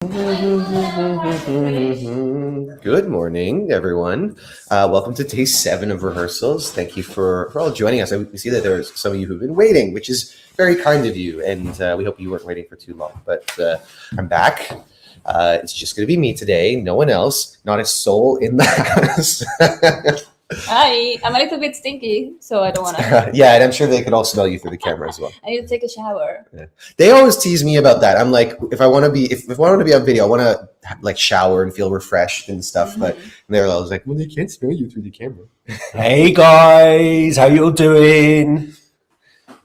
Good morning, everyone. Welcome to day 7 of rehearsals. Thank you for all joining us. We see that there's some of you who've been waiting, which is very kind of you, and we hope you weren't waiting for too long. But I'm back. It's just going to be me today, no one else, not a soul in the house. Hi, I'm a little bit stinky, so I don't want to. Yeah, and I'm sure they could all smell you through the camera as well. I need to take a shower. Yeah. They always tease me about that. I'm like, if I want to be on video, I want to like shower and feel refreshed and stuff. But they're always like, well, they can't smell you through the camera. Hey guys, how you all doing?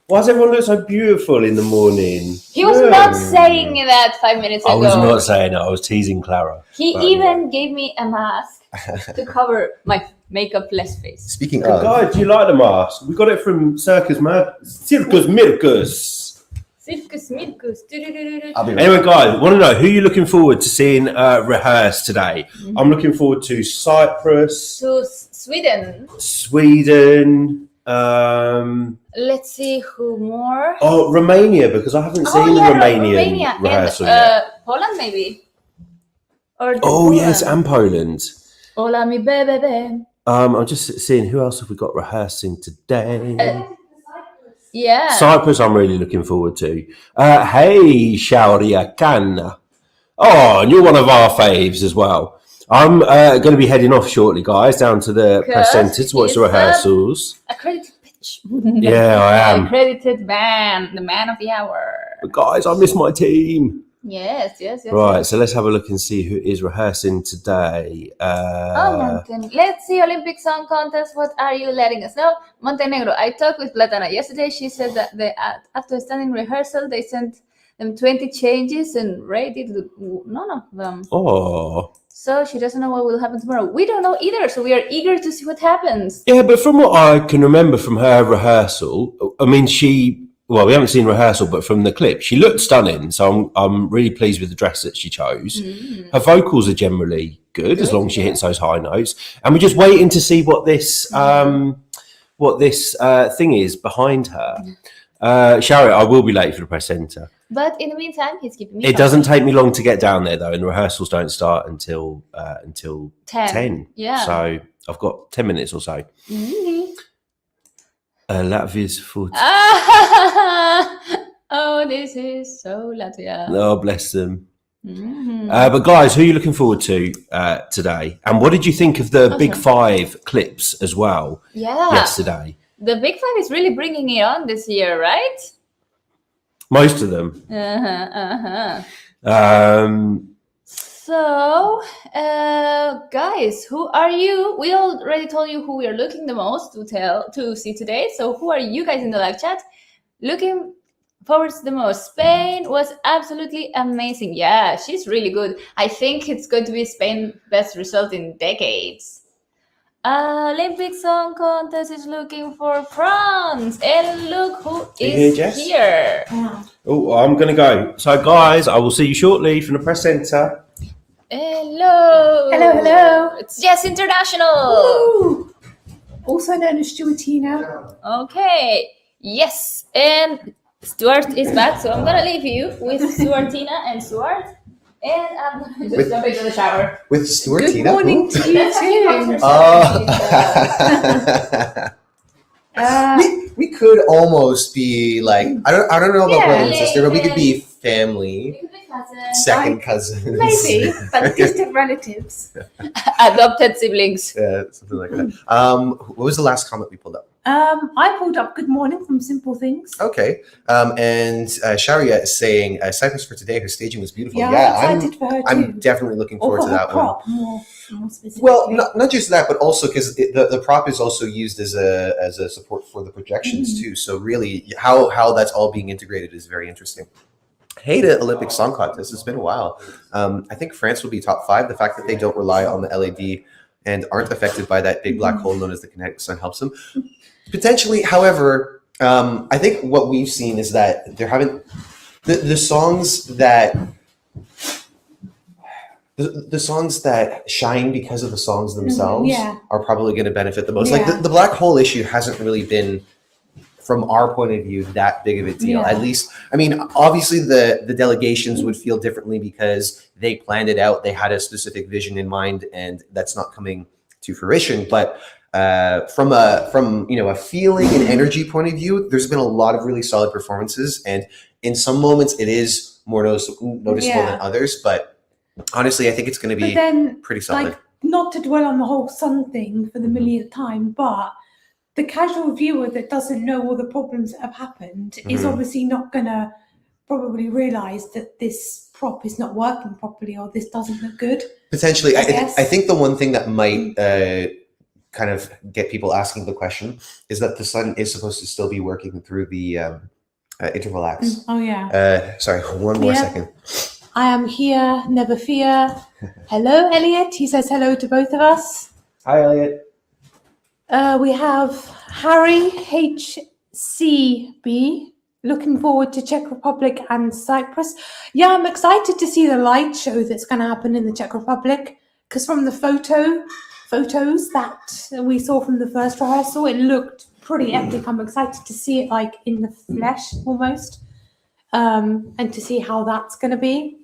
Why does everyone look so beautiful in the morning? He was not saying that 5 minutes ago. I was not saying it. I was teasing Clara. He even gave me a mask to cover my makeup-less face. Speaking of, guys, do you like the mask? We got it from Circus Mircus. Anyway, guys, want to know who you're looking forward to seeing rehearse today? I'm looking forward to Cyprus, to Sweden. Let's see who more. Oh, Romania, because I haven't seen the Romanian rehearsal yet. Poland, maybe. Or Poland. Yes, and Poland. Hola, mi bebé. I'm just seeing who else have we got rehearsing today. Yeah, Cyprus. I'm really looking forward to. Hey, Shauria Canna. Oh, and you're one of our faves as well. I'm going to be heading off shortly, guys, down to the press centre to watch the rehearsals. Accredited bitch. Yeah, I am. Accredited man, the man of the hour. But guys, I miss my team. Yes. Right, so let's have a look and see who is rehearsing today. Let's see Olympic Song Contest. What are you letting us know? Montenegro. I talked with Platana yesterday. She said that after standing rehearsal, they sent them 20 changes and rated none of them. Oh. So she doesn't know what will happen tomorrow. We don't know either, so we are eager to see what happens. Yeah, but from what I can remember from her rehearsal, I mean, we haven't seen rehearsal, but from the clip, she looked stunning. So I'm really pleased with the dress that she chose. Her vocals are generally good as long as she hits those high notes. And we're just waiting to see what this thing is behind her. Shari, I will be late for the press centre. But in the meantime, he's keeping me. It doesn't take me long to get down there though, and the rehearsals don't start until 10. Yeah. So I've got 10 minutes or so. Latvia's foot. Oh, this is so Latvia. Oh, bless them. But guys, who are you looking forward to today? And what did you think of the Big Five clips as well? Yesterday. The Big Five is really bringing it on this year, right? Most of them. So, guys, who are you? We already told you who we are looking the most to see today. So who are you guys in the live chat looking forward to the most? Spain was absolutely amazing. Yeah, she's really good. I think it's going to be Spain's best result in decades. Olympic Song Contest is looking for France. And look who is here. Oh, I'm going to go. So, guys, I will see you shortly from the press centre. Hello. It's Jess International. Woo! Also known as Stuartina. Okay. Yes. And Stuart is back, so I'm going to leave you with Stuartina and Stuart. And I'm going to just jump into the shower. With Stuartina? Good morning to you too. We could almost be like, I don't know about brother and sister, but we could be family. We could be cousins. Second cousins. Maybe, but distant relatives. Adopted siblings. Yeah, something like that. What was the last comment we pulled up? I pulled up Good Morning from Simple Things. Okay. And Sharia is saying Cyprus for today, her staging was beautiful. Yeah, I'm excited for her too. I'm definitely looking forward to that prop, one. More specifically. Well, not just that, but also because the prop is also used as a support for the projections too. So really, how that's all being integrated is very interesting. Hey to Olympic Song Contest. It's been a while. I think France will be top 5. The fact that they don't rely on the LED and aren't affected by that big black hole known as the kinetic sun helps them. Potentially, however, I think what we've seen is that there haven't the songs that the songs that shine because of the songs themselves are probably going to benefit the most. Like the black hole issue hasn't really been from our point of view, that big of a deal. Yeah. At least, I mean, obviously the delegations would feel differently because they planned it out. They had a specific vision in mind, and that's not coming to fruition. But from a feeling and energy point of view, there's been a lot of really solid performances, and in some moments it is more noticeable than others. But honestly, I think it's going to be pretty solid. Like, not to dwell on the whole sun thing for the millionth time, but the casual viewer that doesn't know all the problems that have happened is obviously not going to probably realise that this prop is not working properly or this doesn't look good. Potentially. I think the one thing that might kind of get people asking the question is that the sun is supposed to still be working through the interval acts. Oh, yeah. Sorry, one more second. I am here, never fear. Hello, Elliot. He says hello to both of us. Hi, Elliot. We have Harry HCB. Looking forward to Czech Republic and Cyprus. Yeah, I'm excited to see the light show that's going to happen in the Czech Republic, because from the photos that we saw from the first rehearsal, it looked pretty epic. I'm excited to see it like in the flesh almost, and to see how that's going to be.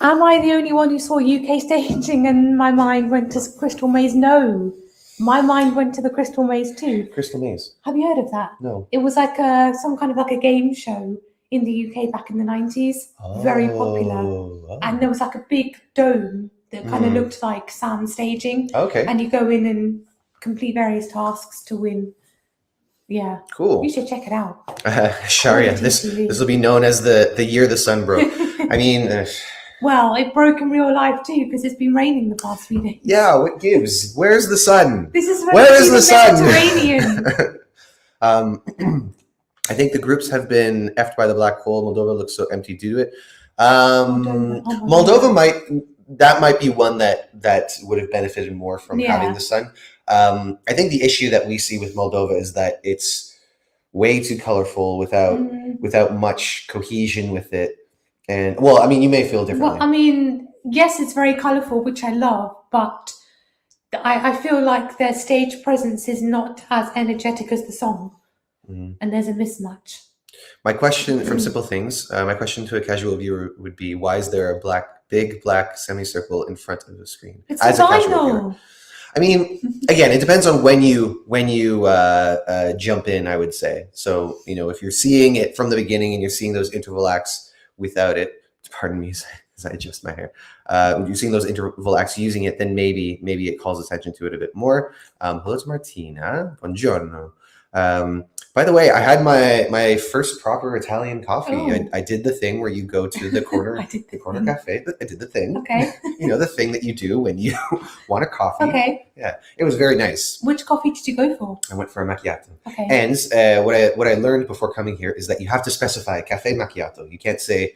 Am I the only one who saw UK staging and my mind went to Crystal Maze? No. My mind went to the Crystal Maze too. Crystal Maze. Have you heard of that? No. It was like some kind of like a game show in the UK back in the 90s. Very popular. Oh. And there was like a big dome that kind of looked like sand staging. Okay. And you go in and complete various tasks to win. Yeah. Cool. You should check it out. Sharia, this will be known as the year the sun broke. I mean... Well, it broke in real life too, because it's been raining the past few days. Yeah, what gives? Where's the sun? This is Where is the sun? Mediterranean. I think the groups have been effed by the black hole. Moldova looks so empty due to it. Moldova might be one that would have benefited more from having the sun. I think the issue that we see with Moldova is that it's way too colorful without much cohesion with it. And well, I mean, you may feel differently. Well, I mean, yes, it's very colourful, which I love, but I feel like their stage presence is not as energetic as the song, and there's a mismatch. My question from Simple Things, my question to a casual viewer would be: why is there a big black semicircle in front of the screen? It's a vinyl. I mean, again, it depends on when you jump in. I would say so. You know, if you're seeing it from the beginning and you're seeing those interval acts without it, pardon me as I adjust my hair, when you're seeing those interval acts using it, then maybe it calls attention to it a bit more. Hello to Martina. Buongiorno. By the way, I had my first proper Italian coffee. Oh. I did the thing where you go to the corner corner cafe. I did the thing. Okay. You know, the thing that you do when you want a coffee. Okay. Yeah, it was very nice. Which coffee did you go for? I went for a macchiato. Okay. And what I learned before coming here is that you have to specify cafe macchiato. You can't say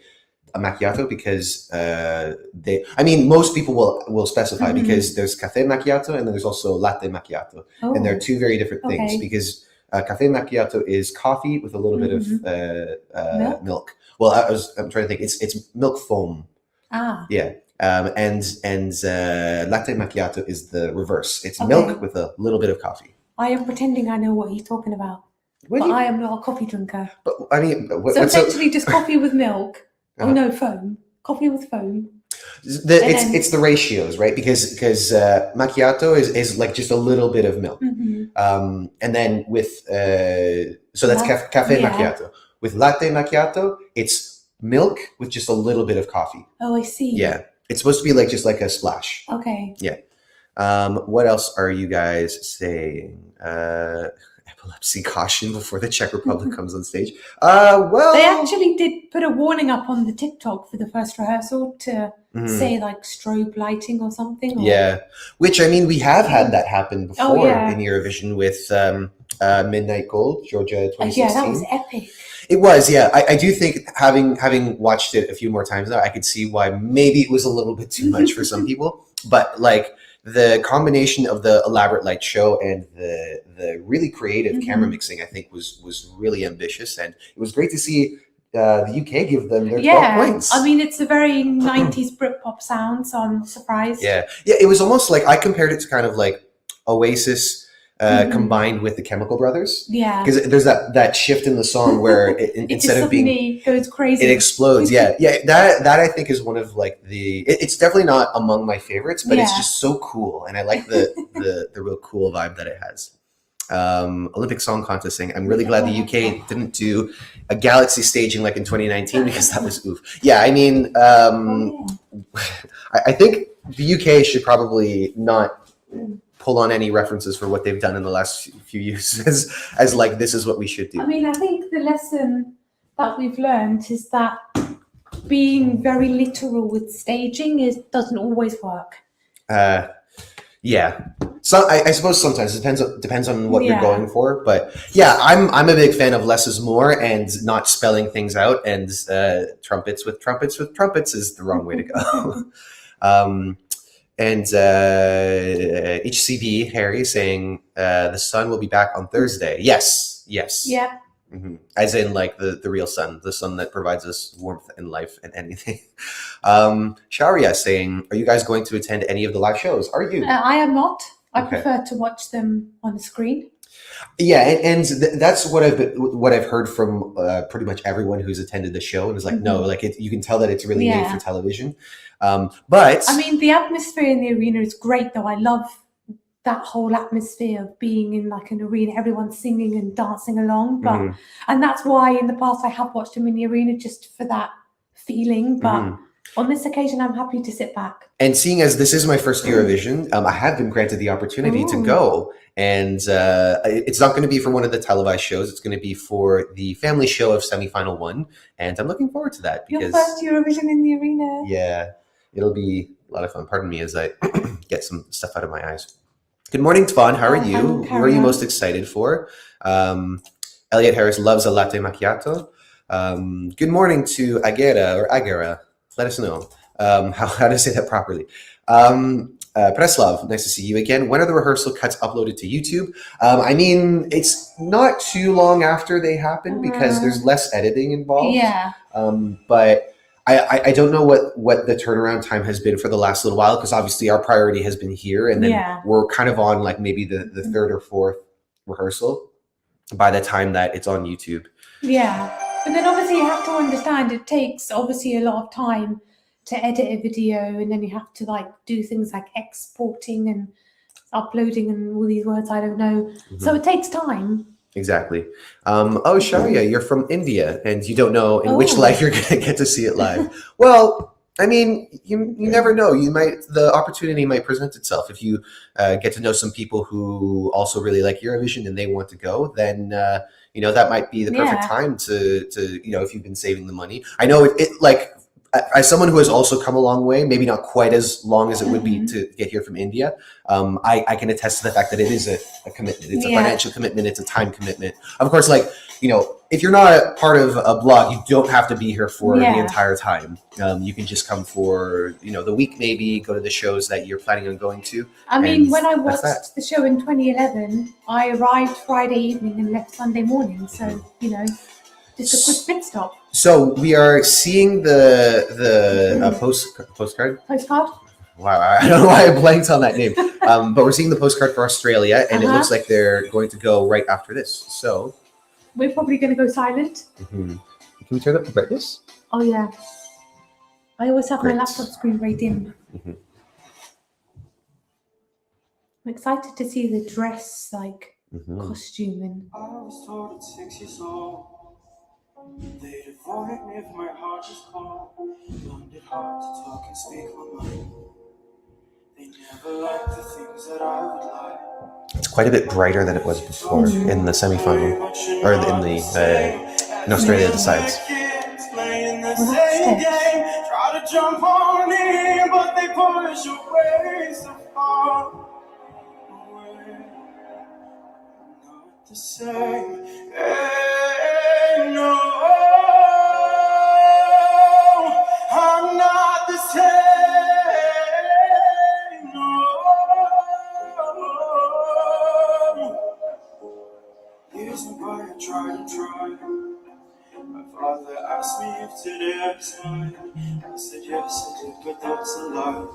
a macchiato because most people will specify because there's cafe macchiato and then there's also latte macchiato, and they're two very different things because cafe macchiato is coffee with a little bit of milk. Well, I'm trying to think. It's milk foam. Ah. Yeah. And latte macchiato is the reverse. It's milk with a little bit of coffee. I am pretending I know what he's talking about, but I am not a coffee drinker. But I mean, so essentially, just coffee with milk. Oh no, foam. Coffee with foam. It's the ratios, right? Because macchiato is like just a little bit of milk, and then with so that's cafe macchiato. With latte macchiato, it's milk with just a little bit of coffee. Oh, I see. Yeah, it's supposed to be like just like a splash. Okay. Yeah. What else are you guys saying? Epilepsy caution before the Czech Republic comes on stage. Well, they actually did put a warning up on the TikTok for the first rehearsal to say like strobe lighting or something. Yeah, which I mean, we have had that happen before in Eurovision with Midnight Gold, Georgia 2016. Yeah, that was epic. It was, yeah. I do think having watched it a few more times now, I could see why maybe it was a little bit too much for some people. But like the combination of the elaborate light show and the really creative camera mixing, I think was really ambitious, and it was great to see the UK give them their 12 points. I mean, it's a very 90s Britpop sound, so I'm not surprised. Yeah, it was almost like I compared it to kind of like Oasis combined with the Chemical Brothers. Yeah. Because there's that shift in the song where It instead just of being suddenly goes crazy. it explodes. Yeah. That I think is one of like it's definitely not among my favorites, but it's Yeah. just so cool, and I like the real cool vibe that it has. Olympic Song Contest thing. I'm really glad the UK didn't do a galaxy staging like in 2019 because that was oof. Yeah, I mean, I think the UK should probably not pull on any references for what they've done in the last few years as like this is what we should do. I mean, I think the lesson that we've learned is that being very literal with staging doesn't always work. Yeah. So I suppose sometimes it depends on what you're Yeah. going for, but yeah, I'm a big fan of less is more and not spelling things out, and trumpets with trumpets is the wrong way to go. And HCB Harry saying the sun will be back on Thursday. Yes. Yeah. As in like the real sun, the sun that provides us warmth and life and anything. Sharia saying, are you guys going to attend any of the live shows? Are you? I am not. I Okay. prefer to watch them on a screen. Yeah, and that's what I've heard from pretty much everyone who's attended the show, and is like, no, like you can tell that it's really made Yeah. for television. But I mean, the atmosphere in the arena is great, though. I love that whole atmosphere of being in like an arena, everyone singing and dancing along. But and that's why in the past I have watched them in the arena just for that feeling. But on this occasion, I'm happy to sit back. And seeing as this is my first Eurovision, I have been granted the opportunity to go. And it's not going to be for one of the televised shows. It's going to be for the family show of semifinal 1. And I'm looking forward to that. Your first Eurovision in the arena. Yeah, it'll be a lot of fun. Pardon me as I get some stuff out of my eyes. Good morning, Tvan. How are you? Who are you most excited for? Elliot Harris loves a latte macchiato. Good morning to Agera. Let us know how to say that properly. Preslav, nice to see you again. When are the rehearsal cuts uploaded to YouTube? I mean, it's not too long after they happen because there's less editing involved. Yeah. But I don't know what the turnaround time has been for the last little while, because obviously our priority has been here, and then we're kind of on like maybe the third or fourth rehearsal by the time that it's on YouTube. Yeah. But then obviously you have to understand it takes obviously a lot of time to edit a video, and then you have to like do things like exporting and uploading and all these words I don't know. So it takes time. Exactly. Oh, Sharia, you're from India and you don't know in which life you're going to get to see it live. Well, I mean, you never know. The opportunity might present itself. If you get to know some people who also really like Eurovision and they want to go, then that might be the perfect time to if you've been saving the money. I know it like as someone who has also come a long way, maybe not quite as long as it would be to get here from India, I can attest to the fact that it is a commitment. It's a financial commitment. It's a time commitment. Of course, like, if you're not a part of a blog, you don't have to be here for the entire time. You can just come for, the week maybe, go to the shows that you're planning on going to. I mean, when I watched the show in 2011, I arrived Friday evening and left Sunday morning. So, just a quick pit stop. So we are seeing the postcard. Postcard? Wow, I don't know why I blanked on that name. But we're seeing the postcard for Australia, and it looks like they're going to go right after this. So we're probably going to go silent. Can we turn up the brightness? Oh yeah. I always have my laptop screen very dim. I'm excited to see the dress, like costume and. I was told at 6 years old. They devoted me if my heart is cold. Found it hard to talk and speak my mind. They never liked the things that I would like. It's quite a bit brighter than it was before in the semifinal, or in Australia decides. Try to jump on in, but they push away so far away. Not the same. Hey, no. I'm not the same, no. Years went by, I tried and tried. My father asked me if today I'd sign. I said yes, I did, but that's a lie.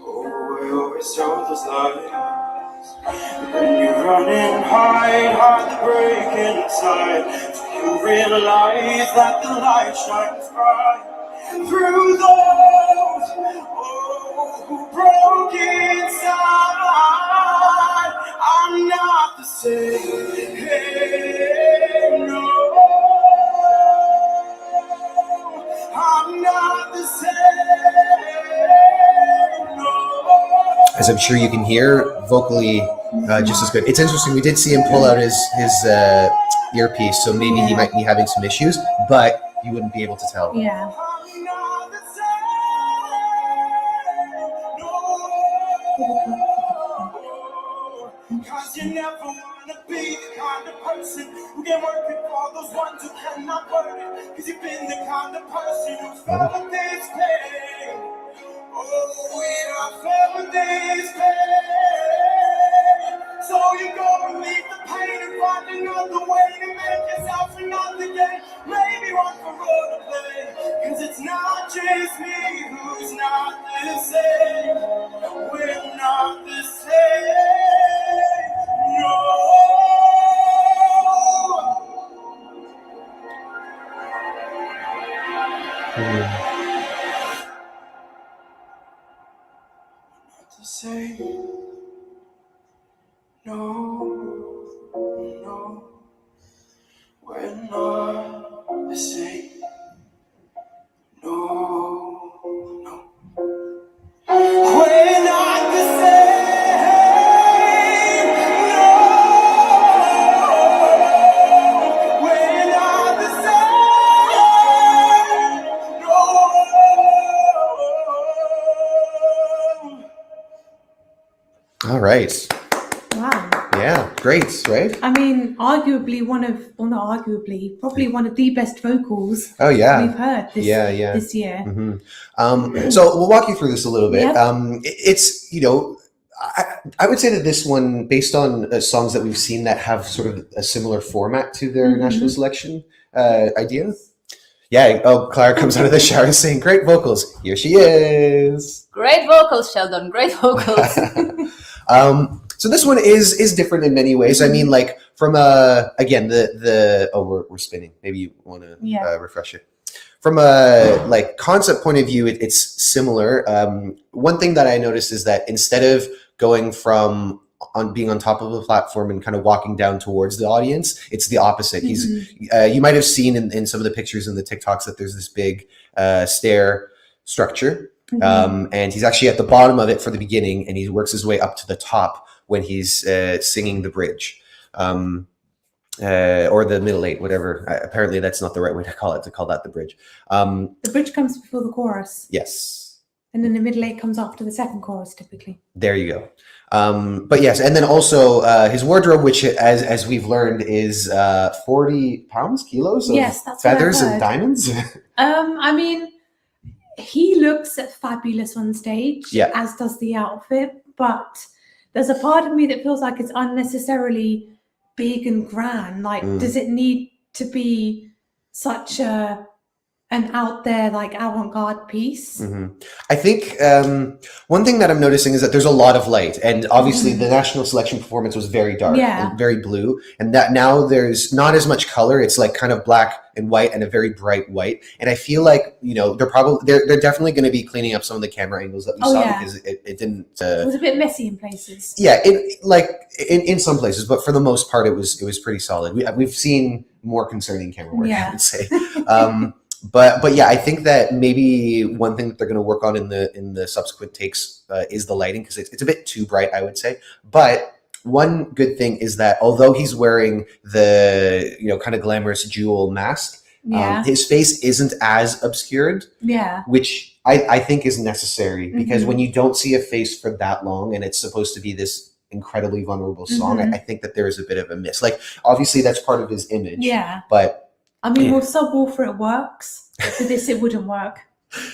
Oh, I always told those lies. When you run and hide, hard to break inside, till you realize that the light shines bright through those who broke inside. I'm not the same, no, I'm not the same, no. As I'm sure you can hear, vocally just as good. It's interesting. We did see him pull out his earpiece, so maybe he might be having some issues, but you wouldn't be able to tell. Yeah. I'm not the same, no. Cause you never wanna be the kind of person who can work it for those ones who cannot work it. Cause you've been the kind of person who's felt this pain. Oh, we are felt this pain. So you go and leave the pain and find another way to make yourself another day. Maybe one for all to play. Cause it's not just me who's not the same. We're not the same. No. Not the same. No, no, we're not the same. No, no, we're not the same. No, we're not the same. No. All right. Wow. Yeah, great, right? I mean, arguably probably one of the best vocals Oh, yeah. we've heard this year. So we'll walk you through this a little bit. Yeah. It's, I would say that this one, based on songs that we've seen that have sort of a similar format to their national selection idea. Yeah. Oh, Clara comes out of the shower saying, "Great vocals." Here she is. Great vocals, Sheldon. Great vocals. So this one is different in many ways. I mean, like from again we're spinning. Maybe you want to refresh it. From a like concept point of view, it's similar. One thing that I noticed is that instead of going from being on top of the platform and kind of walking down towards the audience, it's the opposite. He's you might have seen in some of the pictures in the TikToks that there's this big stair structure. And he's actually at the bottom of it for the beginning, and he works his way up to the top when he's singing the bridge, or the middle eight, whatever. Apparently that's not the right way to call that the bridge. The bridge comes before the chorus. Yes. And then the middle eight comes after the second chorus, typically. There you go. But yes, and then also his wardrobe, which as we've learned is 40 kilos of that's feathers what I and heard. diamonds. I mean, he looks fabulous on stage, Yeah. as does the outfit, but there's a part of me that feels like it's unnecessarily big and grand. Like, does it need to be such an out there, like, avant-garde piece? I think one thing that I'm noticing is that there's a lot of light, and obviously the national selection performance was very dark, and very blue, and that now there's not as much color. It's like kind of black and white and a very bright white. And I feel like they're definitely going to be cleaning up some of the camera angles that we saw because it didn't. It was a bit messy in places. Yeah, in some places, but for the most part, it was pretty solid. We've seen more concerning camera work, I would say. But yeah, I think that maybe one thing that they're going to work on in the subsequent takes is the lighting, because it's a bit too bright, I would say. But one good thing is that although he's wearing the kind of glamorous jewel mask, his face isn't as obscured. Yeah, which I think is necessary, because when you don't see a face for that long and it's supposed to be this incredibly vulnerable song, I think that there is a bit of a miss. Like, obviously that's part of his image. Yeah, but. I mean, with subwoofer it works. For this, it wouldn't work.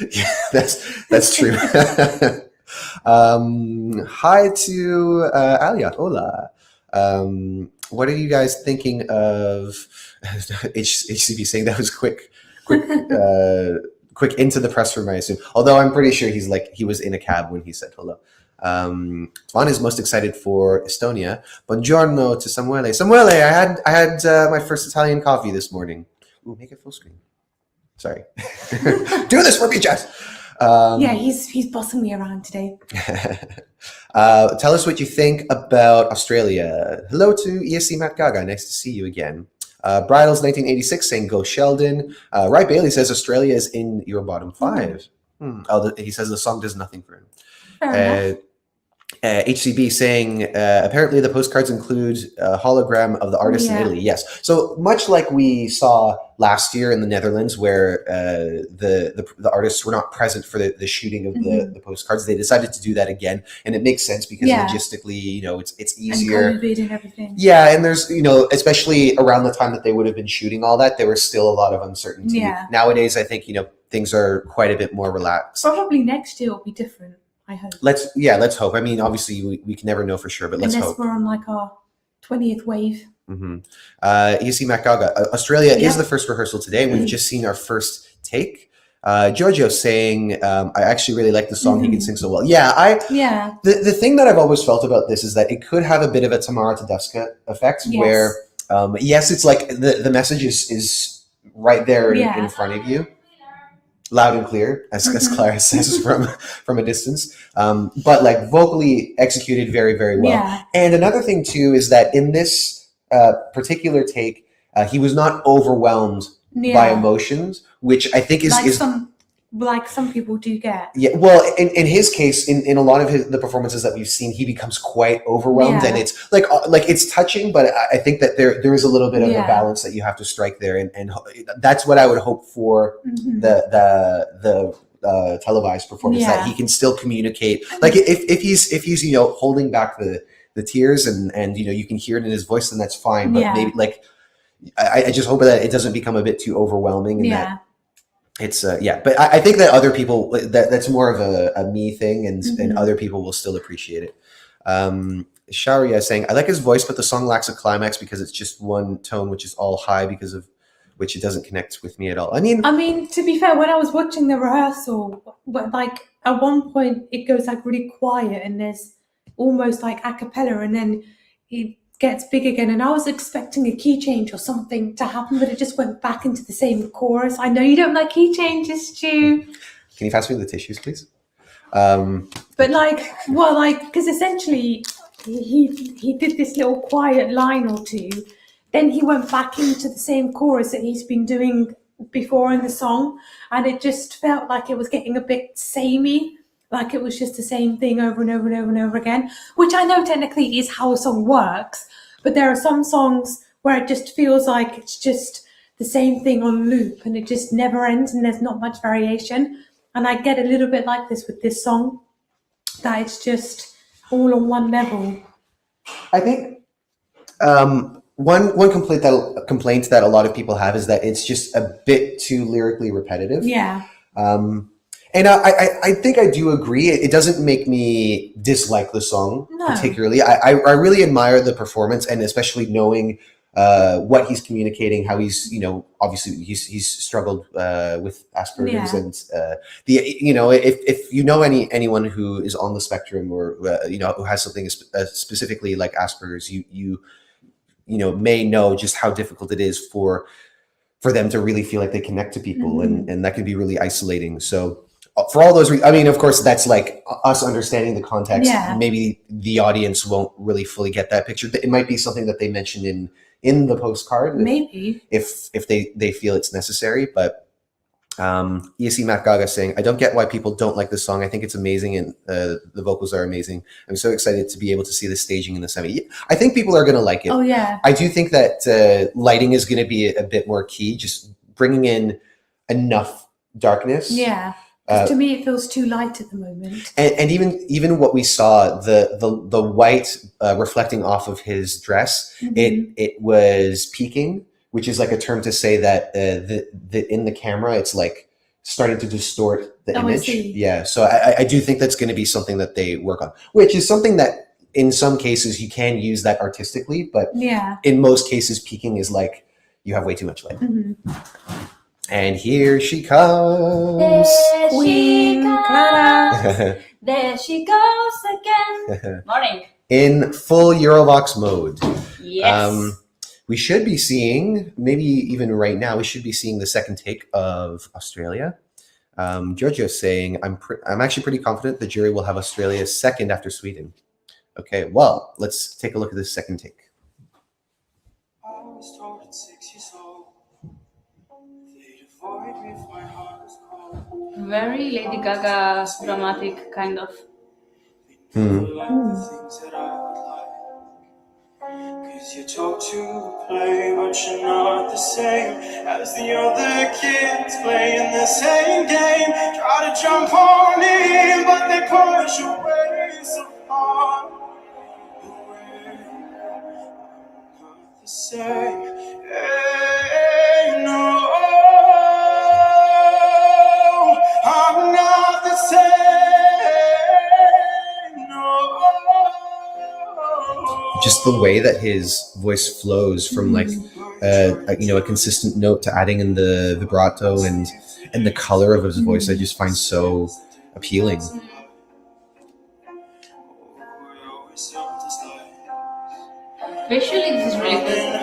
Yeah, that's true. Hi to Alia. Hola. What are you guys thinking of HCB saying that was quick into the press room, I assume. Although I'm pretty sure he was in a cab when he said hello. Juan is most excited for Estonia. Buongiorno to Samuele. Samuele, I had my first Italian coffee this morning. Ooh, make it full screen. Sorry. Do this for me, Jess. Yeah, he's bossing me around today. Tell us what you think about Australia. Hello to ESC Matt Gaga. Nice to see you again. Bridals 1986 saying go Sheldon. Ry Bailey says Australia is in your bottom 5. He says the song does nothing for him. Fair enough. HCB saying apparently the postcards include a hologram of the artist in Italy. Yes. So much like we saw last year in the Netherlands, where the artists were not present for the shooting of the postcards, they decided to do that again, and it makes sense because logistically, it's easier. And COVID and everything. Yeah, and there's especially around the time that they would have been shooting all that, there was still a lot of uncertainty. Yeah. Nowadays, I think things are quite a bit more relaxed. Probably next year will be different. I hope. Let's hope. I mean, obviously we can never know for sure, but let's hope. Unless we're on like our 20th wave. You see Matt Gaga. Australia is the first rehearsal today, and we've just seen our first take. Giorgio saying, I actually really like the song. He can sing so well. The thing that I've always felt about this is that it could have a bit of a Tamara Tedesca effect, where it's like the message is right there in front of you. Loud and clear, as Clara says from a distance, but like vocally executed very, very well. Yeah. And another thing too is that in this particular take, he was not overwhelmed by emotions, which I think is some people do get. Yeah, well, in his case, in a lot of the performances that we've seen, he becomes quite overwhelmed, and it's like it's touching, but I think that there is a little bit of a balance that you have to strike there, and that's what I would hope for the televised performance, that he can still communicate. Like if he's holding back the tears and you can hear it in his voice, then that's fine. But maybe I just hope that it doesn't become a bit too overwhelming, and that. It's but I think that other people that's more of a me thing, and other people will still appreciate it. Sharia saying, I like his voice, but the song lacks a climax because it's just one tone, which is all high, because of which it doesn't connect with me at all. I mean, to be fair, when I was watching the rehearsal, like at one point it goes like really quiet and there's almost like a cappella, and then it gets big again, and I was expecting a key change or something to happen, but it just went back into the same chorus. I know you don't like key changes, Stu. Can you pass me the tissues, please? But because essentially he did this little quiet line or two, then he went back into the same chorus that he's been doing before in the song, and it just felt like it was getting a bit samey. Like it was just the same thing over and over and over and over again, which I know technically is how a song works, but there are some songs where it just feels like it's just the same thing on loop and it just never ends and there's not much variation. And I get a little bit like this with this song, that it's just all on one level. I think one complaint that a lot of people have is that it's just a bit too lyrically repetitive. Yeah. And I think I do agree. It doesn't make me dislike the song particularly. I really admire the performance, and especially knowing what he's communicating, how he's, obviously he's struggled with Asperger's, and if you know anyone who is on the spectrum or who has something specifically like Asperger's, you may know just how difficult it is for them to really feel like they connect to people, and that can be really isolating. So for all those reasons, I mean, of course, that's like us understanding the context. Yeah. Maybe the audience won't really fully get that picture. It might be something that they mentioned in the postcard. Maybe. If they feel it's necessary. But ESC Matt Gaga saying, I don't get why people don't like this song. I think it's amazing, and the vocals are amazing. I'm so excited to be able to see the staging in the semi. I think people are going to like it. Oh, yeah. I do think that lighting is going to be a bit more key, just bringing in enough darkness. Yeah. To me, it feels too light at the moment. And even what we saw, the white reflecting off of his dress, it was peaking, which is like a term to say that the in the camera, it's like starting to distort the image. I see. Yeah, so I do think that's going to be something that they work on, which is something that in some cases you can use that artistically, but in most cases, peaking is like you have way too much light. And here she comes, Queen Clara. There she goes again. Morning. In full Eurovoxx mode. Yes. We should be seeing, maybe even right now, we should be seeing the second take of Australia. Giorgio's saying, I'm actually pretty confident the jury will have Australia second after Sweden. Okay, well, let's take a look at this second take. I was told at 6 years old, they'd avoid me if my heart was cold. Very Lady Gaga dramatic kind of. They never like the things that I would like. 'Cause you're taught to play, but you're not the same as the other kids playing the same game. Try to jump on in, but they push away so far away. Not the same. Hey, no, I'm not the same. No. Just the way that his voice flows from like a consistent note to adding in the vibrato and the color of his voice, I just find so appealing. Visually, this is really good.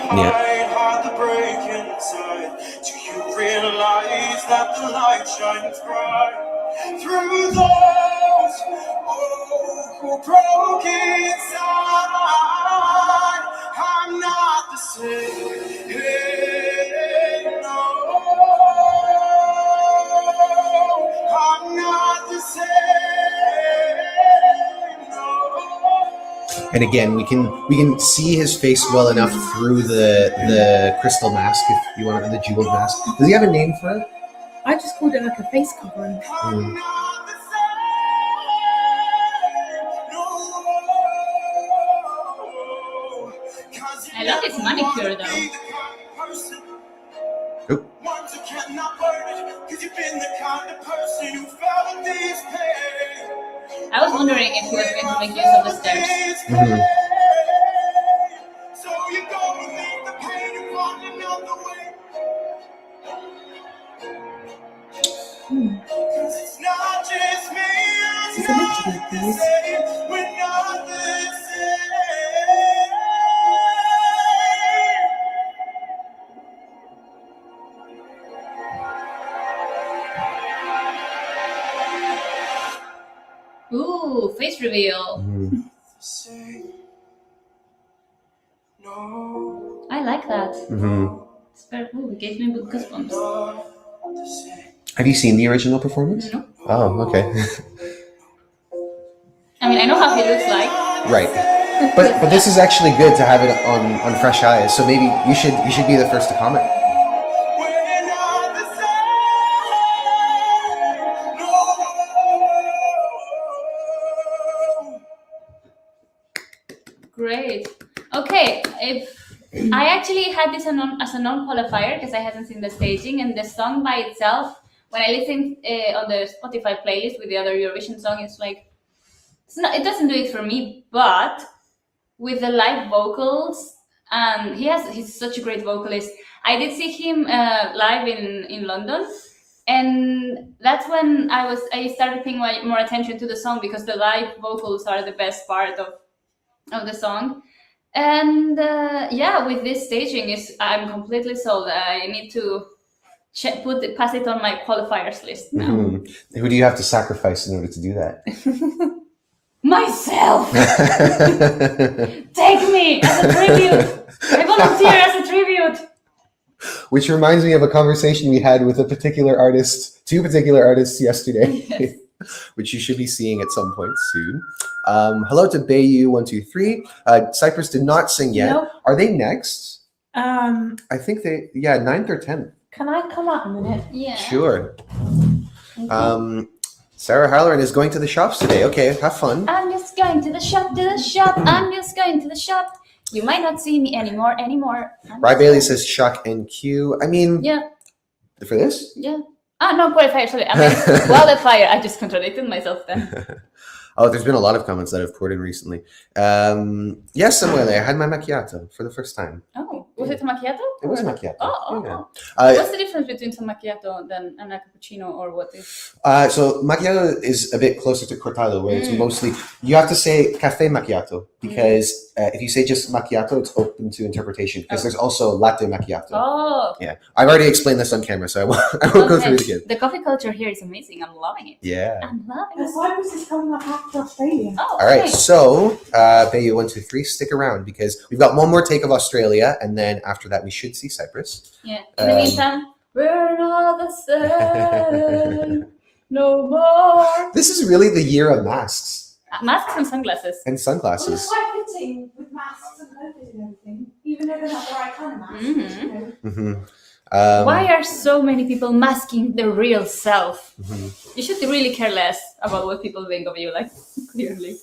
Hard to break inside. Do you realize that the light shines bright through those who broke inside? I'm not the same. No, I'm not the same. No. And again, we can see his face well enough through the crystal mask, if you want it, the jeweled mask. Does he have a name for it? I just called it like a face covering. I love his manicure though. Oop. I was wondering if he was going to make use of the stairs. Mhm. It's a meant to be, please. Ooh, face reveal. Mhm. I like that. Mhm. It's very, ooh, it gave me goosebumps. Have you seen the original performance? No. Oh, okay. I mean, I know how he looks like. Right. But this is actually good to have it on fresh eyes. So maybe you should be the first to comment. Great. Okay, if I actually had this as a non-qualifier because I hadn't seen the staging, and the song by itself, when I listened on the Spotify playlist with the other Eurovision song, it's like it doesn't do it for me. But with the live vocals, and he's such a great vocalist. I did see him live in London, and that's when I started paying more attention to the song, because the live vocals are the best part of the song. And with this staging, I'm completely sold. I need to pass it on my qualifiers list now. Mhm. Who do you have to sacrifice in order to do that? Myself. Take me as a tribute. I volunteer as a tribute. Which reminds me of a conversation we had with two particular artists yesterday, Yes. which you should be seeing at some point soon. Hello to Bayu123. Cyprus did not sing yet. Nope. Are they next? Um, I think 9th or 10th. can I come out a minute? Yeah. Sure. Sarah Halloran is going to the shops today. Okay, have fun. I'm just going to the shop, I'm just going to the shop. You might not see me anymore. Rye Bailey says shock and Q. I mean, Yeah, for this? yeah. No, qualifier, sorry. I mean, qualifier. I just contradicted myself then. Oh, there's been a lot of comments that have poured in recently. Yes, Samuele, I had my macchiato for the first time. Oh, Was it a macchiato? It was a macchiato. Oh. Yeah. What's the difference between a macchiato and a cappuccino, or what is? So macchiato is a bit closer to cortado, where it's mostly, you have to say cafe macchiato, because if you say just macchiato, it's open to interpretation, because there's also latte macchiato. Oh. Yeah, I've already explained this on camera, so I won't go through it again. The coffee culture here is amazing. I'm loving it. Yeah. I'm loving it. Cyprus is coming up after Australia. Oh, All right, okay. so Bayu, 1, 2, 3, stick around, because we've got one more take of Australia, and then after that we should see Cyprus. Yeah. In the meantime, we're not the same no more. This is really the year of masks Masks and sunglasses. and Well, it's sunglasses. quite fitting with masks and COVID and everything, even though they're not the right kind of masks. You know. Mm-hmm. Why are so many people masking their real self? Mhm. You should really care less about what people think of you, like, clearly.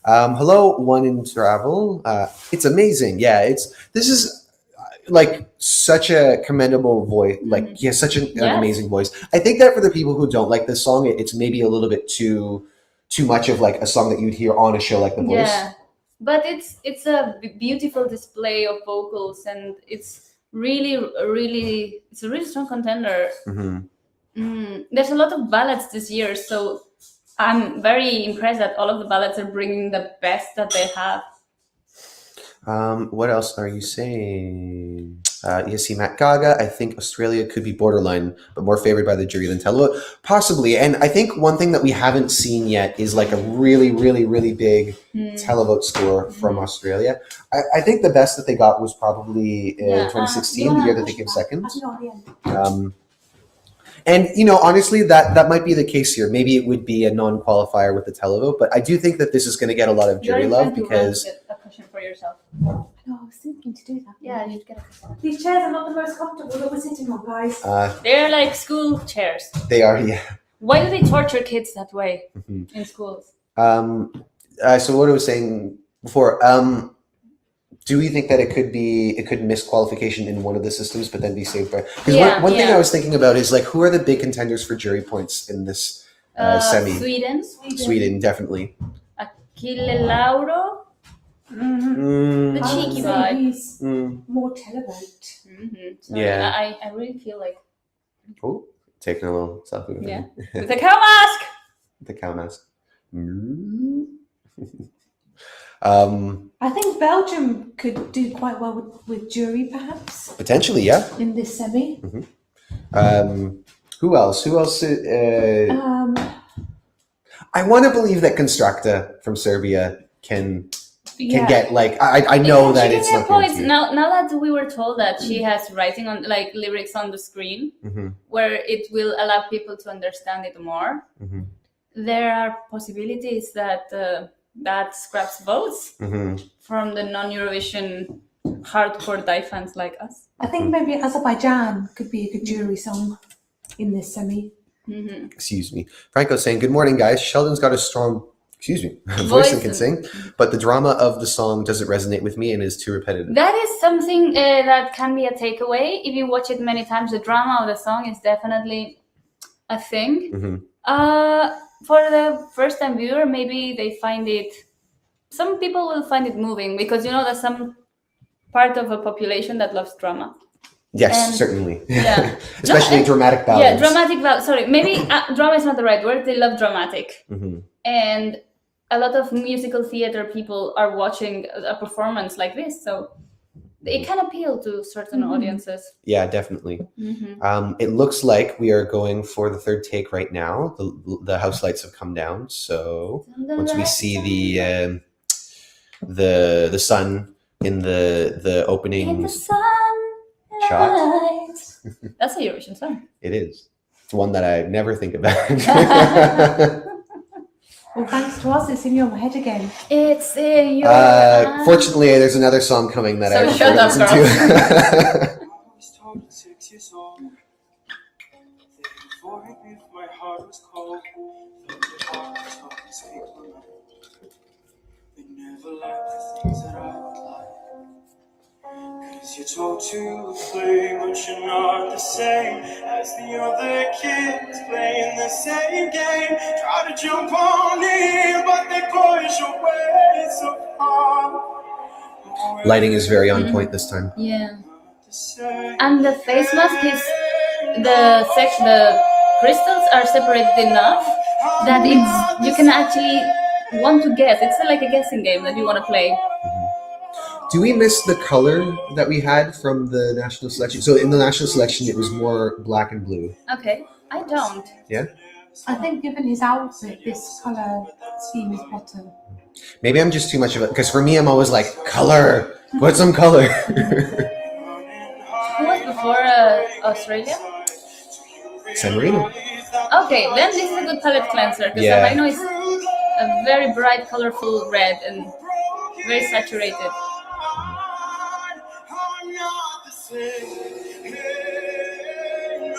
Hello, one in travel. It's amazing. Yeah, this is like such a commendable voice. Like, such an amazing voice. I think that for the people who don't like this song, it's maybe a little bit too much of like a song that you'd hear on a show like The Voice. Yeah, but it's a beautiful display of vocals, and it's really it's a really strong contender. There's a lot of ballads this year, so I'm very impressed that all of the ballads are bringing the best that they have. What else are you saying? ESC Matt Gaga. I think Australia could be borderline, but more favored by the jury than televote. Possibly. And I think one thing that we haven't seen yet is like a really, really, really big televote score from Australia. I think the best that they got was probably in 2016, the year that they came second. And, you know, honestly, that might be the case here. Maybe it would be a non-qualifier with the televote, but I do think that this is going to get a lot of jury love because... a cushion for yourself. No, I was thinking to do that. Yeah, you'd get a cushion. These chairs are not the most comfortable that we're sitting on, guys. They're like school chairs. They are, yeah. Why do they torture kids that way in schools? So what I was saying before, do we think that it could miss qualification in one of the systems, but then be saved by? Because one thing I was thinking about is like, who are the big contenders for jury points in this semi? Sweden, definitely. Achille Lauro. The cheeky vibe. He's more televote. So Yeah. I really feel like Oh, taking a little selfie. With him. with a cow mask. The cow mask. I think Belgium could do quite well with jury, perhaps, Potentially, yeah. in this semi. Who else? I want to believe that Constructa from Serbia can get like I know that it's not going to. Now that we were told that she has writing on like lyrics on the screen where it will allow people to understand it more, there are possibilities that that scraps votes from the non-Eurovision hardcore die fans like us. I think maybe Azerbaijan could be a good jury song in this semi. Excuse me. Franco's saying, "Good morning, guys. Sheldon's got a strong, voice and can sing, but the drama of the song doesn't resonate with me and is too repetitive." That is something that can be a takeaway. If you watch it many times, the drama of the song is definitely a thing. For the first-time viewer, maybe they find it... Some people will find it moving because, you know, there's some part of a population that loves drama. Yes, certainly. Yeah. Especially dramatic ballads. Yeah, dramatic ballads. Sorry, maybe drama is not the right word. They love dramatic. And a lot of musical theater people are watching a performance like this, so it can appeal to certain audiences. Yeah, definitely. It looks like we are going for the third take right now. The house lights have come down, so once we see the sun in the opening In the sunlight. shot. That's a Eurovision song. It is. It's one that I never think about. Well, thanks to us, it's in your head again. It's in your Fortunately, there's another song coming that So I shut prefer to up, listen to. I was told at 6 years old they'd avoid me if my heart was cold. Though the heart was hard to speak my mind. They never liked the things that I would like. 'Cause you're told to play, but you're not the same as the other kids playing the same game. Try to jump on in, but they push your way so hard. Lighting is very on point this time. Yeah. And the face mask is the crystals are separated enough that you can actually want to guess. It's like a guessing game that you want to play. Do we miss the color that we had from the national selection? So in the national selection, it was more black and blue. Okay, I don't. Yeah? I think given his outfit, this colour scheme is better. Maybe I'm just too much of it. Because for me, I'm always like, color! Put some color! Who was before Australia? San Marino. Okay, then this is a good palette cleanser because Yeah. San Marino is a very bright, colorful red and very saturated.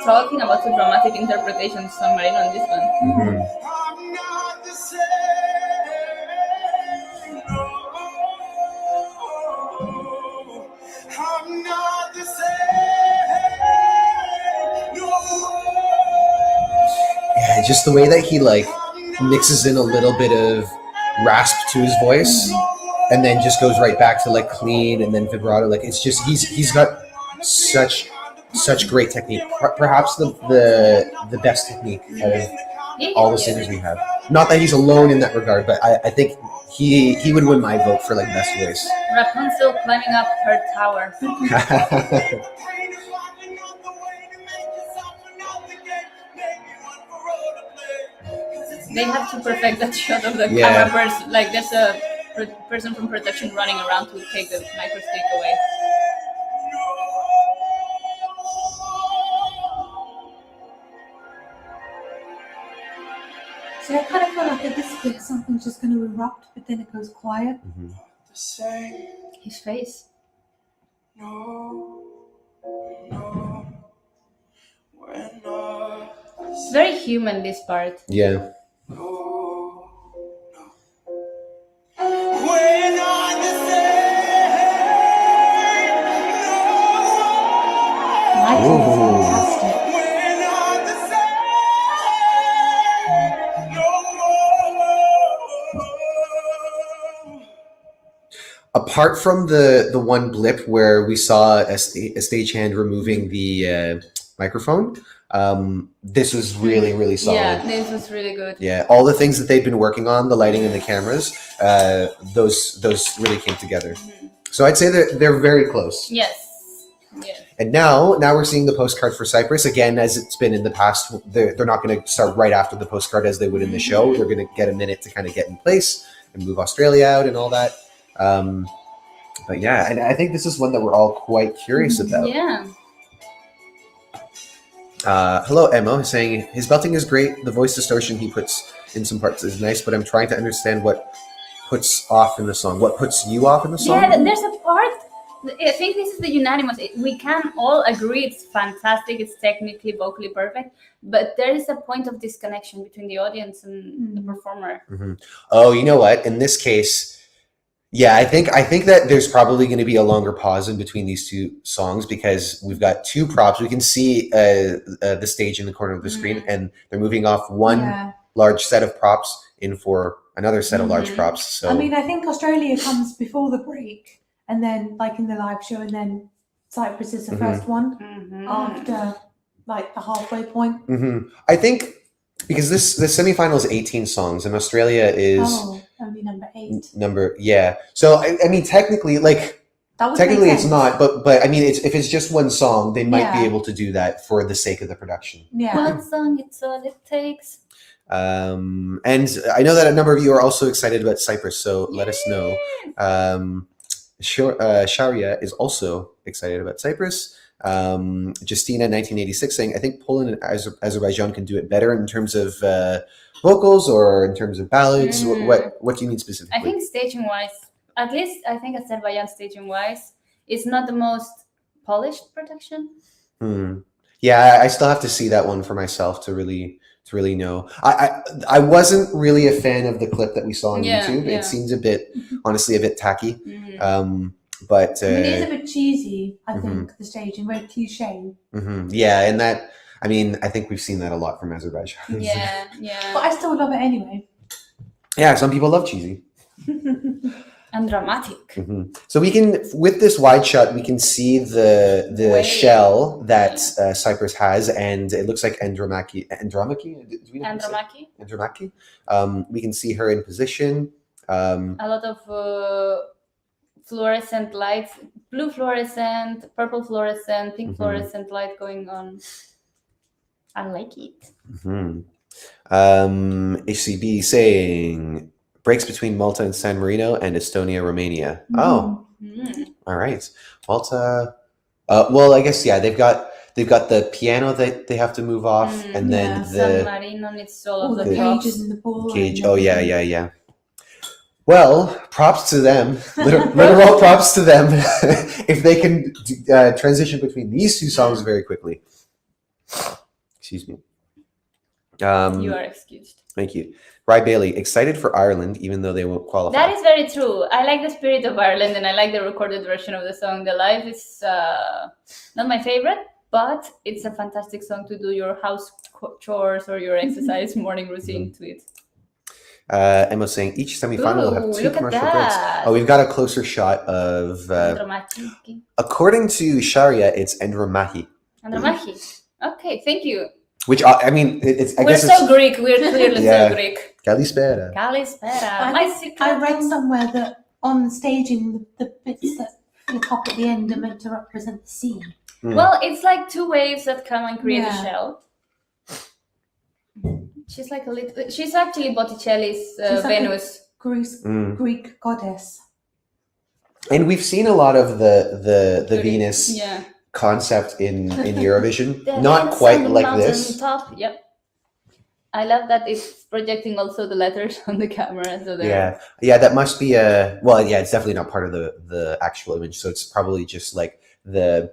Talking about the dramatic interpretation of San Marino on this one. Mhm. Yeah, just the way that he like mixes in a little bit of rasp to his voice, and then just goes right back to like clean and then vibrato. Like it's just he's got such great technique. Perhaps the best technique out of all the singers we have. Not that he's alone in that regard, but I think he would win my vote for like best voice. Rapunzel climbing up her tower. They have to perfect that shot of the camera person. Like there's a person from production running around to take the micro stick away. So I kind of feel like at this bit something's just going to erupt, but then it goes quiet. His face. It's very human, this part. Yeah. Lighting is fantastic. Apart from the one blip where we saw a stagehand removing the microphone, this was really solid. Yeah, this was really good. Yeah, all the things that they've been working on, the lighting and the cameras, those really came together. So I'd say that they're very close. Yes. Yes. And now we're seeing the postcard for Cyprus again, as it's been in the past. They're not going to start right after the postcard as they would in the show. They're going to get a minute to kind of get in place and move Australia out and all that. But yeah, and I think this is one that we're all quite curious about. Yeah. Hello, Emma, saying his belting is great. The voice distortion he puts in some parts is nice, but I'm trying to understand what puts off in the song. What puts you off in the song? Yeah, there's a part. I think this is the unanimous. We can all agree it's fantastic. It's technically, vocally perfect, but there is a point of disconnection between the audience and the performer. Mm-hmm. Oh, you know what? In this case, yeah, I think that there's probably going to be a longer pause in between these two songs because we've got two props. We can see the stage in the corner of the screen, and they're moving off one large set of props in for another set of large props. So I mean, I think Australia comes before the break, and then like in the live show, and then Cyprus is the first one after like the halfway point. I think because the semifinal is 18 songs, and Australia is only number 8. So I mean, technically, like That would technically make it's sense. not, but I mean, if it's just one song, they might be able to do that for the sake of the production. Yeah. One song, it's all it takes. And I know that a number of you are also excited about Cyprus, so let us know. Sharia is also excited about Cyprus. Justina 1986 saying, I think Poland and Azerbaijan can do it better in terms of vocals or in terms of ballads. What do you mean specifically? I think staging wise, at least I think Azerbaijan staging wise is not the most polished production. Yeah, I still have to see that one for myself to really know. I wasn't really a fan of the clip that we saw on YouTube. It seems a bit, honestly, a bit tacky. But it is a bit cheesy, I think, the staging, very cliche. Yeah, and that, I mean, I think we've seen that a lot from Azerbaijan. Yeah. But I still love it anyway. Yeah, some people love cheesy. And dramatic. So we can, with this wide shot, we can see the Wave. shell that Cyprus has, and it looks like Andromachy. Do we know how to say it? Andromachy. Andromachy. We can see her in position. A lot of fluorescent lights, blue fluorescent, purple fluorescent, pink fluorescent light going on. I like it. HCB saying breaks between Malta and San Marino and Estonia, Romania. Oh, all right. Malta. Well, I guess they've got the piano that they have to move off, and then San Marino needs all of the cages in the ball. cage. Oh yeah. Well, props to them. Literal props to them if they can transition between these two songs very quickly. Excuse me. You are excused. Thank you. Rye Bailey, excited for Ireland, even though they won't qualify. That is very true. I like the spirit of Ireland, and I like the recorded version of the song. The live is not my favorite, but it's a fantastic song to do your house chores or your exercise morning routine to it. Emma saying each semi-final will have 2 commercial breaks. Oh, we've got a closer shot of. According to Sharia, it's Andromachi. Andromachi. Okay, thank you. Which I mean, it's. We're so Greek. We're clearly so Greek. Kalispera. Kalispera. I read somewhere that on staging, the bits that flip up at the end are meant to represent the sea. Well, it's like 2 waves that come and create a shell. She's like a little. She's actually Botticelli's Venus. Greek goddess. And we've seen a lot of the Venus concept in Eurovision. Not quite like this. Top. Yep. I love that it's projecting also the letters on the camera. So yeah, that must be a. Well, yeah, it's definitely not part of the actual image. So it's probably just like the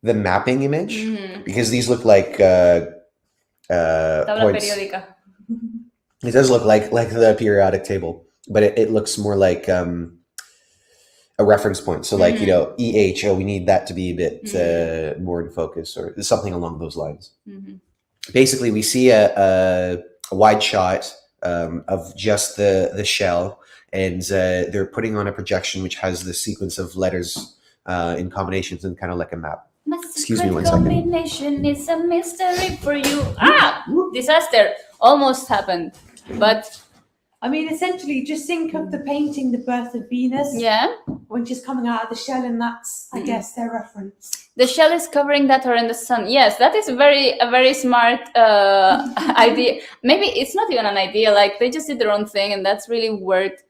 mapping image, because these look like. Tabla periodica. It does look like the periodic table, but it looks more like a reference point. So like, EH, we need that to be a bit more in focus, or something along those lines. Basically, we see a wide shot of just the shell, and they're putting on a projection which has the sequence of letters in combinations and kind of like a map. Excuse me 1 second. Combination is a mystery for you. Disaster almost happened, but I mean, essentially, just think of the painting, The Birth of Venus. Yeah, when she's coming out of the shell, and that's, I guess, their reference. The shell is covering that or in the sun. Yes, that is a very smart idea. Maybe it's not even an idea. Like they just did their own thing, and that's really worked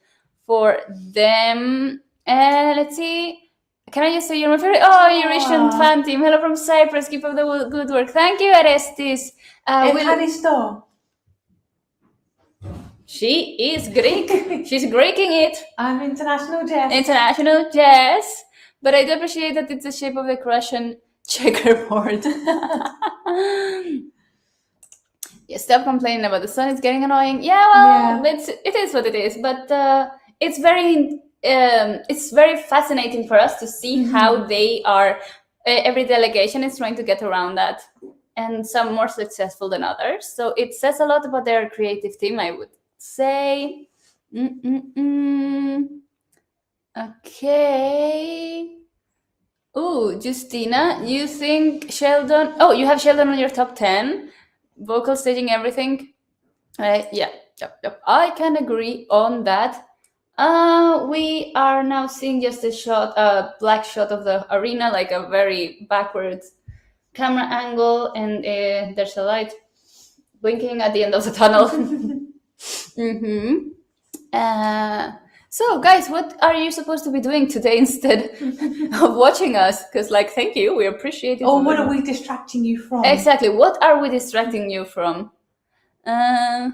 for them. Let's see. Can I just say you're my favorite? Oh, Eurasian fan team. Hello from Cyprus. Keep up the good work. Thank you, Arestis. She is Greek. She's Greeking it. I'm international jazz. International jazz. But I do appreciate that it's the shape of the Croatian checkerboard. Stop complaining about the sun. It's getting annoying. It is what it is. But it's very fascinating for us to see how they are. Every delegation is trying to get around that, and some more successful than others. So it says a lot about their creative team, I would say. Okay. Oh, Justina, you think Sheldon? Oh, you have Sheldon on your top 10, vocal staging, everything. Yep. I can agree on that. We are now seeing just a black shot of the arena, like a very backwards camera angle, and there's a light blinking at the end of the tunnel. So, guys, what are you supposed to be doing today instead of watching us? Because, thank you, we appreciate it. Or what are we distracting you from? Exactly, what are we distracting you from? Harry.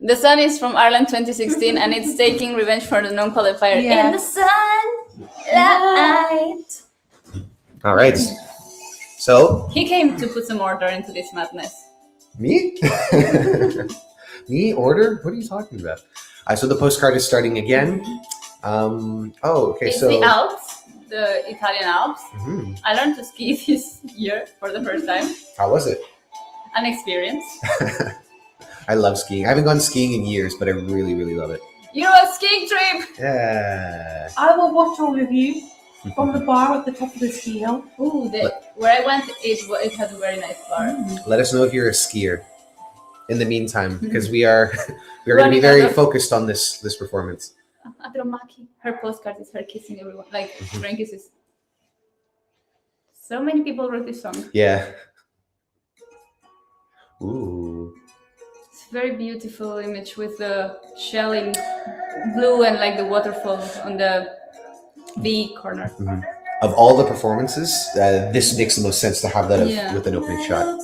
The sun is from Ireland 2016, and it's taking revenge for the non-qualifier. In the sunlight. All right. So he came to put some order into this madness. Me? Me? Order? What are you talking about? So the postcard is starting again. Okay. It's the Alps, the Italian Alps. I learned to ski this year for the first time. How was it? An experience. I love skiing. I haven't gone skiing in years, but I really, really love it. You a skiing trip. Yeah. I will watch all of you from the bar at the top of the ski hill. Ooh, where I went, it has a very nice bar. Let us know if you're a skier. In the meantime, because we are going to be Running very out of- focused on this performance. Adromaki. Her postcard is her kissing everyone, like rain kisses. So many people wrote this song. Yeah. Ooh. It's a very beautiful image with the shell in blue and like the waterfall on the V corner. Of all the performances, this makes the most sense to have that Yeah. with an opening shot.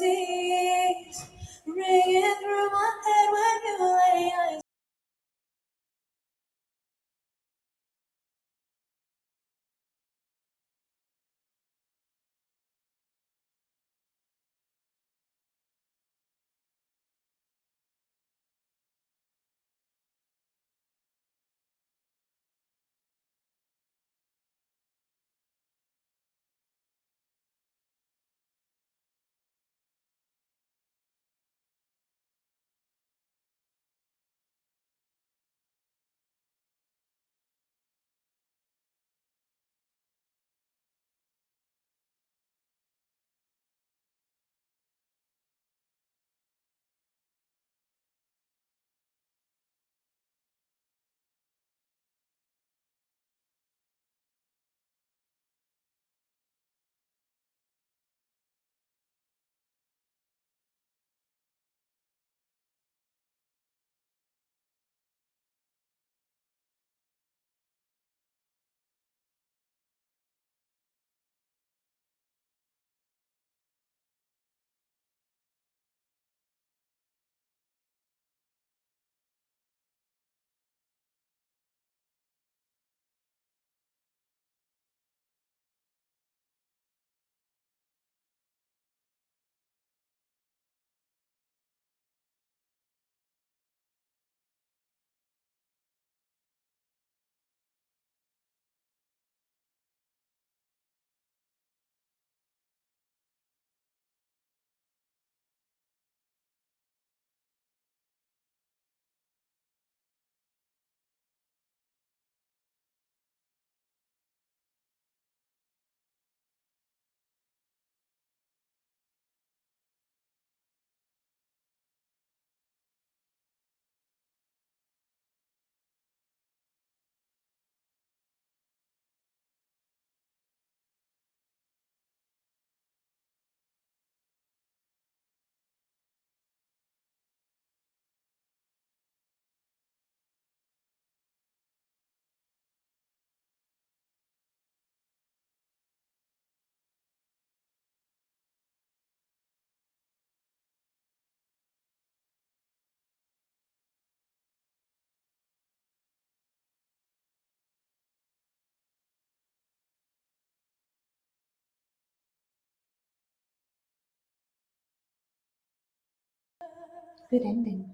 Good ending.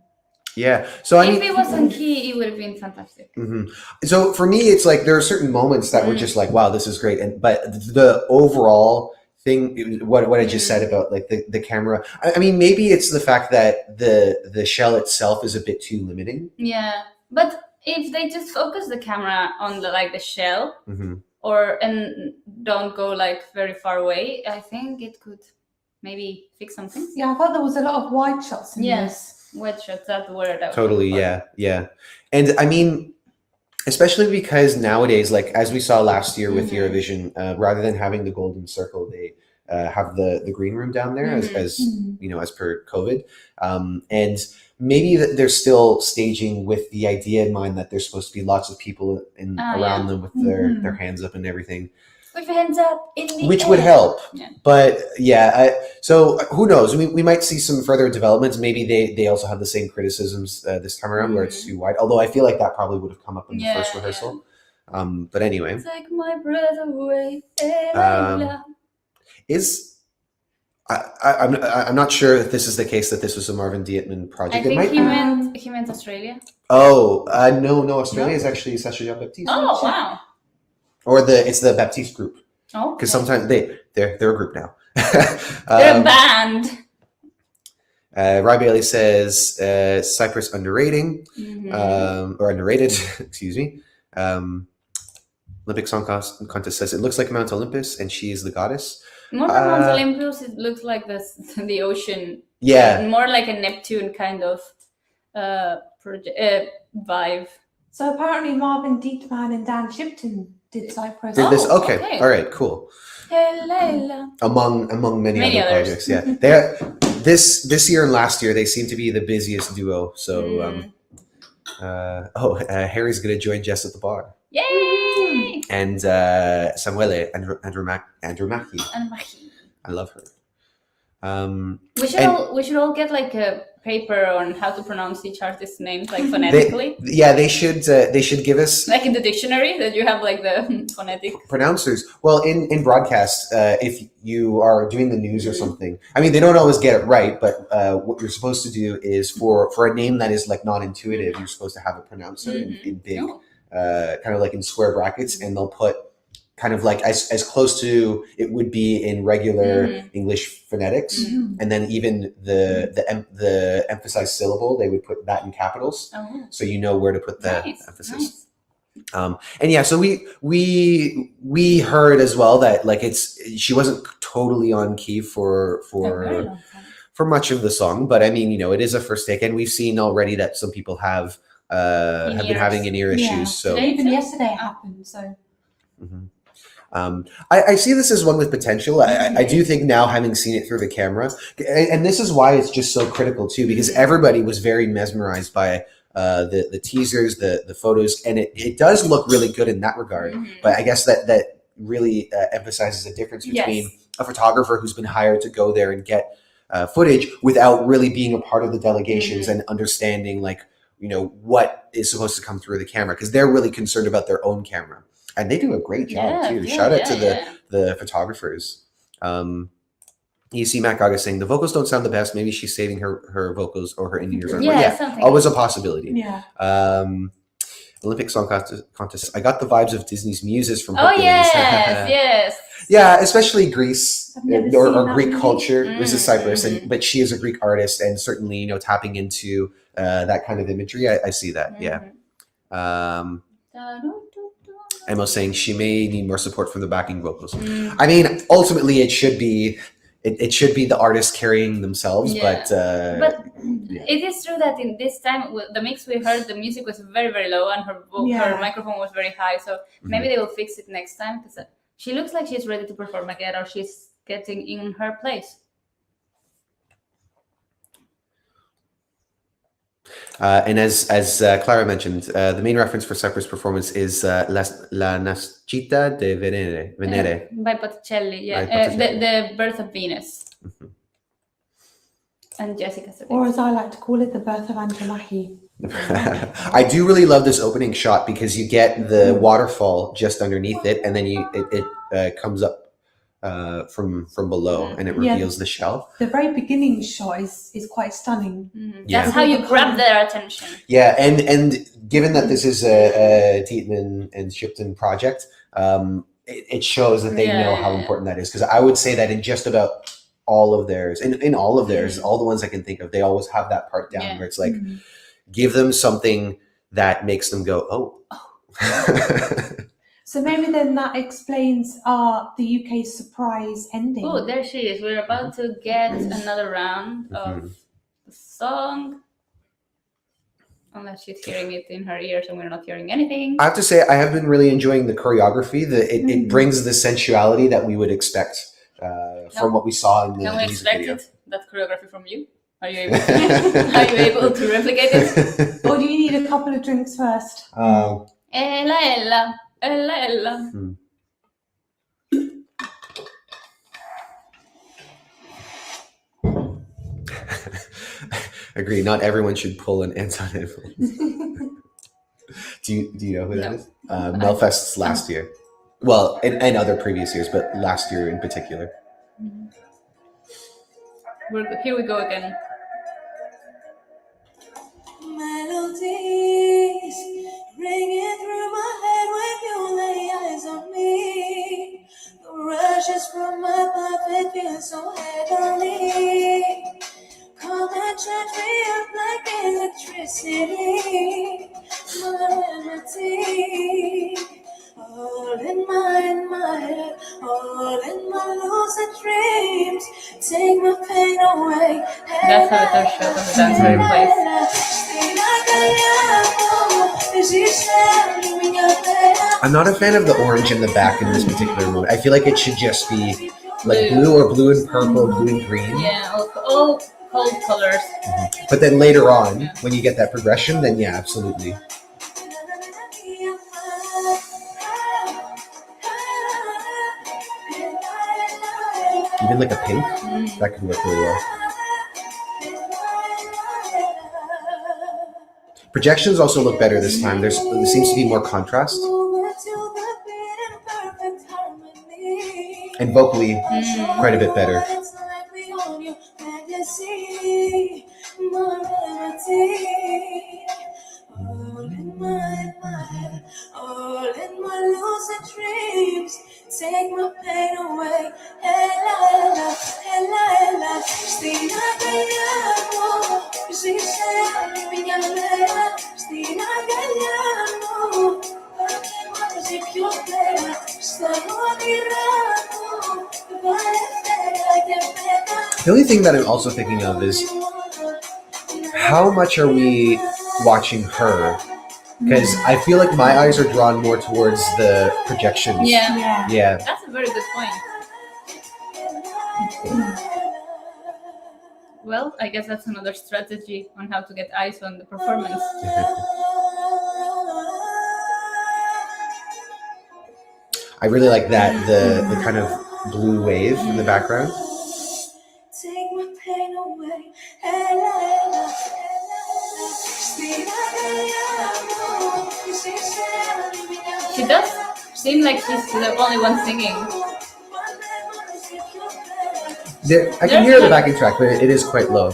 Yeah. So I If mean, it was on key, it would have been fantastic. so for me, it's like there are certain moments that were just like, wow, this is great. But the overall thing, what I just said about like the camera, I mean, maybe it's the fact that the shell itself is a bit too limiting. Yeah, but if they just focus the camera on the shell Mm-hmm. and don't go like very far away, I think it could maybe fix some things. Yeah, I thought there was a lot of wide shots in this. Yes, wet shots. That's the word. I was Totally. looking for. Yeah. And I mean, especially because nowadays, like as we saw last year with Eurovision, rather than having the golden circle, they have the green room down there as you know, as per COVID. And maybe that they're still staging with the idea in mind that there's supposed to be lots of people around them with their hands up and everything. With your hands up in the Which air. would help. Yeah. But yeah, so who knows? We might see some further developments. Maybe they also have the same criticisms this time around where it's too wide. Although I feel like that probably would have come up in the first rehearsal. But anyway. Take my breath away. I'm not sure if this is the case that this was a Marvin Dietman project. I think it might he meant Australia. Oh, no, Australia is actually Sacha Jean Baptiste. Oh wow. Or it's the Baptiste group. Oh. Because sometimes they're a group now. They're a band. Rye Bailey says Cyprus underrating or underrated. Excuse me. Olympic Song Contest says it looks like Mount Olympus, and she is the goddess. More than Mount Olympus, it looks like the ocean. Yeah. More like a Neptune kind of vibe. So apparently Marvin Dietman and Dan Shipton did Cyprus. Did this? Oh, Okay. okay. All right. Cool. Hello. Among many other others. projects, yeah. This year and last year they seem to be the busiest duo. So, Harry's gonna join Jess at the bar, Yay! and Samuele Andromacchi. I love her. We should all get like a paper on how to pronounce each artist's names, like phonetically. They should give us Like in the dictionary that you have like the phonetic pronouncers. Well, in broadcast, if you are doing the news or something, I mean, they don't always get it right, but what you're supposed to do is for a name that is like non-intuitive, you're supposed to have a pronouncer in big, kind of like in square brackets, and they'll put kind of like as close to it would be in regular English phonetics, and then even the emphasized syllable, they would put that in capitals, so you know where to put the emphasis. Nice. And yeah, so we heard as well that like she wasn't totally on key for much of the song, but I mean, you know, it is a first take, and we've seen already that some people have been having in-ear issues. So even yesterday it happened. So. I see this as one with potential. I do think now, having seen it through the camera, and this is why it's just so critical too, because everybody was very mesmerized by the teasers, the photos, and it does look really good in that regard. But I guess that really emphasizes the difference between a photographer who's been hired to go there and get footage without really being a part of the delegations and understanding, like, you know, what is supposed to come through the camera, because they're really concerned about their own camera. And they do a great job too. Shout out to the photographers. You see Matt Gaga saying the vocals don't sound the best. Maybe she's saving her vocals or her in-ears. Always a possibility. Yeah. Olympic Song Contest. I got the vibes of Disney's muses from. Oh yes. Yeah, especially Greece or Greek movie. culture. This is Cyprus, but she is a Greek artist, and certainly, you know, tapping into that kind of imagery. I see that. Yeah. Emma's saying she may need more support from the backing vocals. I mean, ultimately, it should be the artists carrying themselves, but it is true that in this time, the mix we heard, the music was very, very low, and her microphone was very high. So maybe they will fix it next time, because she looks like she's ready to perform again, or she's getting in her place. And as Clara mentioned, the main reference for Cyprus' performance is La Nascita de Venere. By Botticelli, the Birth of Venus. And Jessica Sibelius. Or as I like to call it, the birth of Andromacchi. I do really love this opening shot, because you get the waterfall just underneath it, and then it comes up from below, and it reveals the shell. The very beginning shot is quite stunning. That's how you grab their attention. Yeah, and given that this is a Dietman and Shipton project, it shows that they know how important that is. Because I would say that in just about all of theirs, in all of theirs, all the ones I can think of, they always have that part down where it's like, give them something that makes them go, oh. So maybe then that explains the UK's surprise ending. Oh, there she is. We're about to get another round of the song. Unless she's hearing it in her ears and we're not hearing anything. I have to say, I have been really enjoying the choreography. It brings the sensuality that we would expect from what we saw in the music video. Can we expect that choreography from you? Are you able to replicate it? Or do you need a couple of drinks first? Ella. Agree. Not everyone should pull an Anton Evans. Do you know who that is? Melfest's last year. Well, and other previous years, but last year in particular. Here we go again. Melodies ringing through my head when you lay eyes on me. The rushes from above, it feels so heavenly. Come and away. That's how the shot of the dancer in place. I'm not a fan of the orange in the back in this particular moment. I feel like it should just be like blue or blue and purple, blue and green. Yeah, all cold colors. But then later on, when you get that progression, then yeah, absolutely. Even like a pink, that could work really well. Projections also look better this time. There seems to be more contrast. And vocally, quite a bit better. All in my lucid dreams, take my pain away. Ella, ella, ella, ella, stina cagliamo, si sei mia vera, stina cagliamo, perché così più bella, stavo mirando, vale bella che bella. The only thing that I'm also thinking of is how much are we watching her? Because I feel like my eyes are drawn more towards the projections. Yeah. Yeah. That's a very good point. Well, I guess that's another strategy on how to get eyes on the performance. I really like that, the kind of blue wave in the background. Take my pain away. Ella, ella, She does seem like she's the only one singing. I can hear the backing track, but it is quite low.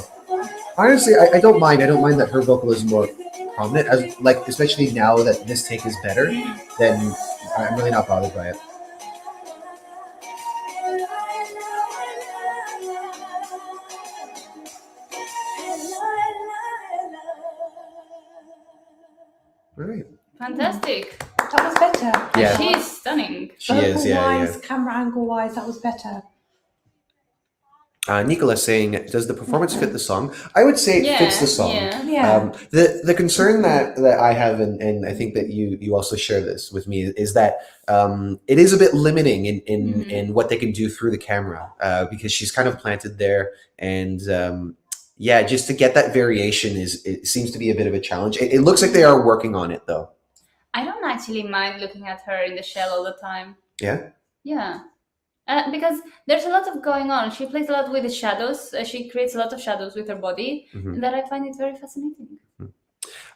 Honestly, I don't mind. I don't mind that her vocal is more prominent. As like, especially now that this take is better, then I'm really not bothered by it. All right. Fantastic. That was better. Yeah. She is stunning. She is, yeah. Vocal-wise, camera angle-wise, that was better. Nicola saying, does the performance fit the song? I would say it fits the song. Yeah. Yeah. The concern that I have, and I think that you also share this with me, is that it is a bit limiting in what they can do through the camera because she's kind of planted there, and just to get that variation it seems to be a bit of a challenge. It looks like they are working on it though. I don't actually mind looking at her in the shell all the time. Yeah. Yeah. Because there's a lot of going on. She plays a lot with the shadows. She creates a lot of shadows with her body, and that I find it very fascinating.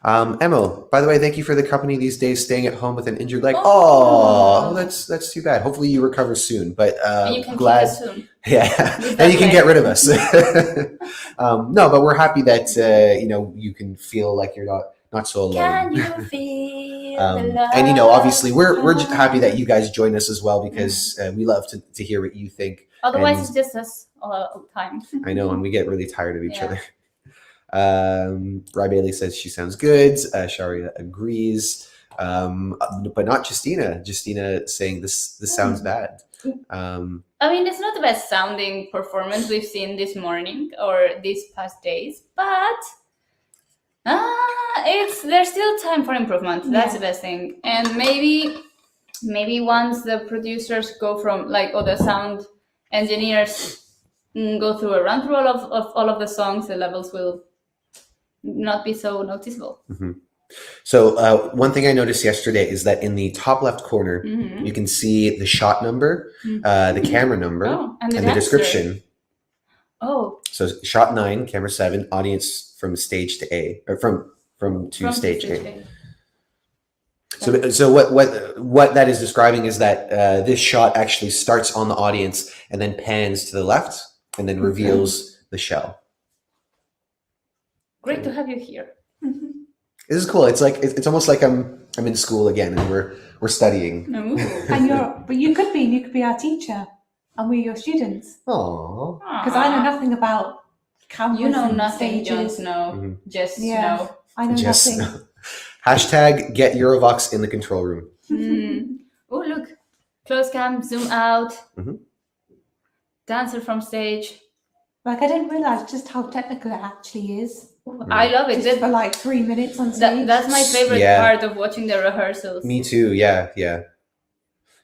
Emil, by the way, thank you for the company these days, staying at home with an injured leg. Oh, that's too bad. Hopefully you recover soon, but And you can glad. keep us soon. Yeah, With and you that can get leg. rid of us. No, but we're happy that you can feel like you're not so alone. Can you feel the love? And obviously we're just happy that you guys join us as well, because we love to hear what you think. Otherwise, and- it's just us all the time. I know, and we get really tired of each Yeah. other. Ry Bailey says she sounds good. Sharia agrees, but not Justina. Justina saying this sounds bad. I mean, it's not the best sounding performance we've seen this morning or these past days, but there's still time for improvement. That's the best thing. And maybe once the producers go from or the sound engineers go through a run through of all of the songs, the levels will not be so noticeable. So one thing I noticed yesterday is that in the top left corner, Mhm. you can see the shot number, the camera number, and the the dancer. description. Oh, So shot 9, camera 7, audience from stage to A, or from to stage A. So what that is describing is that this shot actually starts on the audience and then pans to the left and then reveals the shell. Great to have you here. This is cool. It's like it's almost like I'm in school again and we're studying. Ooh. But you could be our teacher, and we're your students. Aww. Because I know nothing about cameras. You know and nothing, stages. Jon Snow. Mhm. Just Yeah. Snow. I know Just nothing. hashtag get Eurovoxx in the control room. Oh, look. Close cam, zoom out. Mhm. Dancer from stage. Like, I didn't realise just how technical it actually is. I love it. Just for like 3 minutes on stage. That's my favorite Yeah. part of watching the rehearsals. Me too. Yeah, yeah.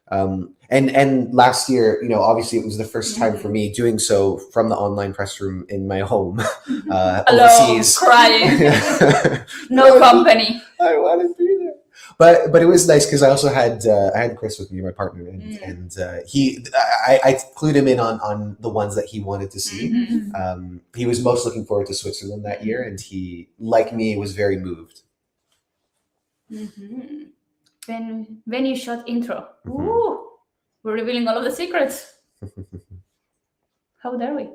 And last year, obviously it was the first time for me doing so from the online press room in my home, Alone, overseas, crying, no company. I want to be there. But it was nice because I also had I had Chris with me, my partner, and I clued him in on the ones that he wanted to see. He was most looking forward to Switzerland that year, and he, like me, was very moved. When you shot intro, ooh, we're revealing all of the secrets. How dare we?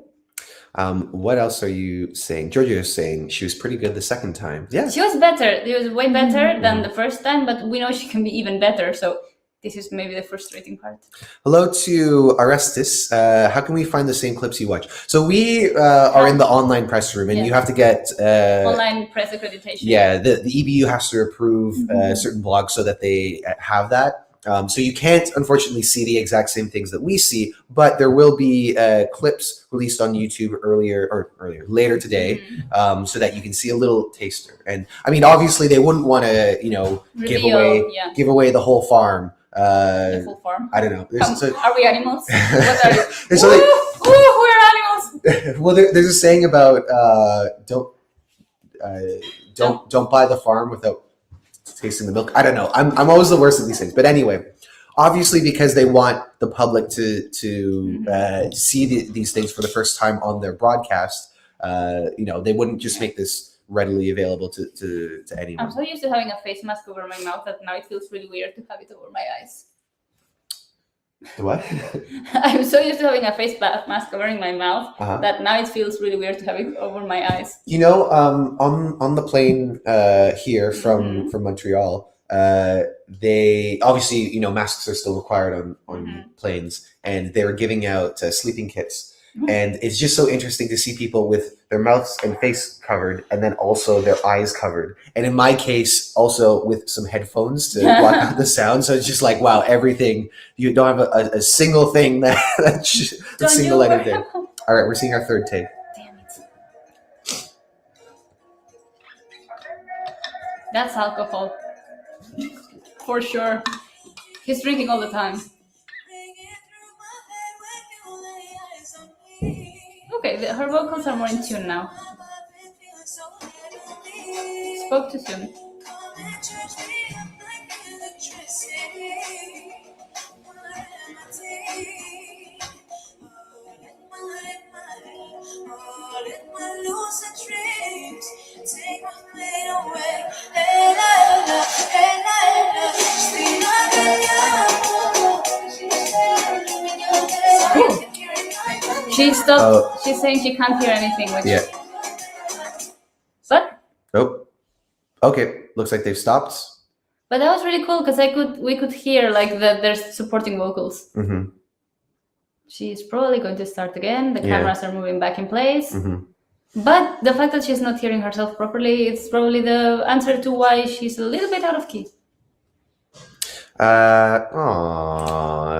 What else are you saying? Giorgio is saying she was pretty good the second time. Yeah. She was better. She was way better than the first time, but we know she can be even better. So this is maybe the frustrating part. Hello to Arestis. How can we find the same clips you watch? So we are in the online press room, and you have to get online press accreditation. Yeah, the EBU has to approve certain blogs so that they have that. So you can't, unfortunately, see the exact same things that we see, but there will be clips released on YouTube later today, so that you can see a little taster. And I mean, obviously, they wouldn't want to, give away the whole farm. The full farm. I don't know. Are we animals? What are you? We're animals. Well, there's a saying about don't buy the farm without tasting the milk. I don't know. I'm always the worst at these things. But anyway, obviously, because they want the public to see these things for the first time on their broadcast, they wouldn't just make this readily available to anyone. I'm so used to having a face mask over my mouth that now it feels really weird to have it over my eyes. What? I'm so used to having a face mask covering my mouth that now it feels really weird to have it over my eyes. On the plane here from Montreal, they obviously masks are still required on planes, and they were giving out sleeping kits. And it's just so interesting to see people with their mouths and face covered, and then also their eyes covered. And in my case, also with some headphones to block out the sound. So it's just like, wow, everything. You don't have a single thing that's single letter thing. All right, we're seeing our third take. Damn it. That's alcohol. For sure. He's drinking all the time. Okay, her vocals are more in tune now. Spoke too soon. She stopped. She's saying she can't hear anything. But okay. Looks like they've stopped. But that was really cool because we could hear like their supporting vocals. She's probably going to start again. The cameras are moving back in place. But the fact that she's not hearing herself properly, it's probably the answer to why she's a little bit out of key.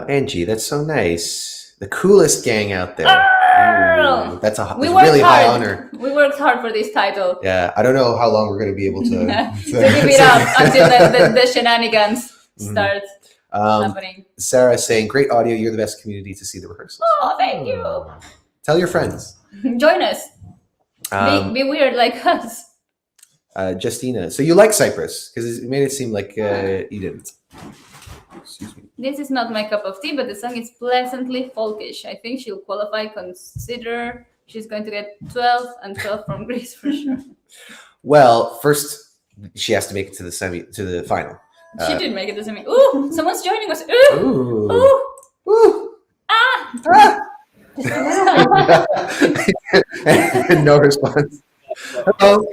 Angie, that's so nice. The coolest gang out there. Ooh, that's a really high honor. We worked hard for this title. Yeah, I don't know how long we're going to be able to give it up until the shenanigans start happening. Sarah saying, great audio. You're the best community to see the rehearsals. Oh, thank you. Tell your friends. Join us. Be weird like us. Justina, so you like Cyprus? Because it made it seem like you didn't. Excuse me. This is not my cup of tea, but the song is pleasantly folkish. I think she'll qualify. Consider she's going to get 12 and 12 from Greece for sure. Well, first she has to make it to the final. She did make it to the semi. Ooh, someone's joining us. Ooh, ooh, ooh. Ah. No response. Hello.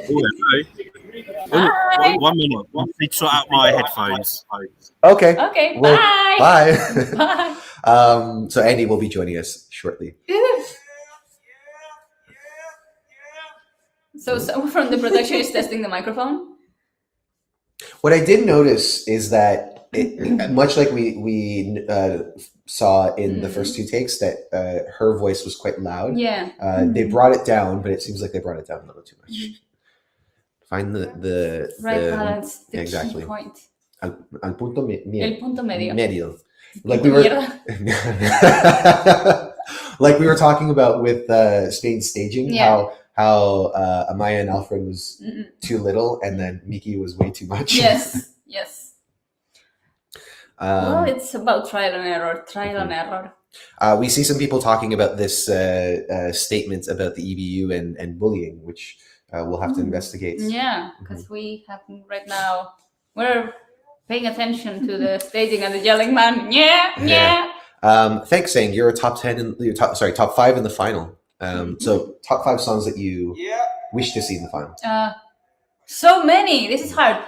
One minute. I need to sort out my headphones. Okay. Okay. Well, bye. Bye. So Andy will be joining us shortly. So someone from the production is testing the microphone. What I did notice is that much like we saw in the first two takes, that her voice was quite loud. Yeah. They brought it down, but it seems like they brought it down a little too much. Find the Right balance, the exactly. key point. Al punto El punto medio. medio. Like we were, like we were talking about with Spain's staging, Yeah. how Amaya and Alfred was too little, and then Miki was way too much. Yes, yes. Well, Um, it's about trial and error, and error. we see some people talking about this statement about the EBU and bullying, which we'll have to investigate. Yeah, because we have right now, we're paying attention to the staging and the yelling man. Yeah. Thanks, saying you're a top 10 in your top 5 in the final. So top 5 songs that you wish to see in the final. So many. This is hard.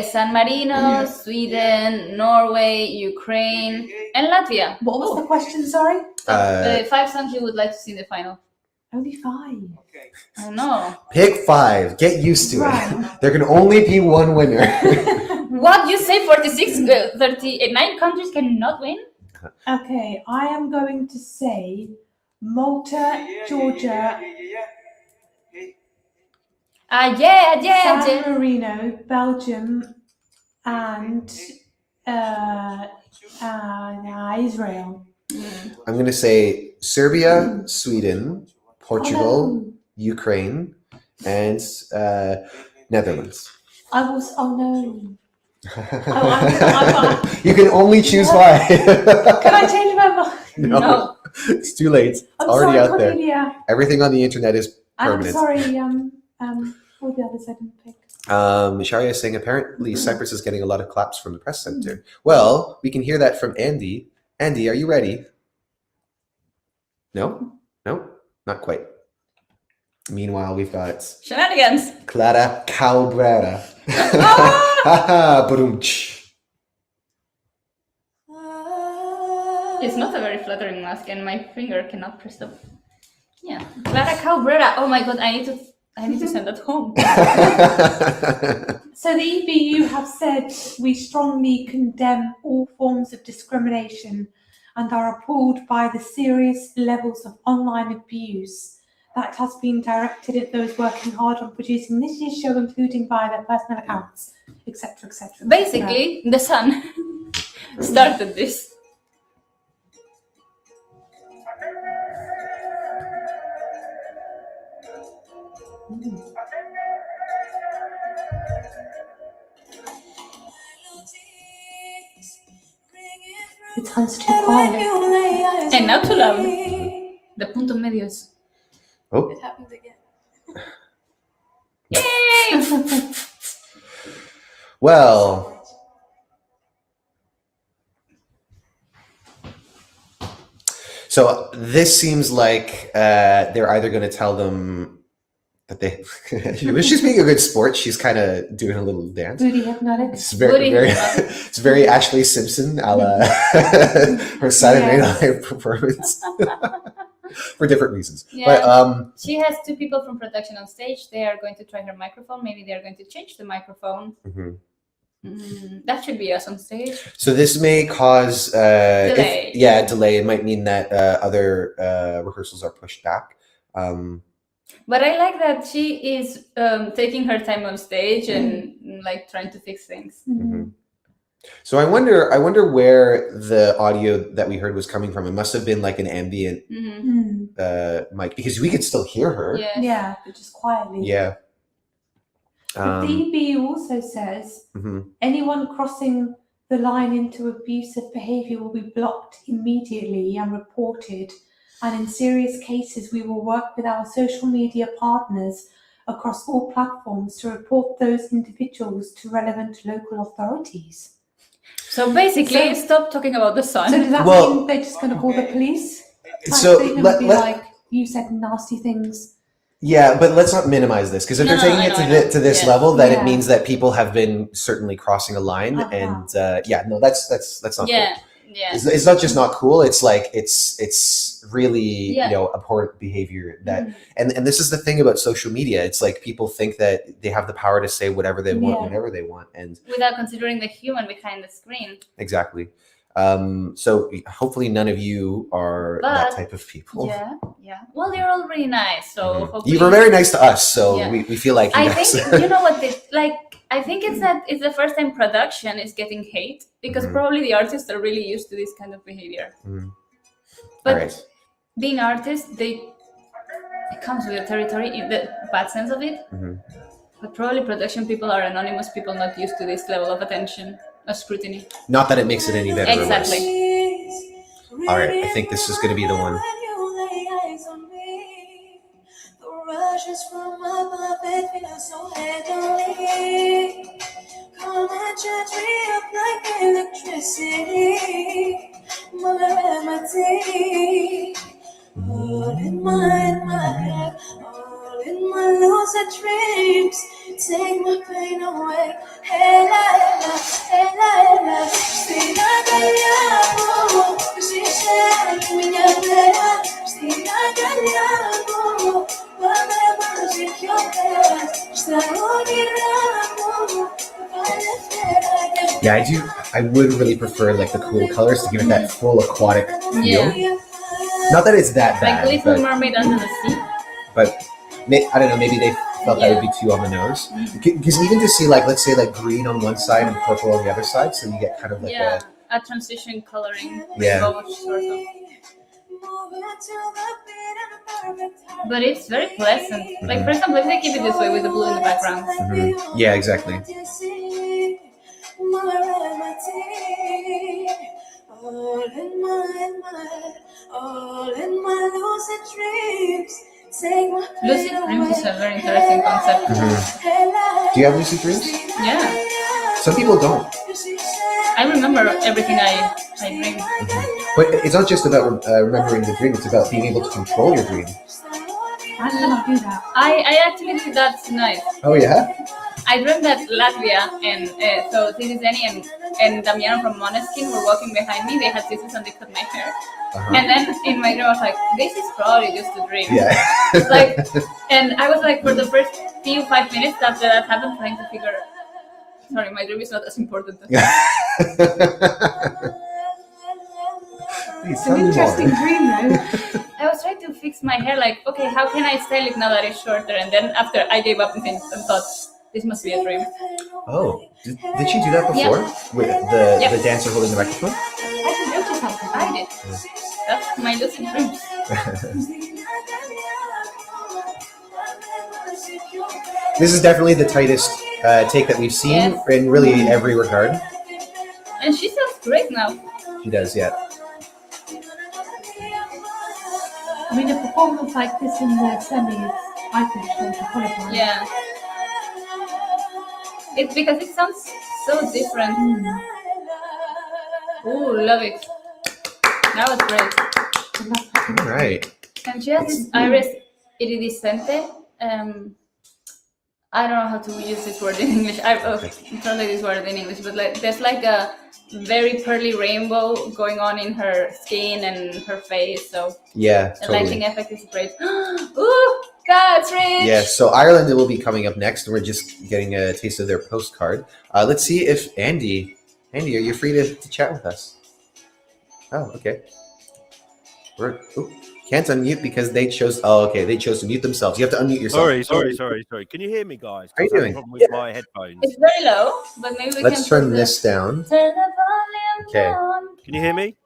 San Marino, Sweden, Norway, Ukraine, and Latvia. What was the question? Sorry. 5 songs you would like to see in the final. Only 5. I know. Pick 5. Get used to Right. it. There can only be one winner. What you say? 39 countries cannot win. Okay, I am going to say Malta, Georgia, San Marino, Belgium, and Israel. I'm going to say Serbia, Sweden, Portugal, Ukraine, and Netherlands. I was. Oh no. You can only choose 5. Can I change my mind? No. It's too late. It's I'm already sorry, out there. Cornelia. Everything on the internet is I'm permanent. sorry. All the others I didn't pick. Sharia is saying apparently Cyprus is getting a lot of claps from the press center. Well, we can hear that from Andy. Andy, are you ready? No, not quite. Meanwhile, we've got Shenanigans. Clara Cabrera. Ba-dum-tsh. It's not a very flattering mask, and my finger cannot press up. Yeah, Clara Cabrera. Oh my god, I need to send that home. So the EBU have said we strongly condemn all forms of discrimination and are appalled by the serious levels of online abuse that has been directed at those working hard on producing this year's show, including via their personal accounts, etc., etc. Basically, the sun started this. It sounds too quiet. And not too loud. The punto medios. Oh, It happens again. Yay! well. So this seems like they're either going to tell them that they. She's being a good sport. She's kind of doing a little dance. Booty hypnotic. It's very, it's very Ashley Simpson, a la her Saturday Night performance, for different reasons. Yeah. But She has 2 people from production on stage. They are going to try her microphone. Maybe they are going to change the microphone. mhm. That should be us on stage. So this may cause Delay. delay. It might mean that other rehearsals are pushed back. But I like that she is taking her time on stage and like trying to fix things. Mhm. So I wonder where the audio that we heard was coming from. It must have been like an ambient mic, because we could still hear her. Yes. Yeah, but just quietly. Yeah. But the EBU also says Mhm. anyone crossing the line into abusive behaviour will be blocked immediately and reported. And in serious cases, we will work with our social media partners across all platforms to report those individuals to relevant local authorities. So basically, stop talking about the sun. So does that Well- mean they're just going to call the police? So They're going to be like, you said nasty things. Yeah, but let's not minimize this, because if No, they're taking I it know. to this Yeah. level, then Yeah. it means that people have been certainly crossing a line, Uh-huh. and no, that's not Yeah, Yeah. It's not just not cool. It's like it's really Yeah. abhorrent behavior that and this is the thing about social media. It's like people think that they have the power to say whatever they want Yeah. whenever they want, and Without considering the human behind the screen. exactly. So hopefully none of you are that But- type of people. Yeah. Well, you're all really nice, so hopefully You were very nice to us, so Yeah. we feel like you I guys. think you know what I think it's that it's the first time production is getting hate because probably the artists are really used to this kind of behavior. But All right. being artists, it comes with the territory in the bad sense of it. But probably production people are anonymous people not used to this level of attention, of scrutiny. Not that it makes it any better. or worse. Exactly. All right, I think this is going to be the one. Rushes from above, it feels so heavenly. Come and charge me up like electricity. My remedy. All in my head, all in my lucid dreams. Take my pain away. Hela, hela, hela, hela. Stina Galliamo, si c'è minha vera. Stina Galliamo, vame mangi chiocche. Sta Yeah, I would really prefer like the cool colors to give it that full aquatic feel. Yeah. Not that it's that Like bad, Little but, Mermaid under the sea. I don't know. Maybe they felt that would be too on the nose. Because even to see like, let's say like green on one side and purple on the other side, so you get kind of like a transition coloring. Yeah. Both, sort of. But it's very pleasant. Like for example, if they keep it this way with the blue in the background. Yeah, exactly. All in my lucid dreams. Take my Lucid dreams is a very interesting concept. Do you have lucid dreams? Yeah. Some people don't. I remember everything I dream. But it's not just about remembering the dream. It's about being able to control your dream. I cannot do that. I actually did that tonight. Oh yeah. I dreamed that Latvia and so Zitti and Damiano from Måneskin were walking behind me. They had scissors and they cut my hair. And then in my dream I was like, this is probably just a dream. Yeah. Like, and I was like for the first 5 minutes after that happened trying to figure. Sorry, my dream is not as important. It's an interesting dream, though. I was trying to fix my hair, like, okay, how can I style it now that it's shorter? And then after I gave up and thought, this must be a dream. Oh, did she do that before with the dancer holding the microphone? I can do something. I did. That's my lucid dreams. This is definitely the tightest take that we've seen in really every regard. And she sounds great now. She does, yeah. I mean, a performance like this in the semis, I think, should be qualified. Yeah. It's because it sounds so different. Ooh, love it. That was great. All right. And she has this iris iridescente. I don't know how to use this word in English. I translate this word in English, but like there's like a very pearly rainbow going on in her skin and her face. So Yeah, the totally. lighting effect is great. Ooh, that's rich. Yeah, so Ireland will be coming up next, and we're just getting a taste of their postcard. Let's see if Andy, are you free to chat with us? Oh, okay. Can't unmute because they chose. Oh, okay, they chose to mute themselves. You have to unmute yourself. Sorry. Can you hear me, guys? How are you I have doing? a problem with my headphones. It's very low, but maybe we Let's can turn put this down. Turn the volume Okay. down. Can you hear me?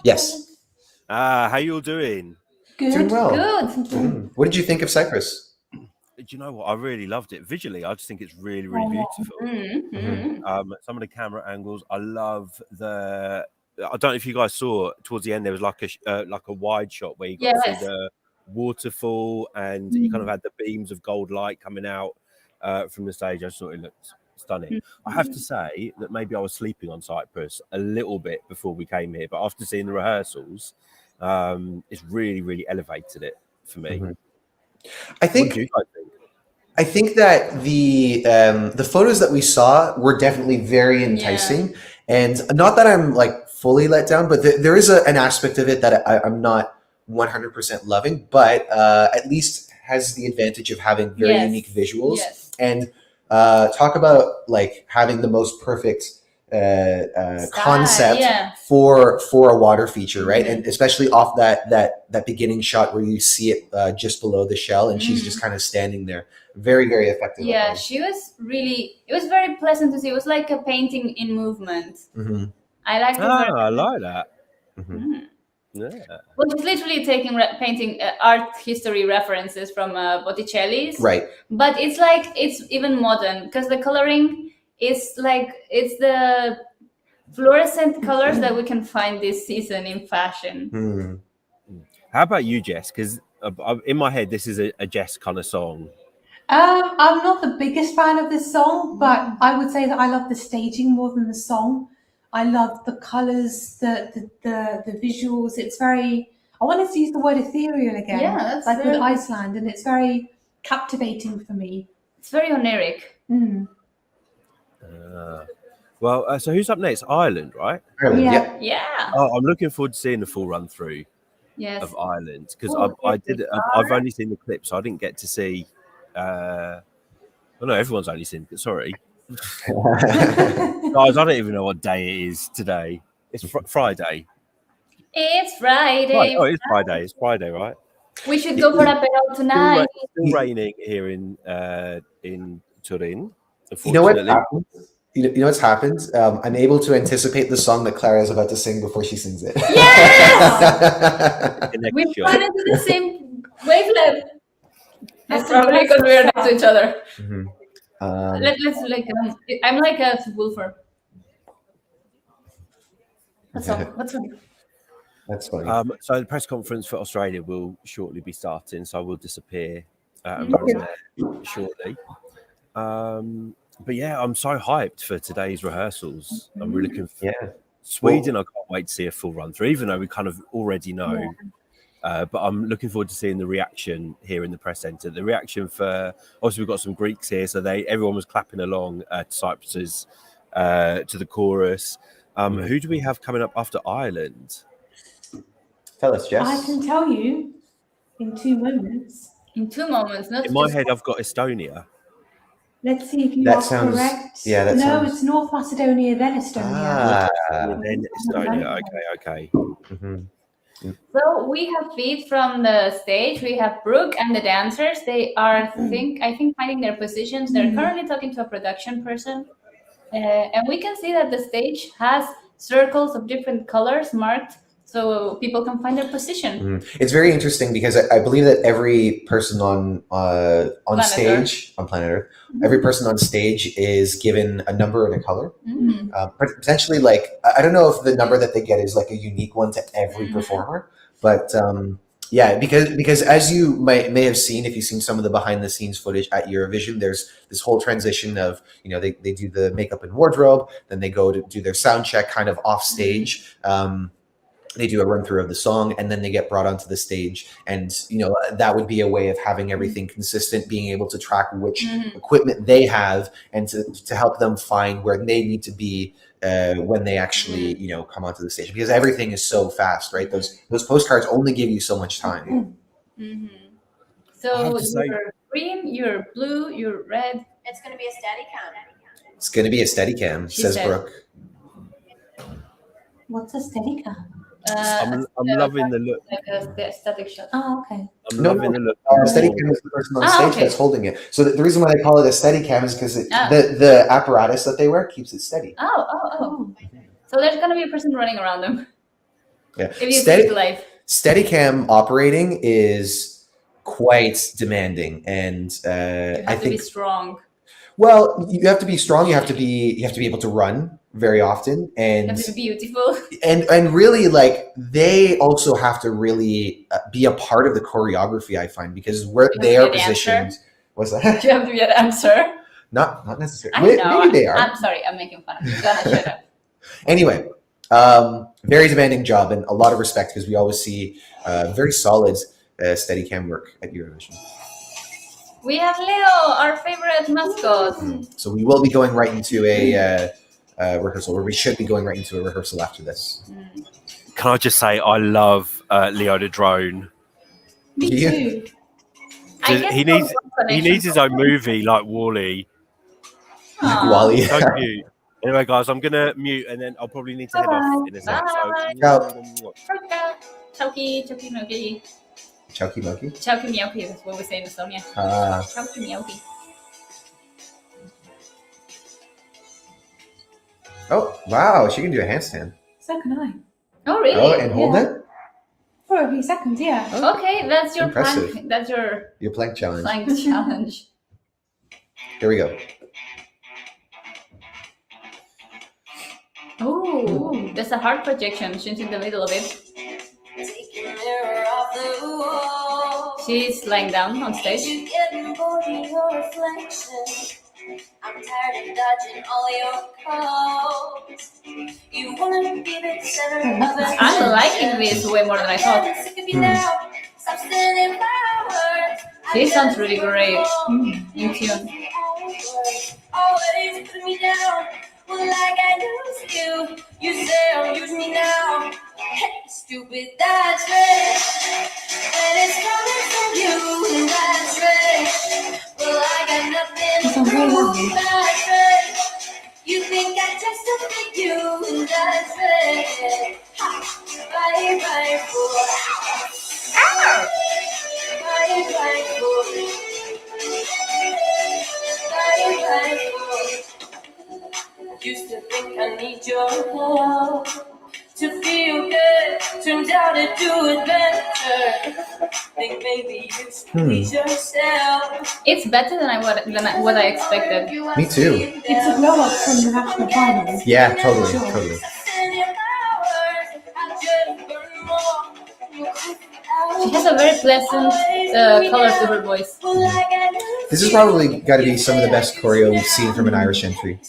Yes. How you all doing? Doing well. Good. What did you think of Cyprus? Do you know what? I really loved it. Visually, I just think it's really, really beautiful. Mm-hmm. Some of the camera angles. I love the. I don't know if you guys saw towards the end. There was like a wide shot where you got to see the waterfall, and you kind of had the beams of gold light coming out from the stage. I just thought it looked stunning. I have to say that maybe I was sleeping on Cyprus a little bit before we came here, but after seeing the rehearsals, it's really, really elevated it for me. I think. What do you guys think? I think that the photos that we saw were definitely very enticing, and not that I'm like fully let down, but there is an aspect of it that I'm not 100% loving, but at least has the advantage of having very unique visuals. Yes. And talk about like having the most perfect concept for a water feature, right? And especially off that beginning shot where you see it just below the shell, and she's just kind of standing there. Very, very effective. Yeah, she was really. It was very pleasant to see. It was like a painting in movement. I like. I like that. Yeah. Well, she's literally taking painting art history references from Botticelli's. Right. But it's like it's even modern because the coloring is like it's the fluorescent colors that we can find this season in fashion. How about you, Jess? Because in my head, this is a Jess kind of song. I'm not the biggest fan of this song, but I would say that I love the staging more than the song. I love the colours, the visuals. It's very. I want to use the word ethereal again. Yeah, that's like with Iceland, and it's very captivating for me. It's very oniric. Well, so who's up next? Ireland, right? Ireland, yeah. Oh, I'm looking forward to seeing the full run through of Ireland because I've only seen the clip, so I didn't get to see. Oh no, everyone's only seen. Sorry. Guys, I don't even know what day it is today. It's Friday. It's Friday. Right. Oh, it's Friday. It's Friday, right? We should go for a pedal tonight. Still raining here in Turin. You know what happened? You know what's happened? I'm able to anticipate the song that Clara is about to sing before she sings it. Yes! We've run into the same wavelength. It's probably because we are next to each other. Let's like I'm like a subwoofer. What's up? What's funny? That's funny. So the press conference for Australia will shortly be starting, so I will disappear shortly. But yeah, I'm so hyped for today's rehearsals. I'm really looking for Sweden. I can't wait to see a full run through, even though we kind of already know. But I'm looking forward to seeing the reaction here in the press centre. The reaction for obviously we've got some Greeks here, so everyone was clapping along to Cyprus's to the chorus. Who do we have coming up after Ireland? Tell us, Jess. I can tell you in 2 moments. In 2 moments, not in my head. I've got Estonia. Let's see if you are correct. Yeah, it's North Macedonia, then Estonia. Then Estonia. Okay. So we have feed from the stage. We have Brooke and the dancers. They are, I think, finding their positions. They're currently talking to a production person. And we can see that the stage has circles of different colors marked so people can find their position. It's very interesting because I believe that every person on stage on planet Earth, every person on stage is given a number and a color. Potentially, like I don't know if the number that they get is like a unique one to every performer, but yeah, because as you may have seen, if you've seen some of the behind the scenes footage at Eurovision, there's this whole transition of they do the makeup and wardrobe, then they go to do their sound check kind of off stage. They do a run through of the song, and then they get brought onto the stage. And, that would be a way of having everything consistent, being able to track which equipment they have and to help them find where they need to be when they actually, come onto the stage. Because everything is so fast, right? Those postcards only give you so much time. So you're green, you're blue, you're red. It's going to be a steady cam. It's going to be a steady cam, says Brooke. What's a steady cam? I'm loving the look. Like a static shot. Oh, okay. I'm loving the look. Steadicam is the person on stage that's holding it. So the reason why they call it a Steadicam is because the apparatus that they wear keeps it steady. Oh. So there's going to be a person running around them. Yeah. If you see it live. Steadicam operating is quite demanding, and you have to be strong. Well, you have to be strong. You have to be able to run very often, and you have to be beautiful. And really, like they also have to really be a part of the choreography. I find because where they are positioned. What's that? You have to be a dancer. Not necessarily. Maybe they are. I'm sorry. I'm making fun of you. Shut up. Anyway, very demanding job, and a lot of respect because we always see very solid Steadicam work at Eurovision. We have Leo, our favorite mascot. So we will be going right into rehearsal, where we should be going right into a rehearsal after this. Can I just say I love Leo the drone. Me Do you? too. I guess He needs his own movie like Wall-E. Wally. So cute. Anyway, guys, I'm gonna mute and then I'll probably need to head off in a sec. So, Chowki, chowki, milky. Chowky Monkey. Chowki, milky. That's what we say in Estonia. Chowki, milky. Oh, wow. She can do a handstand. So can I. Oh, really? Oh, and hold Yeah. it? For a few seconds, yeah. Okay, that's your Impressive. plank. That's your Your plank challenge. plank challenge. Here we go. Oh, there's a heart projection. She's in the middle of it. She's lying down on stage. I'm tired of dodging all your calls. You wanna be the center of the I'm liking this way more than I thought. She sounds really great. In tune. Always put me down, well, like I used to. You say I'm using me now. Hey, stupid, that's right. And it's coming from you, that's right. Well, I got nothing to prove, that's right. You think I just don't think you, that's right. Bye, bye, boy. Bye, bye, boy. Bye, bye, boy. Used to think I need your help to feel good. Turns out to do it better. Think maybe you should please yourself. It's better than what I expected. Me too. It's a blow up from the national final. Yeah, totally. She has a very pleasant color to her voice. This has probably got to be some of the best choreo we've seen from an Irish entry.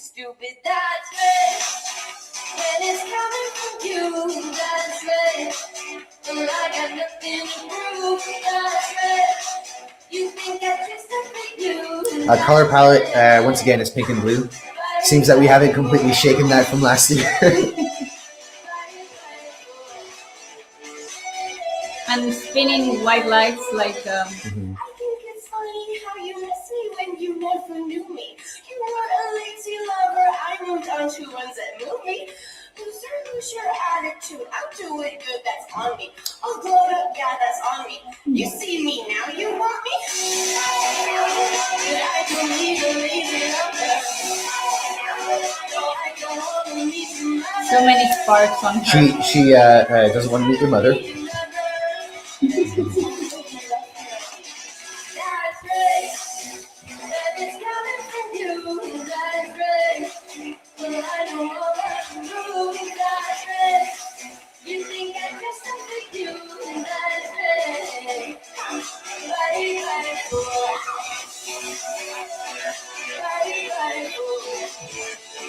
Color palette, once again, is pink and blue. Seems that we haven't completely shaken that from last year. And spinning white lights like I think it's funny how you miss me when you never knew me. You were a lazy lover, I moved on to ones that move me. Lose your attitude, I'll do it good, that's on me. I'll glow up, yeah, that's on me. You see me now, you want me? But I don't need a lazy lover. I don't want to meet your mother. so many sparks on her. She doesn't want to meet your mother.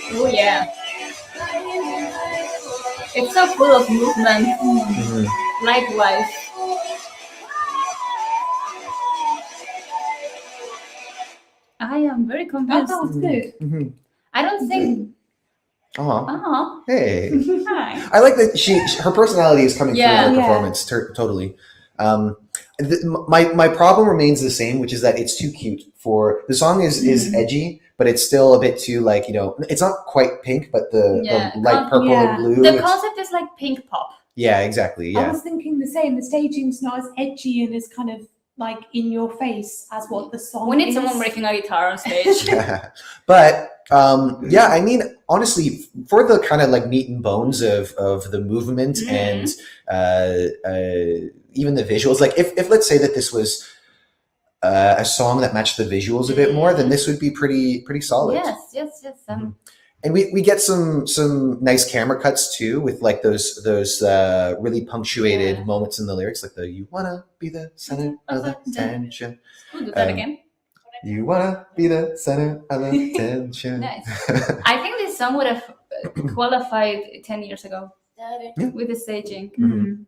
Oh yeah. It's so full of movement, light-wise. I am very That convinced. sounds good. I don't think. Aw. Hey. Hi. I like that her personality is coming through in her Yeah. performance. Totally. My problem remains the same, which is that it's too cute for the song is edgy, but it's still a bit too it's not quite pink, but the light purple and blue. The concept is like pink pop. Yeah, exactly. I Yeah. was thinking the same. The staging's not as edgy and as kind of like in your face as what the song We need is. someone breaking a guitar on stage. But yeah, I mean, honestly, for the kind of like meat and bones of the movement and even the visuals, like if let's say that this was a song that matched the visuals a bit more, then this would be pretty solid. Yes. And we get some nice camera cuts too, with like those really punctuated moments in the lyrics, like the "You wanna be the center of attention." We'll do that again. You wanna be the center of attention. Nice. I think this song would have qualified 10 years ago with the staging. Mhm.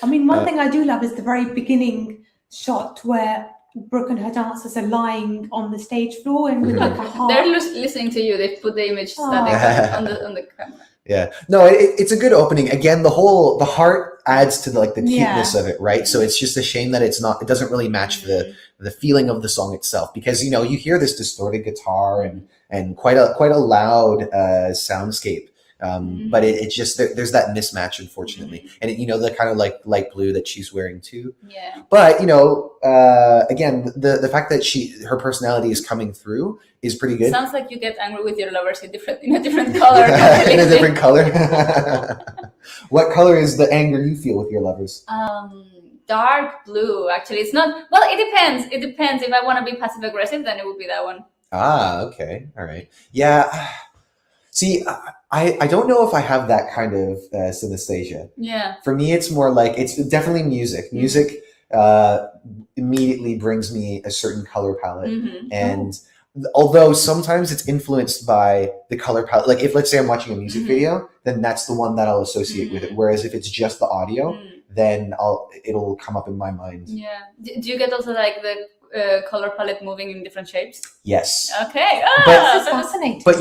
I mean, one thing I do love is the very beginning shot where Brooke and her dancers are lying on the stage floor and with like a heart. They're listening to you. They put the image static on the camera. Yeah, no, it's a good opening. Again, the heart adds to the cuteness of it, right? So it's just a shame that it doesn't really match the feeling of the song itself, because you hear this distorted guitar and quite a loud soundscape. But it's just there's that mismatch, unfortunately, and the kind of light blue that she's wearing too. Yeah. But again, the fact that her personality is coming through is pretty good. Sounds like you get angry with your lovers in a different color. In a different color. What color is the anger you feel with your lovers? Dark blue. Actually, it's not. Well, it depends. It depends. If I want to be passive aggressive, then it would be that one. Ah, okay, all right, yeah. See, I don't know if I have that kind of synesthesia. Yeah. For me, it's more like it's definitely music. Music immediately brings me a certain color palette, and although sometimes it's influenced by the color palette, like if let's say I'm watching a music video, then that's the one that I'll associate with it. Whereas if it's just the audio, then it'll come up in my mind. Yeah. Do you get also like the color palette moving in different shapes? Yes. Okay. This is fascinating. But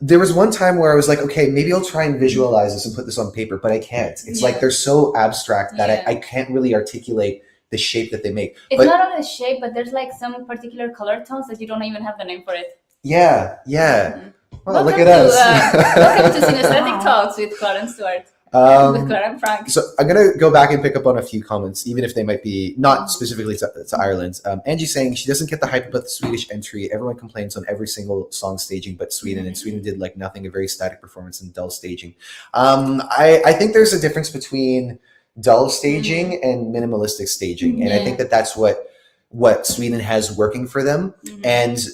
there was one time where I was like, okay, maybe I'll try and visualize this and put this on paper, but I can't. It's like they're so abstract that I can't really articulate the shape that they make. It's not only the shape, but there's like some particular color tones that you don't even have the name for it. Yeah. Well, look at us. us. Welcome to Synesthetic Talks with Clara and Stuart. With Clara and Frank. So I'm going to go back and pick up on a few comments, even if they might be not specifically to Ireland. Angie saying she doesn't get the hype about the Swedish entry. Everyone complains on every single song staging but Sweden, and Sweden did like nothing, a very static performance and dull staging. I think there's a difference between dull staging and minimalistic staging, and I think that's what Sweden has working for them, and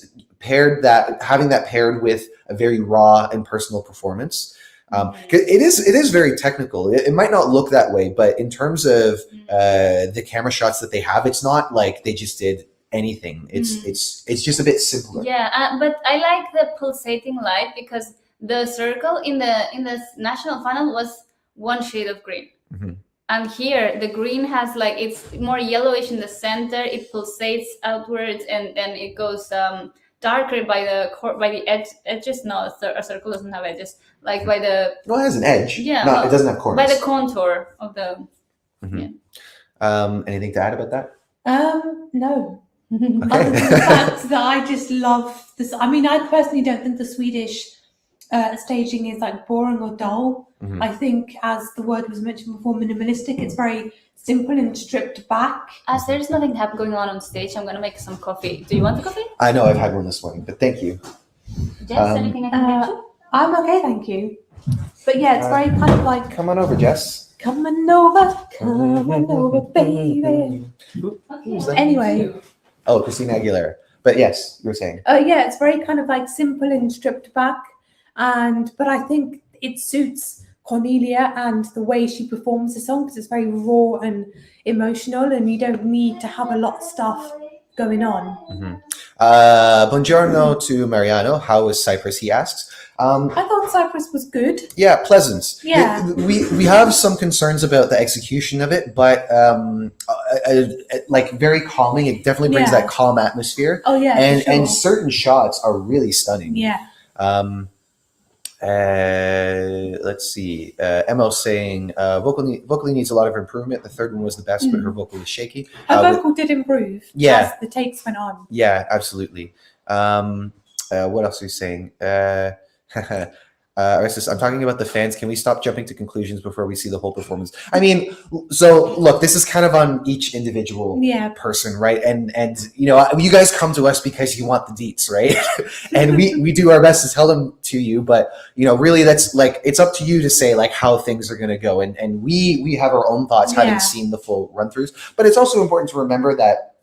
having that paired with a very raw and personal performance. It is very technical. It might not look that way, but in terms of the camera shots that they have, it's not like they just did anything. It's just a bit simpler. Yeah, but I like the pulsating light, because the circle in the national final was one shade of green. And here the green has like, it's more yellowish in the center. It pulsates outwards, and then it goes darker by the edges. No, a circle doesn't have edges. Like by the... Well, it has an edge. Yeah. No, it doesn't have corners. By the contour of the... Anything to add about that? No. Okay. Other than the fact that I just love this. I mean, I personally don't think the Swedish staging is like boring or dull. I think, as the word was mentioned before, minimalistic. It's very simple and stripped back. As there's nothing going on stage, I'm going to make some coffee. Do you want the coffee? I know I've had one this morning, but thank you. Jess, anything I can get you? I'm okay, thank you. But yeah, it's very kind of like... Come on over, Jess. Come on over, baby. Anyway. Oh, Christina Aguilera. But yes, you were saying. Yeah, it's very kind of like simple and stripped back. But I think it suits Cornelia and the way she performs the song, because it's very raw and emotional, and you don't need to have a lot of stuff going on. Buongiorno to Mariano. How is Cyprus? He asks. I thought Cyprus was good. Yeah, pleasant. Yeah. We have some concerns about the execution of it, but like very calming. It definitely brings that calm atmosphere. Oh yeah, and certain shots are really stunning. Yeah. Let's see. Emma saying vocally needs a lot of improvement. The third one was the best, but her vocal was shaky. Her vocal did improve. Yeah. As the takes went on. Yeah, absolutely. What else are we saying? I'm talking about the fans. Can we stop jumping to conclusions before we see the whole performance? I mean, so look, this is kind of on each individual person, right? And you guys come to us because you want the deets, right? And we do our best to tell them to you, but really that's like, it's up to you to say like how things are going to go. And we have our own thoughts, having seen the full run throughs, but it's also important to remember that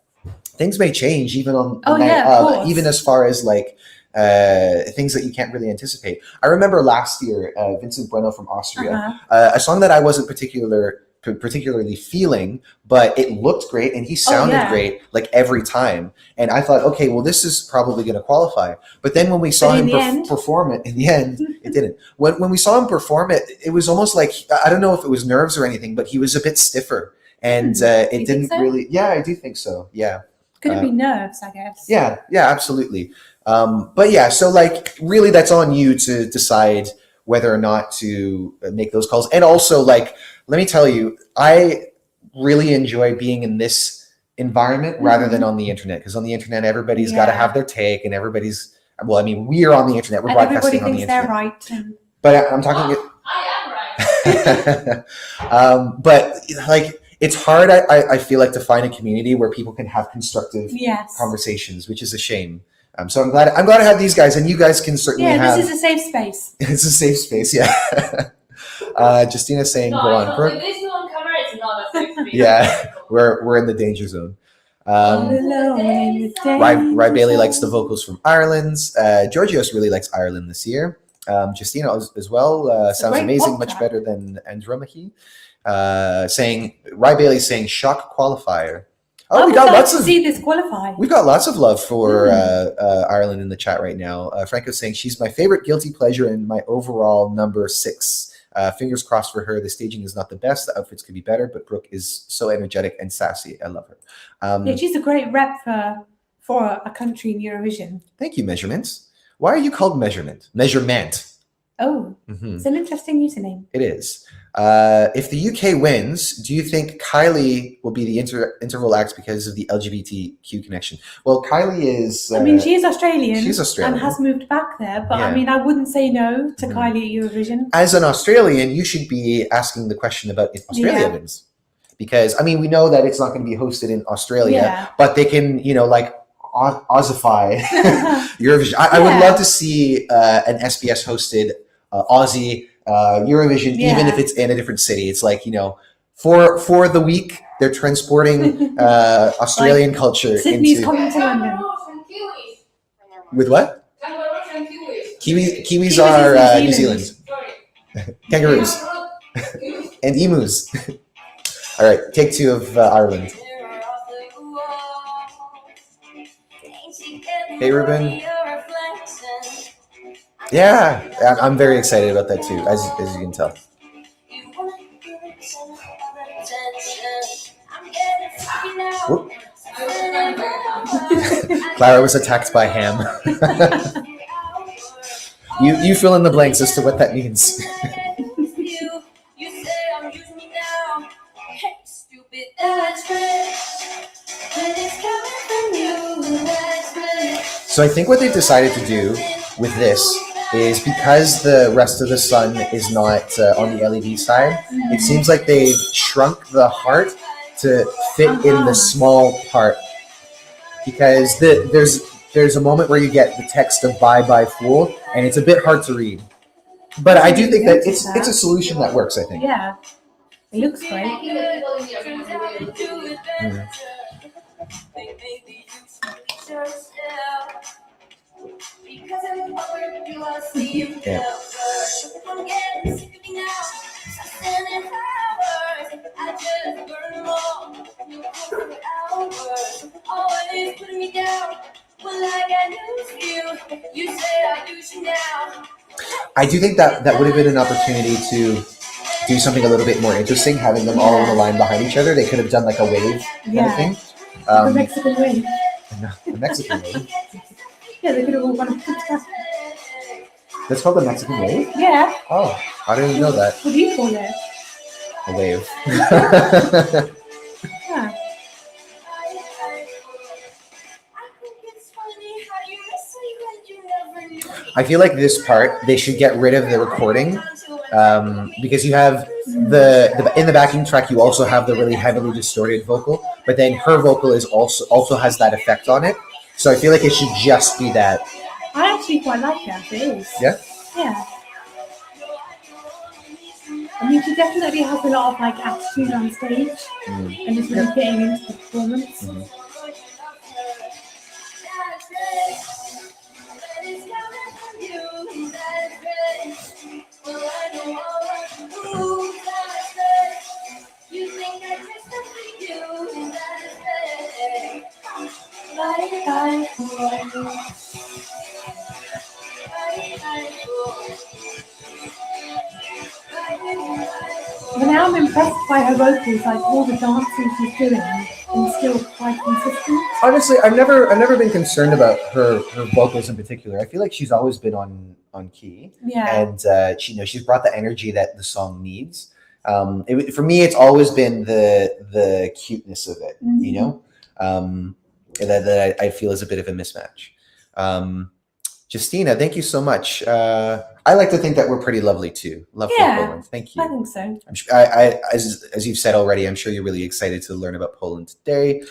things may change even on the night of, even as far as like, things that you can't really anticipate. I remember last year, Vincent Bueno from Austria, a song that I wasn't particularly feeling, but it looked great and he sounded great like every time. And I thought, okay, well, this is probably going to qualify. But then when we saw him perform it, in the end, it didn't. When we saw him perform it, it was almost like, I don't know if it was nerves or anything, but he was a bit stiffer. and You it think didn't so? really. Yeah, I do think so. Yeah. Could it be nerves, I guess? Yeah, absolutely. But yeah, so like really that's on you to decide whether or not to make those calls. And also like, let me tell you, I really enjoy being in this environment rather than on the internet, because on the internet, everybody's got to have their take and everybody's, well, I mean, we're on the internet, we're And broadcasting everybody on the thinks they're internet. right. And But I'm talking... I am right. But like, it's hard, I feel like, to find a community where people can have constructive yes. conversations, which is a shame. So I'm glad to have these guys, and you guys can certainly have. This is a safe space. It's a safe space, yeah. Justina's saying, No, "Go on." if this is on camera, it's not a safe space. Yeah, we're in the danger zone. Alone in the Rye Bailey danger likes the vocals from Ireland. Georgios really likes Ireland this year. Justina as well sounds great amazing, pop much track. better than Andromache. Saying Rye Bailey saying shock qualifier. Oh, we got lots of see this qualify. We've got lots of love for Ireland in the chat right now. Franco's saying she's my favorite guilty pleasure and my overall number 6. Fingers crossed for her. The staging is not the best. The outfits could be better, but Brooke is so energetic and sassy. I love her. Yeah, she's a great rep for a country in Eurovision. Thank you, Measurements. Why are you called Measurement? Measurement. Oh, it's an interesting username. It is. If the UK wins, do you think Kylie will be the interval act because of the LGBTQ connection? Well, Kylie is... I mean, she is Australian. She's Australian. And has moved back there. But Yeah. I mean, I wouldn't say no to Kylie at Eurovision. As an Australian, you should be asking the question about if Australia wins. Because, I mean, we know that it's not going to be hosted in Australia, but they can, like, Aussify Eurovision. I would love to see an SBS-hosted Aussie Eurovision, even if it's in a different city. It's like, for the week, they're transporting Australian culture Sydney's into... coming to London. With what? Kiwis are New Zealand. Kangaroos. And emus. All right, take 2 of Ireland. Hey, Ruben. Yeah, I'm very excited about that too, as you can tell. Whoop. Clara was attacked by Ham. You fill in the blanks as to what that means. So I think what they've decided to do with this is, because the rest of the sun is not on the LED side, it seems like they've shrunk the heart to fit in the small part. Because there's a moment where you get the text of "Bye Bye Fool," and it's a bit hard to read. But I do think that it's a solution that works, I think. Yeah, it looks great. Yeah. I do think that would have been an opportunity to do something a little bit more interesting, having them all in a line behind each other. They could have done like a wave kind of thing. The Mexican wave. The Mexican wave. Yeah, they could have all gone. That's called the Mexican wave? Yeah. Oh, I didn't know that. What do you call it? A wave. Yeah. I feel like this part, they should get rid of the recording, because you have the in the backing track, you also have the really heavily distorted vocal, but then her vocal is also has that effect on it. So I feel like it should just be that. I actually quite like that. It is. Yeah? Yeah. I mean, she definitely has a lot of like attitude on stage, and is really getting into the performance. But now I'm impressed by her vocals, like all the dancing she's doing, and still quite consistent. Honestly, I've never been concerned about her vocals in particular. I feel like she's always been on key, Yeah. and she's brought the energy that the song needs. For me, it's always been the cuteness of it, you know, that I feel is a bit of a mismatch. Justina, thank you so much. I like to think that we're pretty lovely too. Love from Poland. Thank you. I think so. I'm sure, as you've said already, I'm sure you're really excited to learn about Poland today.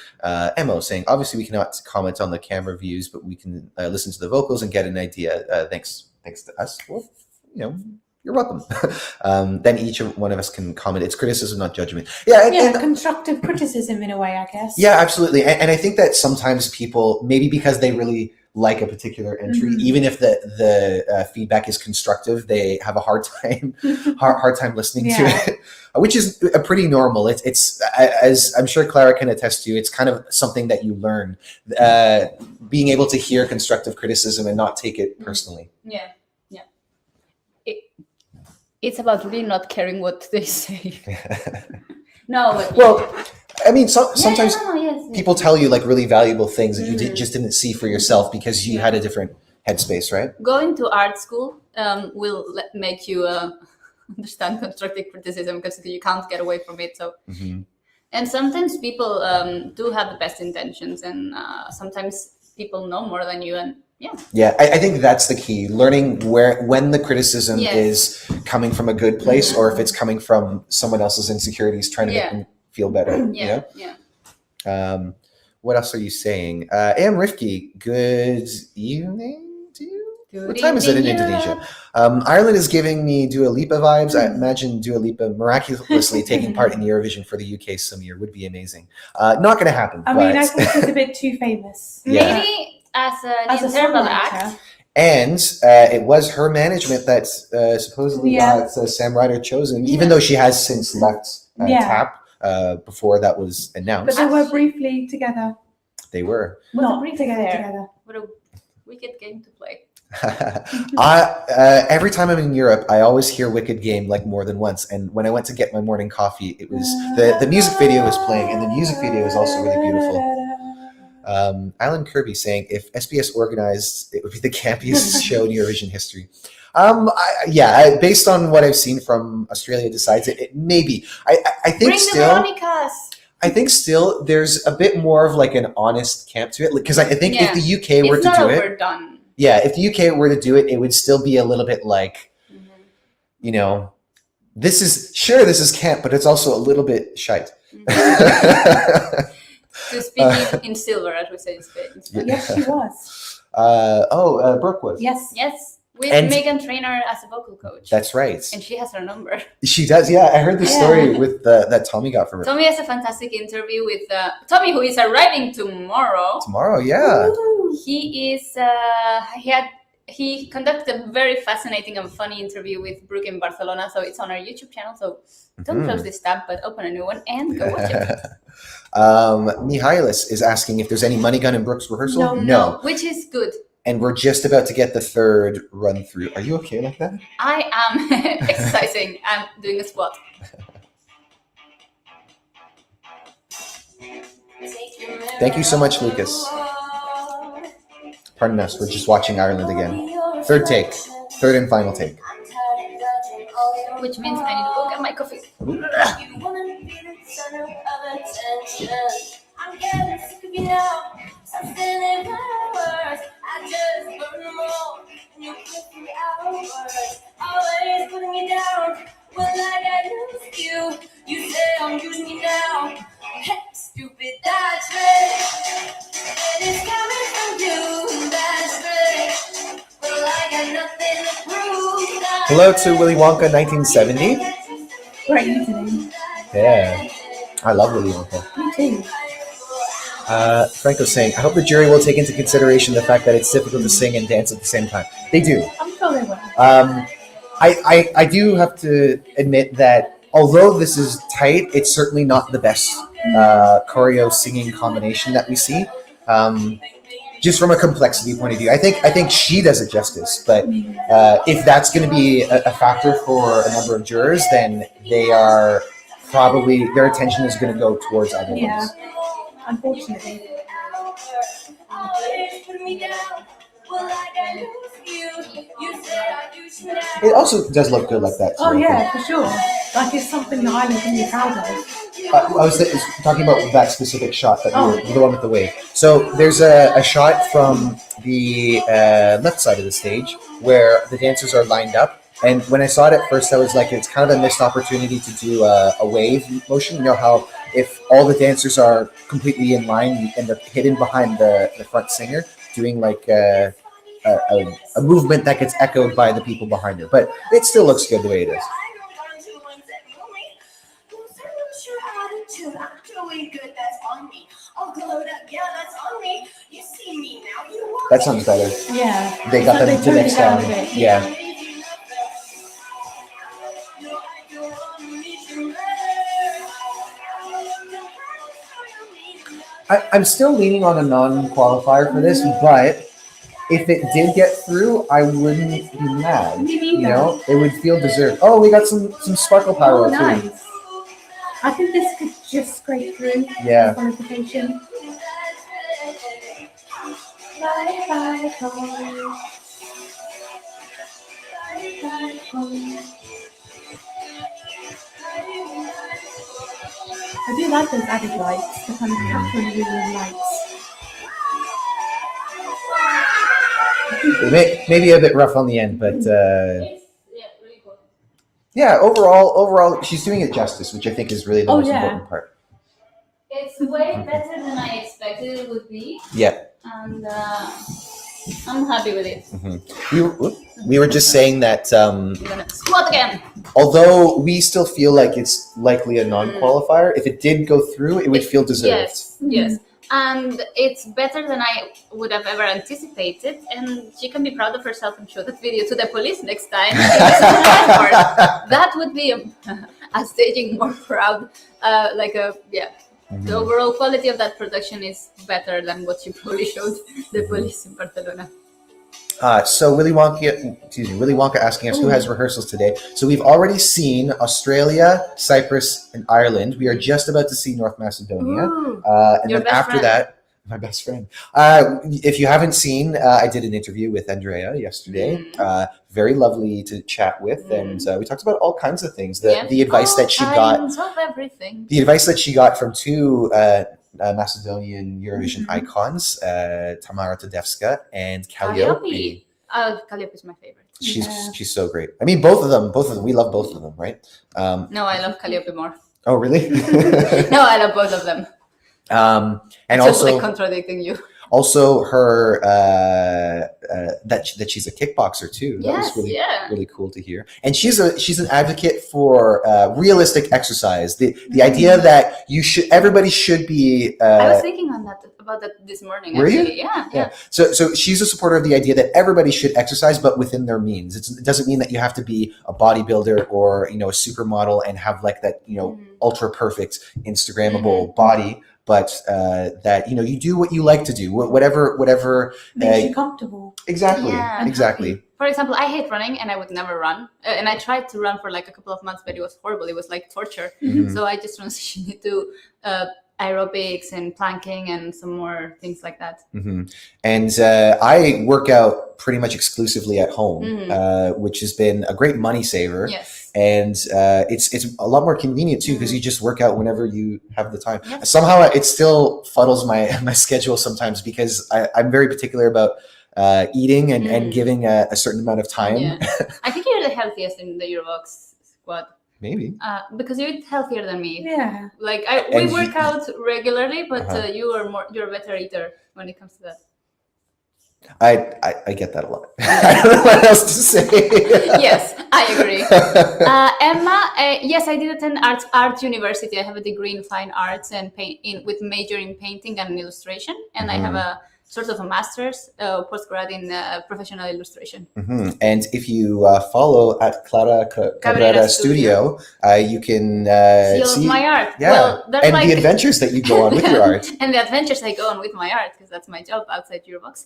Emo saying, obviously we cannot comment on the camera views, but we can listen to the vocals and get an idea. Thanks to us. Well, you're welcome. Then each one of us can comment. It's criticism, not judgment. Yeah, constructive criticism in a way, I guess. Yeah, absolutely. And I think that sometimes people, maybe because they really like a particular entry, even if the feedback is constructive, they have a hard time listening to it, which is a pretty normal. It's as I'm sure Clara can attest to, it's kind of something that you learn, being able to hear constructive criticism and not take it personally. Yeah. It's about really not caring what they say. No, but well, I mean, sometimes yes. people tell you like really valuable things that you just didn't see for yourself because you had a different headspace, right? Going to art school will make you understand constructive criticism because you can't get away from it. So, and sometimes people do have the best intentions, and sometimes people know more than you, and I think that's the key. Learning when the criticism is coming from a good place or if it's coming from someone else's insecurities trying to make them feel better. What else are you saying? Am Rifki, good evening to you? What time is it in Indonesia? Ireland is giving me Dua Lipa vibes. I imagine Dua Lipa miraculously taking part in Eurovision for the UK some year would be amazing. Not going to happen. I mean, I think she's a bit too famous. Maybe as an interval act. And it was her management that supposedly got Sam Ryder chosen, even though she has since left TAP before that was announced. But they were briefly together. They were. Not together. What a wicked game to play. Every time I'm in Europe, I always hear Wicked Game like more than once. And when I went to get my morning coffee, it was the music video was playing, and the music video is also really beautiful. Alan Kirby saying, if SBS organized, it would be the campiest show in Eurovision history. Based on what I've seen from Australia decides it maybe. I think Bring still. The Veronicas. I think still there's a bit more of like an honest camp to it, because I think if the UK were to do it, overdone. if the UK were to do it, it would still be a little bit like, this is camp, but it's also a little bit shite. To speak in silver, as we say in Spain. Yes, she was. Brooke was. Yes. With Megan Trainor as a vocal coach. That's right. And she has her number. She does, yeah. I heard the story with that Tommy got from her. Tommy has a fantastic interview with Tommy, who is arriving tomorrow. Tomorrow, yeah. Ooh. He is. He conducted a very fascinating and funny interview with Brooke in Barcelona. So it's on our YouTube channel. So don't close this tab, but open a new one and go watch it. Mihailis is asking if there's any money gun in Brooke's rehearsal. No, which is good. And we're just about to get the third run through. Are you okay like that? I am exercising. I'm doing a squat. Thank you so much, Lucas. Pardon us, we're just watching Ireland again. Third and final take. Which means I need to go get my coffee. I'm getting sick of you now. Something in my words. I just burn them all. And you put me hours. Always putting me down. Well, like I lose you. You say I'm using me now. Hey, stupid, that's right. And it's coming from you. That's right. Well, I got nothing to prove. Hello to Willy Wonka 1970. Great today. Yeah. I love Willy Wonka. Me too. Franco's saying, I hope the jury will take into consideration the fact that it's difficult to sing and dance at the same time. They do. I'm sure they will. I do have to admit that although this is tight, it's certainly not the best choreo singing combination that we see. just from a complexity point of view. I think she does it justice, but if that's going to be a factor for a number of jurors, then they are probably their attention is going to go towards other ones. Unfortunately. It also does look good like that. Too, Oh yeah, for sure. Like it's something that I can be proud of. I was talking about that specific shot, that the one with the wave. So there's a shot from the left side of the stage where the dancers are lined up. And when I saw it at first, I was like, it's kind of a missed opportunity to do a wave motion. You know how if all the dancers are completely in line and they're hidden behind the front singer, doing like a movement that gets echoed by the people behind her. But it still looks good the way it is. That sounds better. Yeah. They got them to next down. Yeah. I'm still leaning on a non-qualifier for this, but if it did get through, I wouldn't be mad. You know, it would feel deserved. Oh, we got some sparkle power. Oh, nice. I think this could just scrape through. Yeah. Qualification. I do like those added lights, the kind of Catherine William lights. Maybe a bit rough on the end, but yeah, overall, she's doing it justice, which I think is really the most important part. It's way better than I expected it would be. Yeah. And I'm happy with it. Mm-hmm. We were just saying that I'm gonna squat again. Although we still feel like it's likely a non-qualifier, if it did go through, it would feel deserved. Yes. And it's better than I would have ever anticipated. And she can be proud of herself and show that video to the police next time. That would be a staging more proud. The overall quality of that production is better than what she probably showed the police in Barcelona. So Willy Wonka asking us who has rehearsals today. So we've already seen Australia, Cyprus, and Ireland. We are just about to see North Macedonia. And then after that, my best friend. If you haven't seen, I did an interview with Andrea yesterday. Very lovely to chat with, and we talked about all kinds of things. The advice that she got. Everything. The advice that she got from two Macedonian Eurovision icons, Tamara Tedevska and Calliope. Calliope is my favorite. She's so great. I mean, both of them. We love both of them, right? No, I love Calliope more. Oh, really? No, I love both of them. And just also like contradicting you. Also, her that she's a kickboxer too. That was really cool to hear. And she's an advocate for realistic exercise. The idea that everybody should be. I was thinking about that this morning. Were you? Yeah. So she's a supporter of the idea that everybody should exercise, but within their means. It doesn't mean that you have to be a bodybuilder or a supermodel and have like that ultra perfect Instagrammable body. But that you do what you like to do, whatever makes you comfortable. Exactly, yeah, exactly. For example, I hate running, and I would never run. And I tried to run for like a couple of months, but it was horrible. It was like torture. Mm-hmm. So I just transitioned into aerobics and planking and some more things like that. Mm-hmm. And I work out pretty much exclusively at home, which has been a great money saver. Yes. And it's a lot more convenient too, because you just work out whenever you have the time. Yep. Somehow it still fuddles my schedule sometimes, because I'm very particular about eating and giving a certain amount of time. Yeah. I think you're the healthiest in the Eurovoxx squad. Maybe. Because you're healthier than me. Yeah. Like we work out regularly, but you're a better eater when it comes to that. I get that a lot. I don't know what else to say. Yes, I agree. Emma, yes, I did attend art university. I have a degree in fine arts and with major in painting and illustration, and I have a sort of a master's postgrad in professional illustration. And if you follow at Clara Cabrera Studio, you can see my art. Yeah, well, and the adventures that you go on with your art. And the adventures I go on with my art, because that's my job outside Eurovoxx.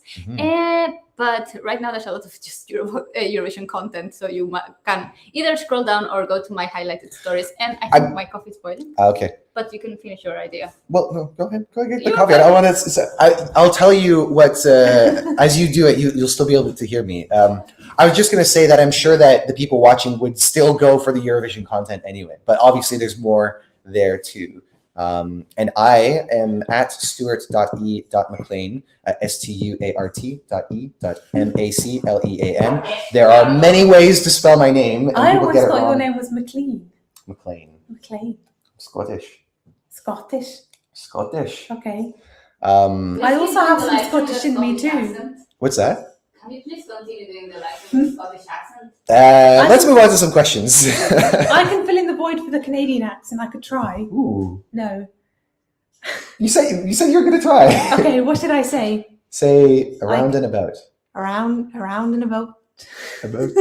But right now there's a lot of just Eurovision content, so you can either scroll down or go to my highlighted stories. And I think my coffee's boiling. Okay. But you can finish your idea. Well, no, go ahead. Go get the coffee. I want to. I'll tell you what. As you do it, you'll still be able to hear me. I was just going to say that I'm sure that the people watching would still go for the Eurovision content anyway. But obviously, there's more there too. And I am at stuart.e.maclean, stuart.e.maclean. There are many ways to spell my name. And I people always get it thought your wrong. name was McLean. McLean. McLean. Scottish. Scottish. Okay. I also have some Scottish in me too. What's that? Can you please continue doing the live Scottish accent? Let's move on to some questions. I can fill in the void for the Canadian accent. I could try. Ooh. No. You said you're gonna try. Okay, what should I say? Say around and about. Around and about. About.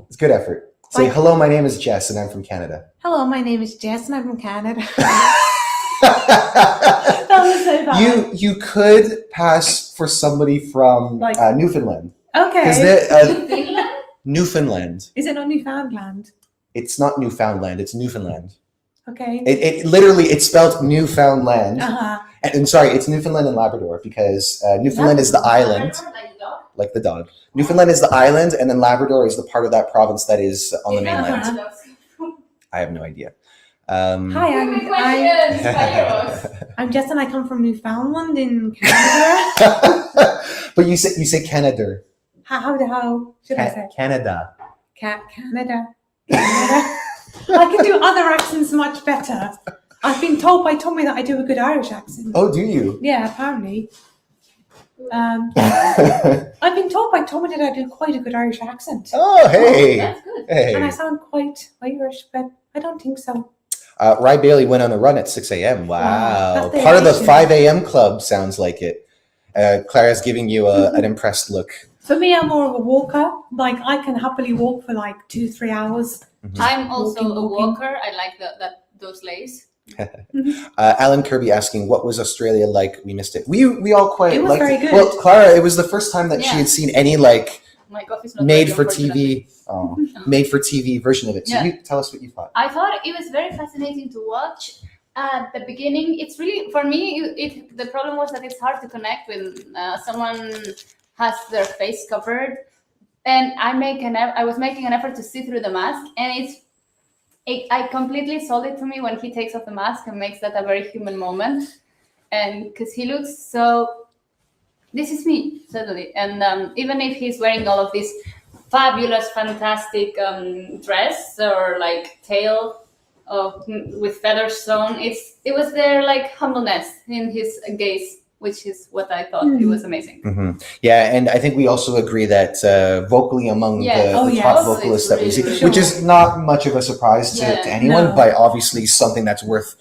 It's good effort. Say hello. My name is Jess, and I'm from Canada. Hello, my name is Jess, and I'm from Canada. That was so bad. You could pass for somebody from Newfoundland. Okay. Because Newfoundland. Is it not Newfoundland? It's not Newfoundland. It's Newfoundland. Okay. It literally it's spelled Newfoundland. Uh-huh. And sorry, it's Newfoundland and Labrador because Newfoundland is the island, like the dog. Newfoundland is the island, and then Labrador is the part of that province that is on the mainland. I have no idea. Hi, I'm Jess, and I come from Newfoundland in Canada. But you say Canada. How should I say? Canada. Canada. I can do other accents much better. I've been told by Tommy that I do a good Irish accent. Oh, do you? Yeah, apparently. I've been told by Tommy that I do quite a good Irish accent. Oh, hey. That's good. Hey. And I sound quite Irish, but I don't think so. Rye Bailey went on a run at 6 a.m. Wow. Wow, Part of the 5 a.m. club sounds like it. Clara's giving you an impressed look. For me, I'm more of a walker. Like, I can happily walk for like 2-3 hours. Mm-hmm. I'm also a walker. I like those lays. Alan Kirby asking, what was Australia like? We missed it. We all quite it was liked very it. good. Well, Clara, it was the first time that she had seen any My coffee's not made ready, for TV made for TV version of it. So you tell us what you thought. I thought it was very fascinating to watch. At the beginning, it's really, for me, the problem was that it's hard to connect with someone has their face covered, and I was making an effort to see through the mask, and I completely sold it to me when he takes off the mask and makes that a very human moment, and because he looks so, this is me suddenly, and even if he's wearing all of this fabulous, fantastic dress or like tail with feathers sewn, it was their like humbleness in his gaze, which is what I thought. It was amazing. Mm-hmm. Yeah, and I think we also agree that vocally among the top vocalists that we see, which is not much of a surprise to anyone, but obviously something that's worth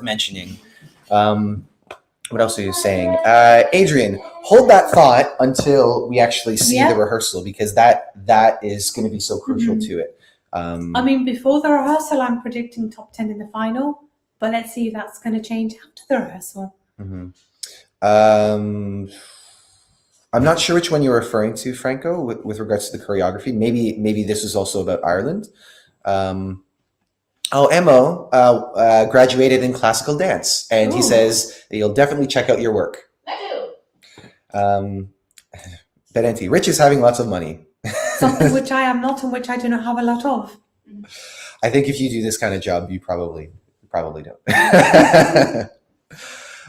mentioning. What else are you saying? Adrian, hold that thought until we actually see the rehearsal, because that is going to be so crucial to it. I mean, before the rehearsal, I'm predicting top 10 in the final, but let's see if that's going to change after the rehearsal. Mm-hmm. I'm not sure which one you're referring to, Franco, with regards to the choreography. Maybe this is also about Ireland. Emo graduated in classical dance, and he says that you'll definitely check out your work. I do. Berenti, Rich is having lots of money. Something which I am not and which I do not have a lot of. I think if you do this kind of job, you probably don't.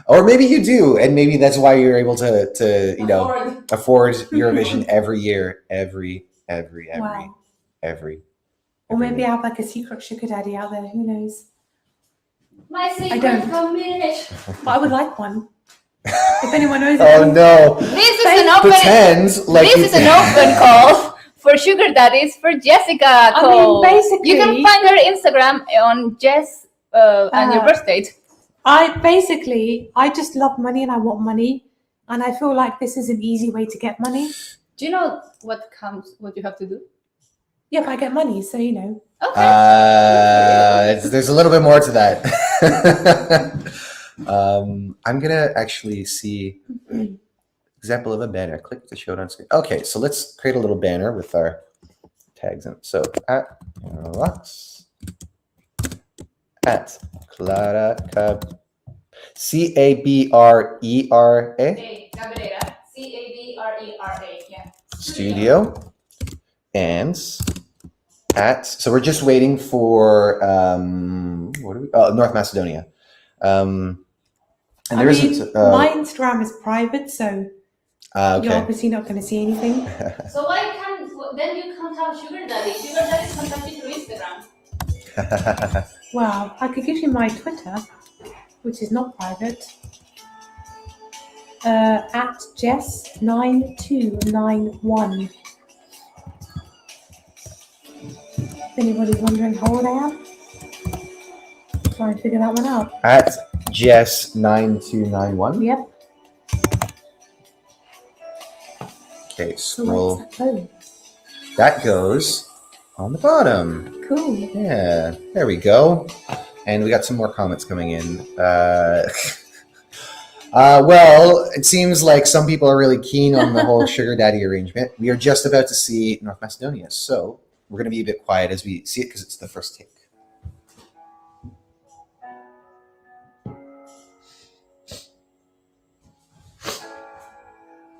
Or maybe you do, and maybe that's why you're able to afford Eurovision every year, every. Wow. Or maybe I have like a secret sugar daddy out there. Who knows? My secret combination. But I would like one. If anyone knows. Oh no! This is an open call for sugar daddies for Jessica. I mean, basically, you can find her Instagram on Jess and your birth date. I just love money and I want money. And I feel like this is an easy way to get money. Do you know what you have to do? Yeah, if I get money, so you know. Okay. There's a little bit more to that. I'm gonna actually see example of a banner. Click to show it on screen. Okay, so let's create a little banner with our tags in. So at Eurovoxx, at Clara Cabrera, Cabrera. Cabrera. Yeah. Studio, and so we're just waiting for North Macedonia. And I mean, my Instagram is private, so okay. you're obviously not going to see anything. So then you can't have sugar daddy. Sugar daddy contact you through Instagram. Well, I could give you my Twitter, which is not private. At Jess9291. If anybody's wondering how old I am, try and figure that one out. At Jess9291. Yep. Okay, So scroll. what's that code? That goes on the bottom. Cool. Yeah, there we go. And we got some more comments coming in. Well, it seems like some people are really keen on the whole sugar daddy arrangement. We are just about to see North Macedonia, so we're going to be a bit quiet as we see it because it's the first take.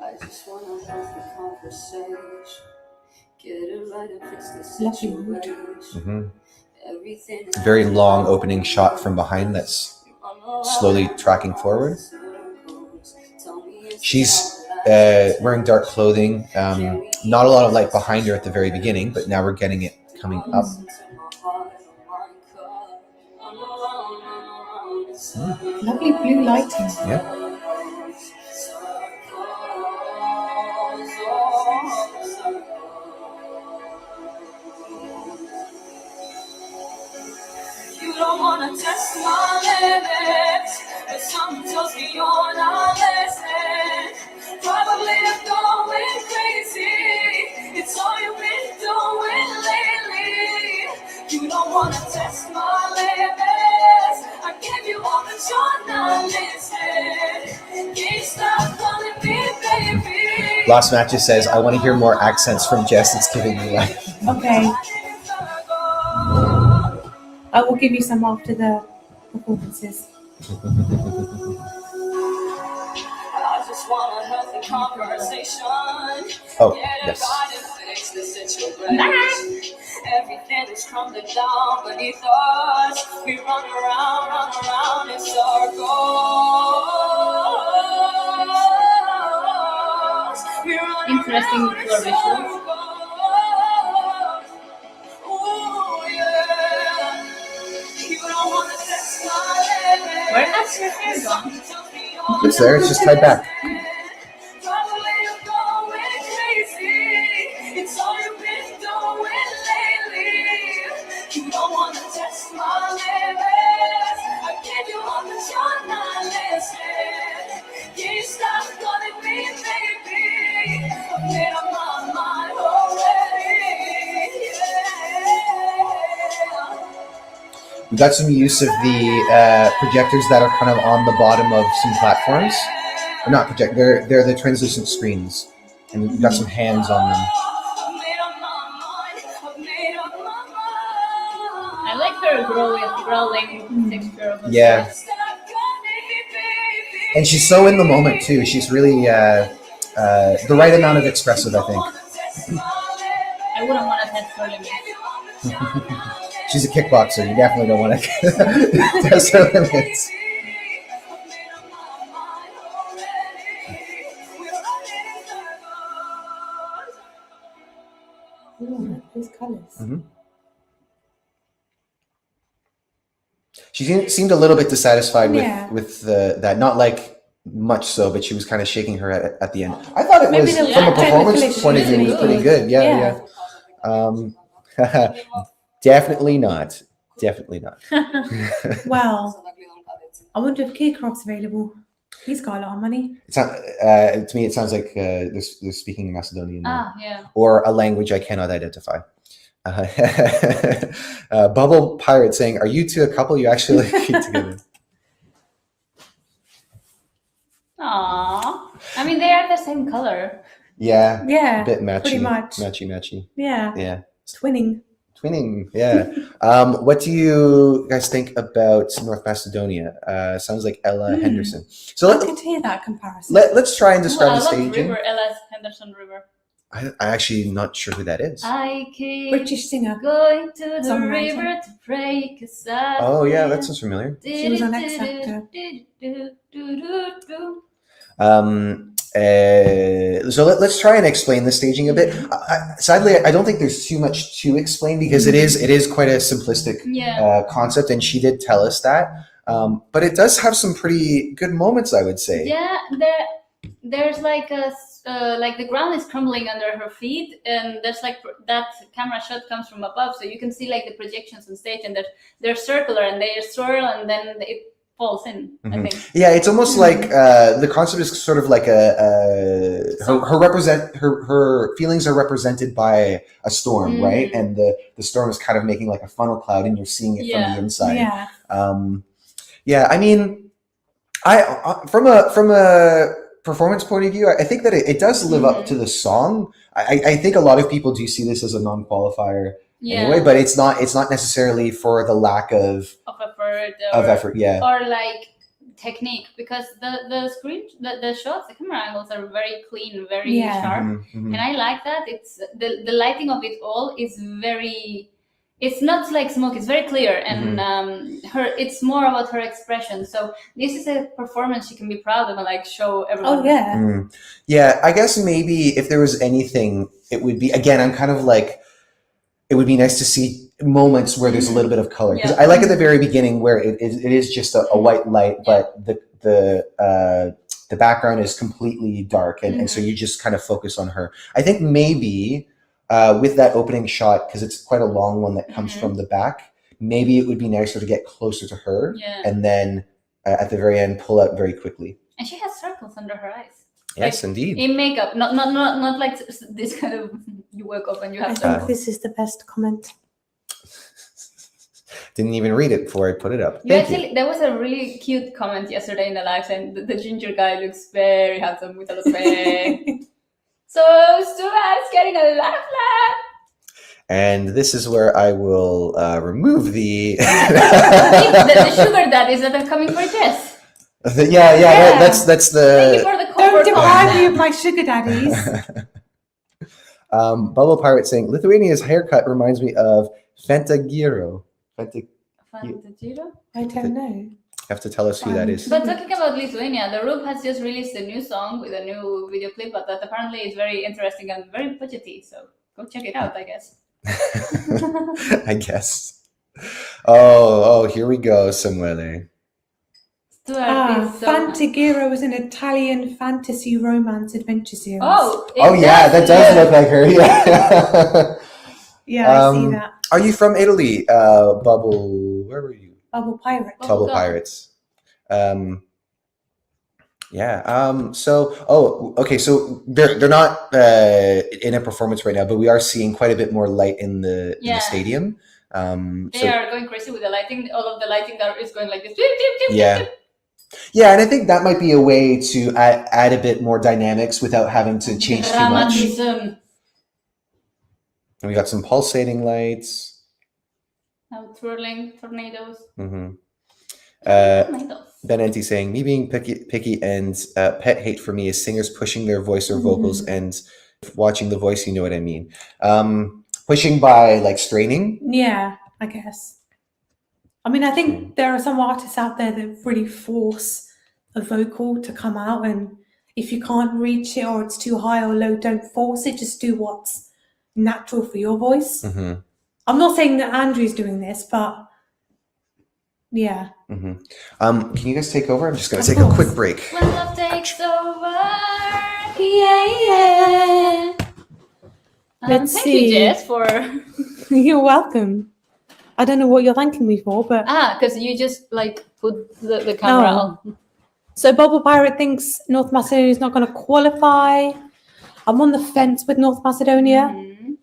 I just want to have the conversation. Get it right and fix the Lucky wood. situation. Everything is Very long opening shot from behind that's slowly tracking forward. She's wearing dark clothing. Not a lot of light behind her at the very beginning, but now we're getting it coming up. Lovely blue lighting. Yeah. You don't wanna test my limits, but something tells me you're not listening. Probably I'm going crazy. It's all you've been doing lately. You don't wanna test my limits. I give you all, but you're not listening. Can't stop calling me baby. Lost Matches says, I want to hear more accents from Jess. It's giving me life. Okay. I will give you some after the performances. I just want a healthy conversation. Oh, Get it yes. right and fix the situation. Everything is crumbling down beneath us. We run around in circles. We run Interesting around in visual. circles. Ooh, yeah. You don't wanna test my limits. Where has your hair gone? It's there. It's just tied back. Probably I'm going crazy. It's all you've been doing lately. You don't wanna test my limits. I give you all, but you're not listening. Can't stop calling me baby. I've made up my mind already. Yeah. We got some use of the projectors that are kind of on the bottom of some platforms. Or not project, they're the translucent screens. And we've got some hands on them. I like her growling texture of the Yeah. voice. And she's so in the moment too. She's really the right amount of expressive, I think. I wouldn't want to test her limits. She's a kickboxer. You definitely don't want to test her limits. Ooh, those colours. Mm-hmm. She seemed a little bit dissatisfied with that. Not like much so, but she was kind of shaking her head at the end. I thought it Maybe was, there was from a a technical performance issue, point of view, it was pretty good. Yeah. Definitely not. Definitely not. Well, I wonder if Keycraft's available. He's got a lot of money. It's not, to me, it sounds like they're speaking Macedonian Yeah. or a language I cannot identify. Bubble Pirate saying, "Are you two a couple? You actually like cute together?" Aww. I mean, they are the same color. Yeah, Yeah, a bit matchy, pretty much. matchy. Yeah, Yeah, twinning. twinning. Yeah. What do you guys think about North Macedonia? Sounds like Ella Henderson. So I did hear that comparison. let's try and describe I the love staging. River, Ella Henderson River. I actually not sure who that is. I keep British singer. going to the Songwriter. river to pray, 'cause I Oh yeah, that feel sounds familiar. She was on X Factor. So let's try and explain the staging a bit. Sadly, I don't think there's too much to explain because it is quite a simplistic Yeah. concept, and she did tell us that. But it does have some pretty good moments, I would say. Yeah, there's like like the ground is crumbling under her feet, and there's like that camera shot comes from above, so you can see like the projections on stage, and they're circular and they swirl, and then it falls in. I think. Yeah, it's almost like the concept is sort of like her feelings are represented by a storm, right? And the storm is kind of making like a funnel cloud, and you're seeing it from the inside. Yeah. Yeah, I mean, from a performance point of view, I think that it does live up to the song. I think a lot of people do see this as a non-qualifier anyway, but it's not necessarily for the lack of effort, yeah, or like technique, because the screen, the shots, the camera angles are very clean, very sharp, and I like that. It's the lighting of it all is very. It's not like smoke. It's very clear, and it's more about her expression. So this is a performance she can be proud of and like show everyone. Oh yeah. Yeah, I guess maybe if there was anything, it would be, again, I'm kind of like, it would be nice to see moments where there's a little bit of color, because I like at the very beginning where it is just a white light, but the background is completely dark, and so you just kind of focus on her. I think maybe. With that opening shot, because it's quite a long one that comes from the back, maybe it would be nicer to get closer to her and then at the very end pull out very quickly. And she has circles under her eyes. Yes, like, indeed. In makeup, not like this kind of you wake up and you have I circles. think this is the best comment. Didn't even read it before I put it up. There was a really cute comment yesterday in the live saying the ginger guy looks very handsome with a lot of hair. So Stuart's getting a lot of love. And this is where I will remove the... the sugar daddies that are coming for Jess. Yeah. That's the... Thank you for the Don't deprive me of my sugar daddies. Bubble Pirate saying, Lithuania's haircut reminds me of Fantagiro. Fantagiro? I don't know. You have to tell us who that is. But talking about Lithuania, the Roop has just released a new song with a new video clip, but that apparently is very interesting and very budgety. So go check it out, I guess. I guess. Oh, here we go, Samuele. Fantagiro is an Italian fantasy romance adventure series. That does look like her. Yeah. Yeah, I see that. Are you from Italy, Bubble? Where were you? Bubble Pirate. Bubble Pirates. Okay. So they're not in a performance right now, but we are seeing quite a bit more light in the stadium. They are going crazy with the lighting. All of the lighting is going like this. Yeah, and I think that might be a way to add a bit more dynamics without having to change too much. And we got some pulsating lights. Now twirling tornadoes. Benenti saying, me being picky and pet hate for me is singers pushing their voice or vocals, and watching The Voice, you know what I mean. Pushing by like straining. Yeah, I guess. I mean, I think there are some artists out there that really force a vocal to come out, and if you can't reach it or it's too high or low, don't force it. Just do what's natural for your voice. I'm not saying that Andrew's doing this, but yeah. Can you guys take over? I'm just going to take a quick break. When love takes over. Yeah. Let's thank see. you, Jess, for... You're welcome. I don't know what you're thanking me for, but... because you just like put the camera on. So Bubble Pirate thinks North Macedonia is not going to qualify. I'm on the fence with North Macedonia. Mhm.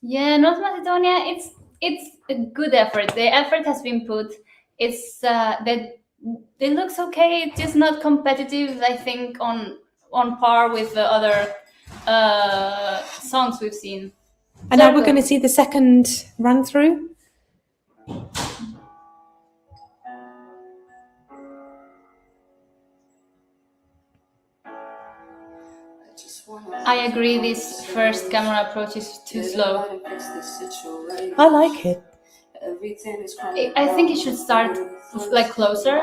Yeah, North Macedonia. It's a good effort. The effort has been put. It's that it looks okay. It's just not competitive. I think on par with the other songs we've seen. And now we're going to see the second run through. I agree. This first camera approach is too slow. I like it. I think it should start like closer.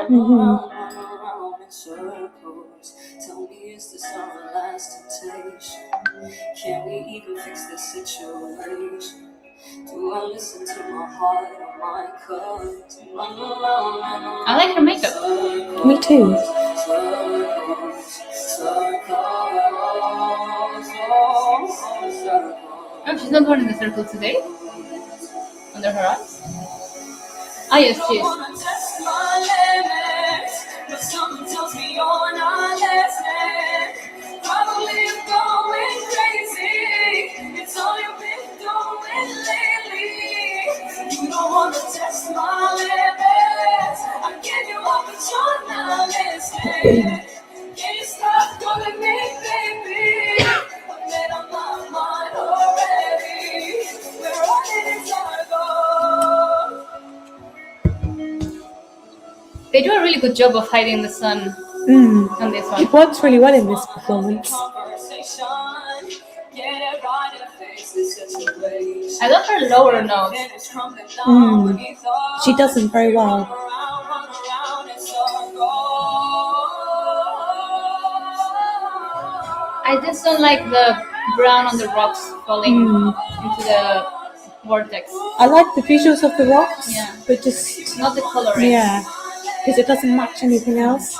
Tell me, is this our last temptation? Can we even fix this situation? Do I listen to my heart or my cups? I like her makeup. Me too. Oh, she's not going in the circle today? Under her eyes? Ah, yes, she is. But something tells me you're not listening. Probably I'm going crazy. It's all you've been doing lately. You don't want to test my limits. I give you up, but you're not listening. Can you stop calling me baby? I've made up my mind already. We're running in circles. They do a really good job of hiding the sun on this one. It works really well in this performance. I love her lower note. She does them very well. I just don't like the brown on the rocks falling into the vortex. I like the visuals of the rocks, Yeah. but just Not the coloring. yeah, because it doesn't match anything else.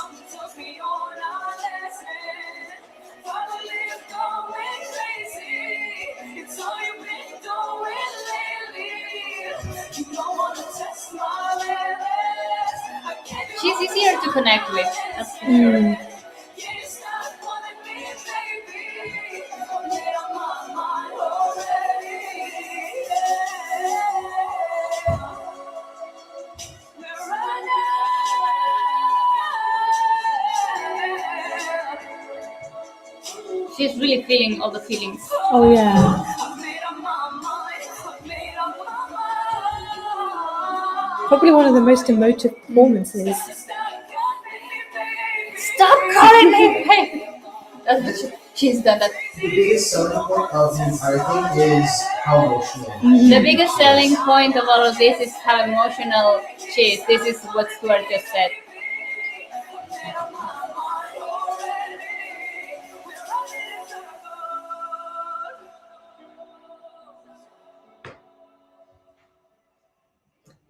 She's easier to connect with, that's for sure. She's really feeling all the feelings. Oh yeah. Probably one of the most emotive performances. Stop calling me baby! That's what she's done that. The biggest selling point of the entire thing is how emotional it is. The biggest selling point of all of this is how emotional she is. This is what Stuart just said.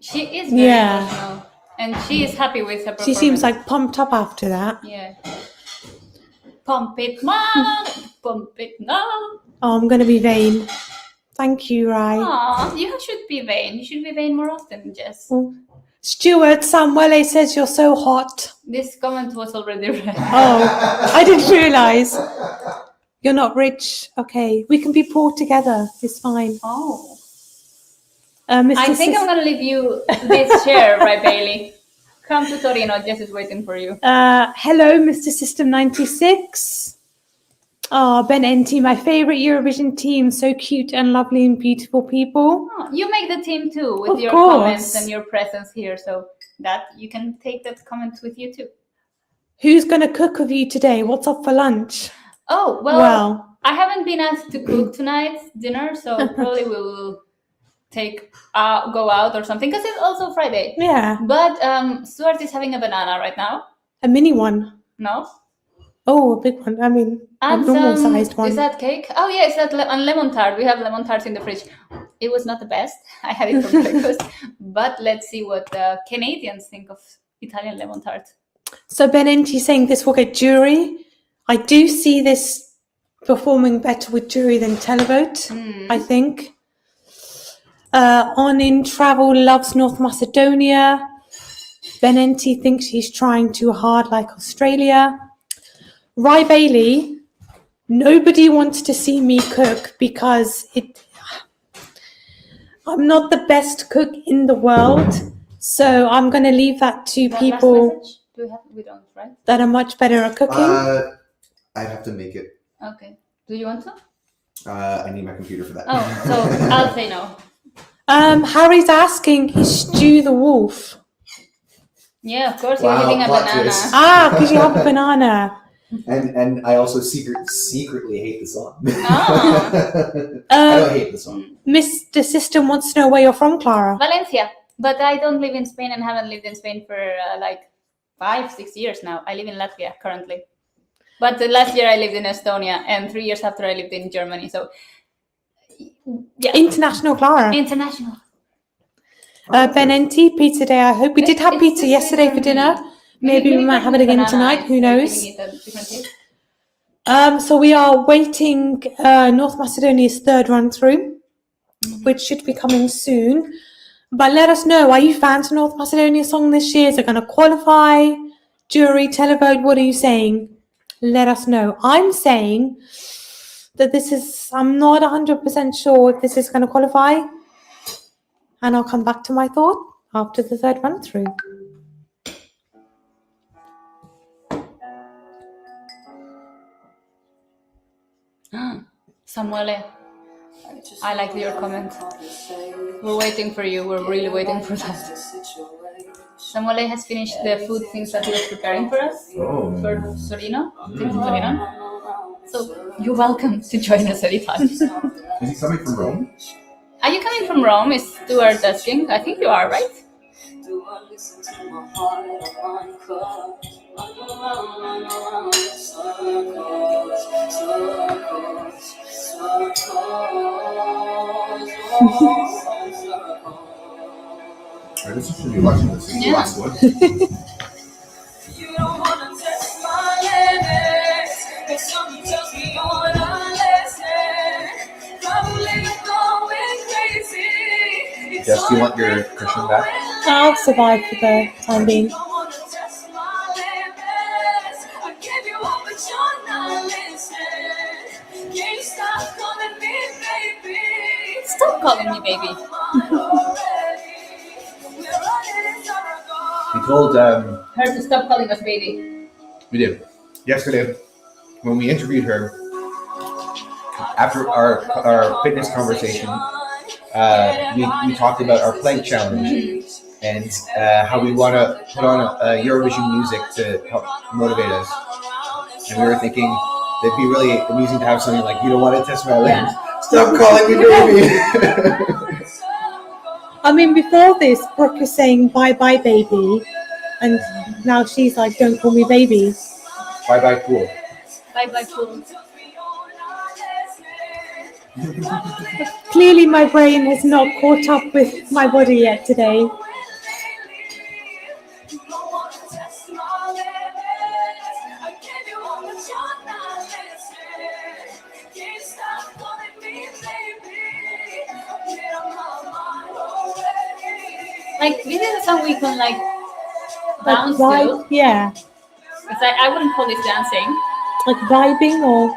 She is very emotional, and she is happy with her performance. She seems like pumped up after that. Yeah. Pump it, mom! Pump it now! Oh, I'm gonna be vain. Thank you, Rai. Aw, you should be vain. You should be vain more often, Jess. Oh. Stuart Samuele says you're so hot. This comment was already read. Oh, I didn't realise. You're not rich. Okay, we can be poor together. It's fine. Oh. Mr. I think I'm going to leave you this chair, right, Bailey? Come to Torino. Jess is waiting for you. Hello, Mr. System 96. Oh, Ben Enti, my favourite Eurovision team. So cute and lovely and beautiful people. Oh, you make the team too with Of your course. comments and your presence here. So that you can take that comment with you too. Who's going to cook with you today? What's up for lunch? Oh, well, I haven't been asked to cook tonight's dinner. So probably we will go out or something because it's also Friday. Yeah. But Stuart is having a banana right now. A mini one. No? Oh, a big one. I mean, a And normal sized one. Is that cake? Oh yeah, it's that on lemon tart. We have lemon tarts in the fridge. It was not the best. I had it for breakfast. But let's see what the Canadians think of Italian lemon tart. So Ben Enti saying this will get jury. I do see this performing better with jury than televote, I think. On in travel loves North Macedonia. Benenti thinks she's trying too hard like Australia. Rye Bailey, nobody wants to see me cook because I'm not the best cook in the world. So I'm going to leave that to That people last message? Do we have? We don't, right? that are much better at cooking. I'd have to make it. Okay. Do you want to? I need my computer for that. Oh, so I'll say no. Harry's asking, is Stu the wolf? Yeah, of course Wow, you're eating a plot banana. twist. Because you have a banana. And I also secretly hate the song. Oh. I don't hate the song. Mr. System wants to know where you're from, Clara. Valencia, but I don't live in Spain and haven't lived in Spain for like 5-6 years now. I live in Latvia currently. But last year I lived in Estonia, and 3 years after I lived in Germany. So, yeah. International Clara. International. Benenti, pizza day, I hope. We did have pizza yesterday for dinner. Maybe we might have it again tonight. Who knows? So we are waiting North Macedonia's third run through, which should be coming soon. But let us know, are you fans of North Macedonia song this year? Is it going to qualify? Jury, televote, what are you saying? Let us know. I'm saying that I'm not 100% sure if this is going to qualify. And I'll come back to my thought after the third run through. Samuele, I like your comment. We're waiting for you. We're really waiting for that. Samuele has finished the food things that he was preparing for us for Torino. So you're welcome to join us anytime. Is he coming from Rome? Are you coming from Rome? Is Stuart asking? I think you are, right? I just should be watching this. This is the last one. You don't wanna test my limits, but something tells me you're not listening. Probably going crazy. Jess, do you want your cushion back? I'll survive for the time being. Stop calling me baby. We told Her to stop calling us baby. we did yesterday when we interviewed her after our fitness conversation. We talked about our plank challenge and how we want to put on a Eurovision music to help motivate us. And we were thinking it'd be really amusing to have something like, "You don't want to test my limbs? Stop calling me baby." I mean, before this, Brooke is saying bye bye, baby. And now she's like, don't call me baby. Bye bye, cool. Bye bye, cool. Clearly, my brain has not caught up with my body yet today. Like, this is a song we can like Like bounce vibe, to. yeah. It's like, I wouldn't call this dancing. Like vibing or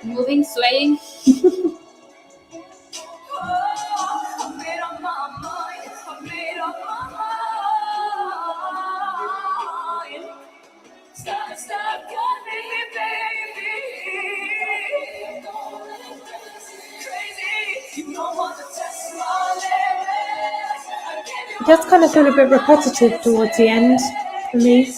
Moving, swaying. it does kind of feel a bit repetitive towards the end for me.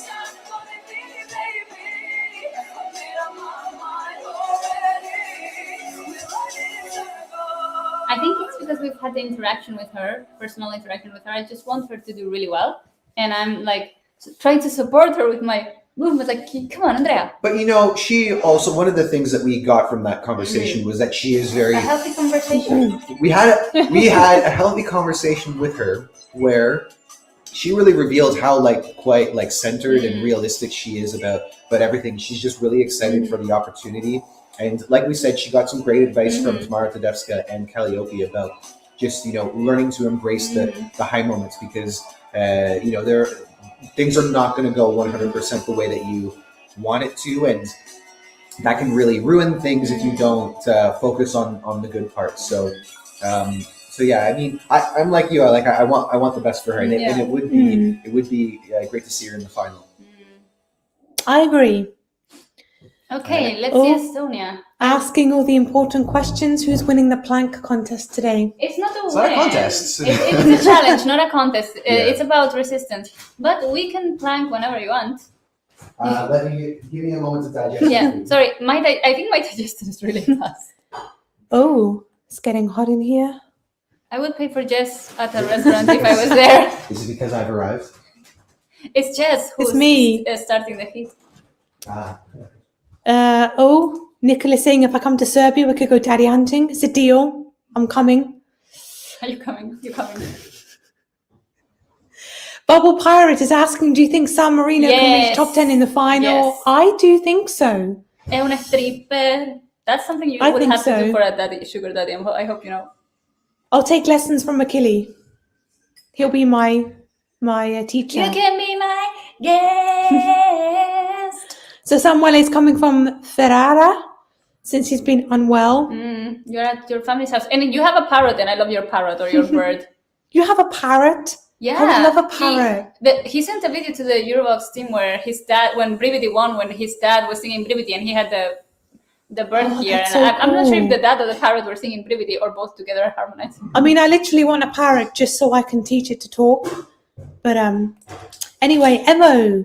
I think it's because we've had the interaction with her, personal interaction with her. I just want her to do really well. And I'm like trying to support her with my movements. Like, come on, Andrea. But you know, she also, one of the things that we got from that conversation was that she is very. A healthy conversation. We had a healthy conversation with her where she really revealed how quite centered and realistic she is about everything. She's just really excited for the opportunity. And like we said, she got some great advice from Tamara Tadevska and Calliope about just, learning to embrace the high moments, because things are not going to go 100% the way that you want it to, and that can really ruin things if you don't focus on the good parts. So yeah, I mean, I'm like you. I want the best for her, and it would be great to see her in the final. I agree. Okay, let's see Estonia. Asking all the important questions. Who's winning the plank contest today? It's not a It's win. not a contest. It's a challenge, not a contest. It's about resistance. But we can plank whenever you want. Give me a moment to digest. Yeah, sorry. I think my digestion is really fast. Oh, it's getting hot in here. I would pay for Jess at a restaurant if I was there. Is it because I've arrived? It's Jess who's starting the heat. Nicola's saying if I come to Serbia, we could go daddy hunting. It's a deal. I'm coming. Are you coming? You're coming. Bubble Pirate is asking, do you think San Marino can reach top 10 in the final? Yes. I do think so. È una stripper. That's something you would have to do for a sugar daddy. I hope you know. I'll take lessons from Achille. He'll be my teacher. You can be my guest. So Samuel is coming from Ferrara since he's been unwell. You're at your family's house. And you have a parrot, and I love your parrot or your bird. You have a parrot? Yeah. I would love a parrot. He sent a video to the Eurovoxx team where his dad, when Brividi won, when his dad was singing Brividi and he had the bird here. And I'm not sure if the dad or the parrot were singing Brividi or both together harmonizing. I mean, I literally want a parrot just so I can teach it to talk. But anyway, Emo.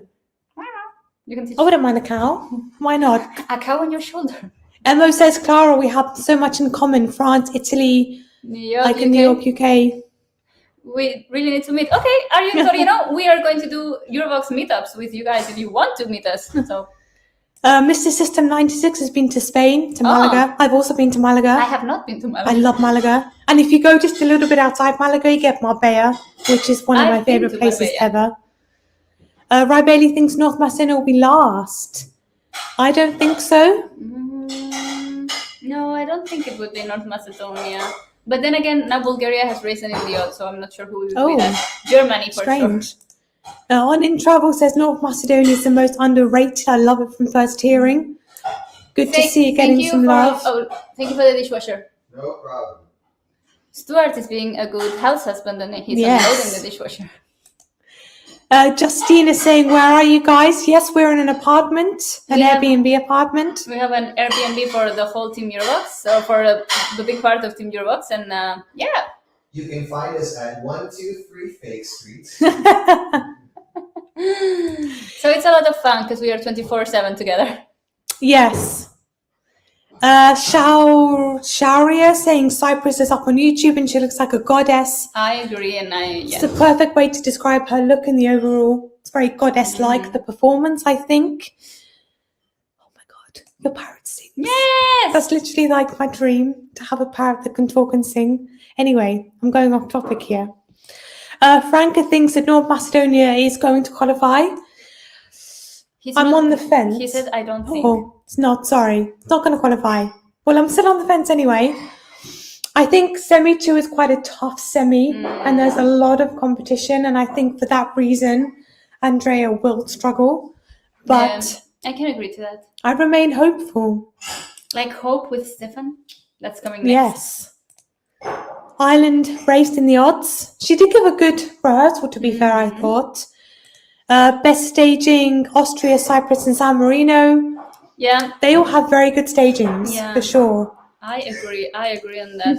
You can teach. I wouldn't mind a cow. Why not? A cow on your shoulder. Emo says, Clara, we have so much in common. France, Italy, New York, like in New York, UK. We really need to meet. Okay, are you in Torino? We are going to do Eurovoxx meetups with you guys if you want to meet us. So, Mr. System 96 has been to Spain, to Malaga. I've also been to Malaga. I have not been to Malaga. I love Malaga. And if you go just a little bit outside Malaga, you get Marbella, which is one of my favourite places ever. Rai Bailey thinks North Macedonia will be last. I don't think so. No, I don't think it would be North Macedonia. But then again, now Bulgaria has risen in the odds, so I'm not sure who would be that. Germany, for sure. On In Travel says North Macedonia is the most underrated. I love it from first hearing. Good to see you getting some love. Thank you for the dishwasher. No problem. Stuart is being a good house husband and he's unloading the dishwasher. Justine is saying, where are you guys? Yes, we're in an apartment, an Airbnb apartment. We have an Airbnb for the whole Team Eurovoxx, so for the big part of Team Eurovoxx, and yeah. You can find us at 123 Fake Street. So it's a lot of fun because we are 24/7 together. Yes. Sharia saying Cyprus is up on YouTube and she looks like a goddess. I agree, and It's the perfect way to describe her look in the overall. It's very goddess-like, the performance, I think. Oh my God, your parrot sings. Yes! That's literally like my dream, to have a parrot that can talk and sing. Anyway, I'm going off topic here. Franca thinks that North Macedonia is going to qualify. I'm on the fence. He said, I don't think. Oh, it's not, sorry. It's not going to qualify. Well, I'm still on the fence anyway. I think Semi 2 is quite a tough semi, and there's a lot of competition, and I think for that reason, Andrea will struggle. But I can agree to that. I remain hopeful. Like Hope with Stefan? That's coming next. Yes. Ireland raced in the odds. She did give a good rehearsal, to be fair, I thought. Best staging, Austria, Cyprus, and San Marino. Yeah. They all have very good stagings, for sure. I agree on that.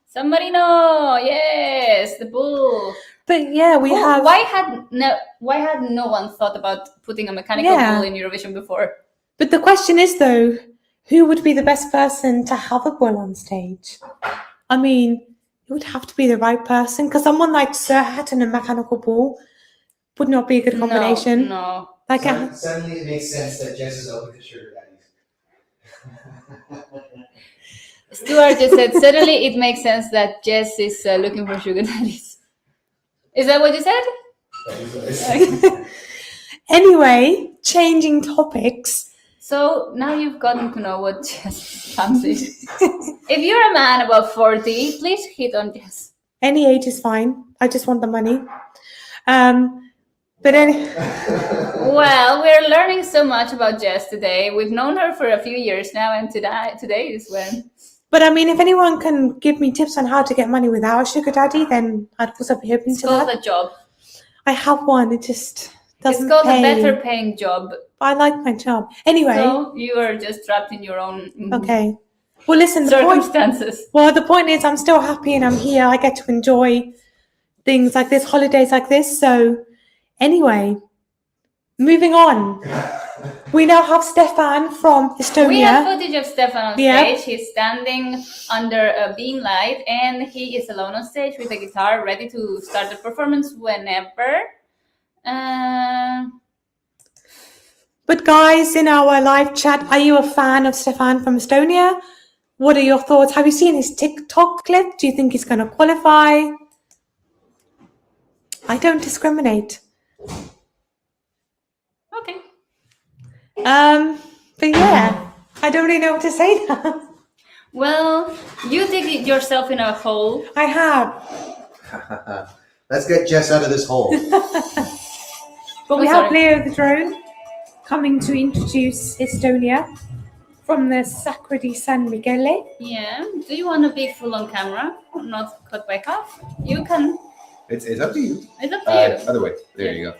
San Marino, yes, the bull. But yeah, we have. Why had no one thought about putting a mechanical bull in Eurovision before? But the question is though, who would be the best person to have a bull on stage? I mean, it would have to be the right person, because someone like Serhat and a mechanical bull would not be a good combination. No. Like suddenly it makes sense that Jess is open to sugar daddies. Stuart just said, suddenly it makes sense that Jess is looking for sugar daddies. Is that what you said? That is what I said. Anyway, changing topics. So now you've gotten to know what Jess fancies. If you're a man above 40, please hit on Jess. Any age is fine. I just want the money. But any, Well, we're learning so much about Jess today. We've known her for a few years now, and today is when. but I mean, if anyone can give me tips on how to get money without a sugar daddy, then I'd also be open It's to called that. a job. I have one. It just doesn't It's called pay. a better paying job. I like my job. Anyway, So you are just trapped in your own okay. Well, listen, the point circumstances. is I'm still happy and I'm here. I get to enjoy things like this, holidays like this. So anyway, moving on. We now have Stefan from Estonia. We have footage of Stefan on Yeah. stage. He's standing under a beam light and he is alone on stage with a guitar ready to start the performance whenever. But guys, in our live chat, are you a fan of Stefan from Estonia? What are your thoughts? Have you seen his TikTok clip? Do you think he's going to qualify? I don't discriminate. Okay. But yeah, I don't really know what to say now. Well, you dig yourself in a hole. I have. Let's get Jess out of this hole. But we Oh, have sorry. Leo the drone coming to introduce Estonia from the Sacra di San Michele. Yeah. Do you want to be full on camera? Not cut by half? You can. It's up to you. It's up to you. Other way. There you go.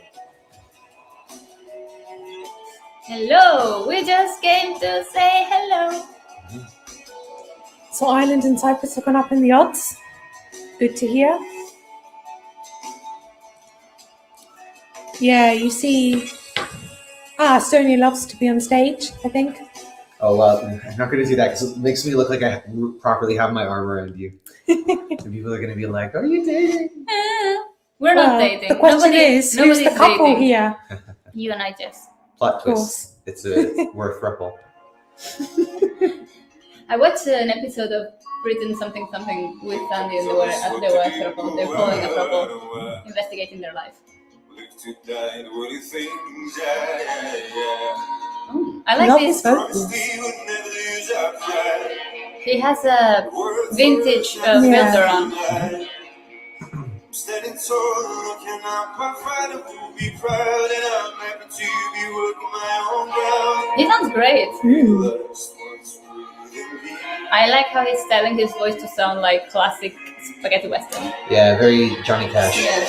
Hello. We just came to say hello. So Ireland and Cyprus have gone up in the odds. Good to hear. Yeah, you see, Estonia loves to be on stage, I think. Oh, well, I'm not going to do that because it makes me look like I properly have my arm around you. And people are going to be like, are you dating? We're not dating. The question is, who's the nobody's couple dating. here? You and I, Jess. Plot Of course. twist. It's a worth thruple. I watched an episode of Britain something with Sandy and they were a couple. They're following a couple, investigating their life. I like Love this. his vocals. He has a vintage filter on. Standing tall, looking up, I finally will be proud, and I'm happy to be working my own ground. He sounds great. I like how he's styling his voice to sound like classic spaghetti western. Yeah, very Johnny Cash. Yeah.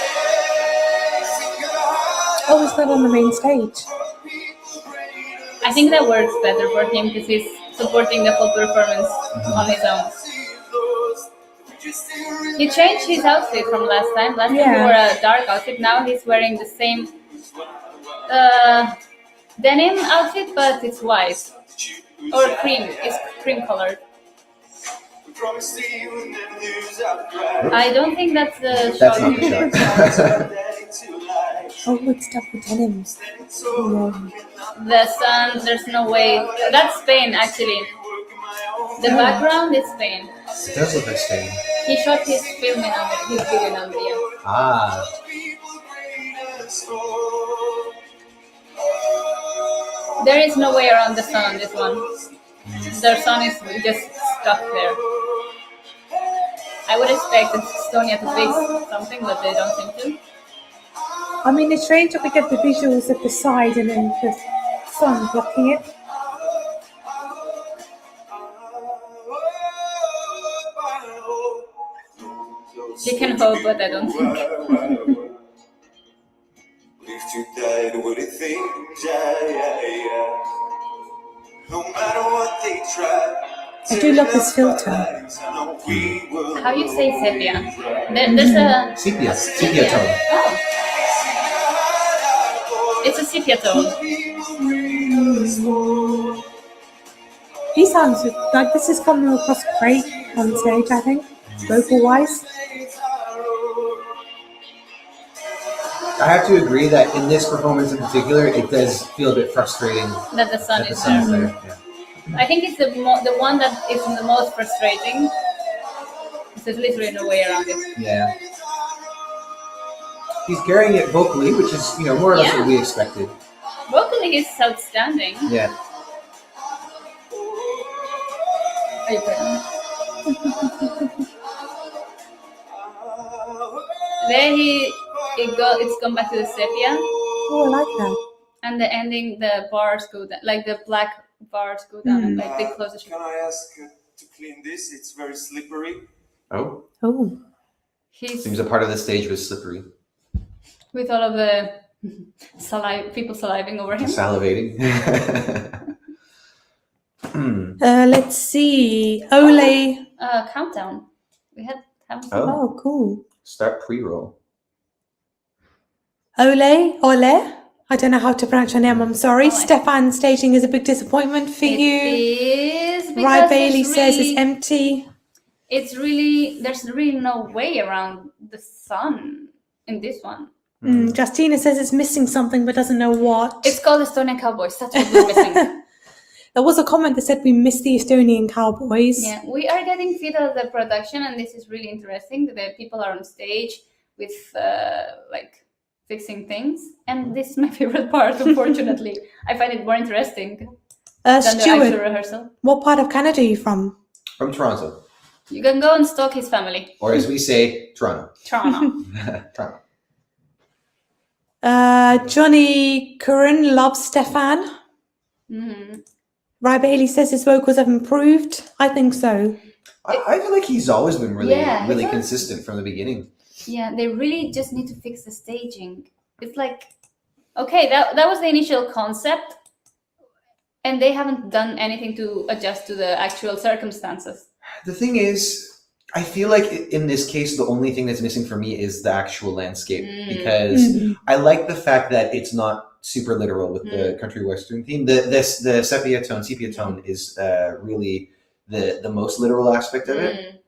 Oh, it's not on the main stage. I think that works better for him because he's supporting the whole performance on his own. He changed his outfit from last time. Last time he wore a dark outfit. Now he's wearing the same denim outfit, but it's white or cream. It's cream colored. I don't think that's the That's shot. not the shot. Oh, it's double denims. The sun, there's no way. That's Spain, actually. The background is Spain. It does look like Spain. He shot his film in his video in Umbria. Ah. There is no way around the sun on this one. The sun is just stuck there. I would expect Estonia to fix something, but they don't seem to. I mean, it's strange that we get the visuals at the side and then the sun blocking it. You can hope, but I don't think. I do love this filter. How you say sepia? There's a Sepia tone. Oh. It's a sepia tone. He sounds like this is coming across great on stage, I think, vocal-wise. I have to agree that in this performance in particular, it does feel a bit frustrating. That the sun that the is sun's there. there. Yeah. I think it's the one that is the most frustrating. There's literally no way around it. Yeah. He's carrying it vocally, which is, more or less what we expected. Vocally, he's outstanding. Yeah. Are you pregnant? There it's gone back to the sepia. Oh, I like that. And the ending, the bars go down, like the black bars go down, and like they close the Can I ask to clean this? It's very slippery. Oh, Oh. He's seems a part of the stage was slippery. with all of the people saliving over him. Salivating. Let's see. Ole. Countdown. We haven't Oh. Oh, cool. Start pre-roll. Ole. I don't know how to pronounce your name. I'm sorry. Ole. Stefan's staging is a big disappointment for It you. is because Rye Bailey says really, it's empty. it's really there's really no way around the sun in this one. Justina says it's missing something but doesn't know what. It's called Estonian Cowboys. That's what we're missing. There was a comment that said we missed the Estonian Cowboys. Yeah, we are getting fit of the production, and this is really interesting. The people are on stage with like fixing things, and this is my favorite part. Unfortunately, I find it more interesting than the actual Stuart, rehearsal. what part of Canada are you from? From Toronto. You can go and stalk his family. Or as we say, Toronto. Toronto. Toronto. Johnny Curran loves Stefan. Mhm. Rye Bailey says his vocals have improved. I think so. I feel like he's always been really, Yeah, really it's always- consistent from the beginning. Yeah, they really just need to fix the staging. It's like, okay, that was the initial concept, and they haven't done anything to adjust to the actual circumstances. The thing is, I feel like in this case, the only thing that's missing for me is the actual landscape, because I like the fact that it's not super literal with the country western theme. The sepia tone is really the most literal aspect of it.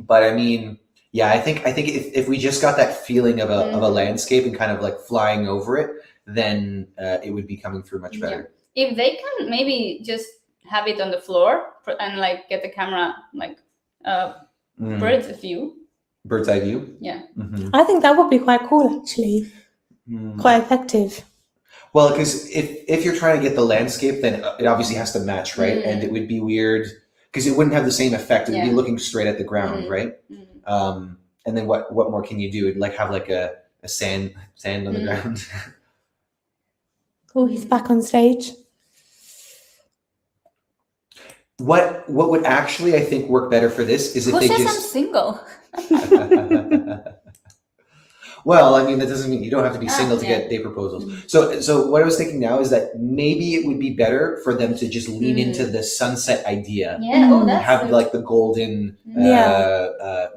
But I mean, yeah, I think if we just got that feeling of a landscape and kind of like flying over it, then it would be coming through much better. Yeah. If they can maybe just have it on the floor and like get the camera like bird's view. Bird's eye view. Yeah. I think that would be quite cool, actually. Quite effective. Well, because if you're trying to get the landscape, then it obviously has to match, right? And it would be weird because it wouldn't have the same effect. It would be looking straight at the ground, right? And then what more can you do? It'd like have like a sand on the ground. Oh, he's back on stage. What would actually, I think, work better for this is if Who they says I'm just. single? Well, I mean, that doesn't mean you don't have to be single to get date proposals. So what I was thinking now is that maybe it would be better for them to just lean into the sunset idea. Yeah. Oh, that's Have like the golden,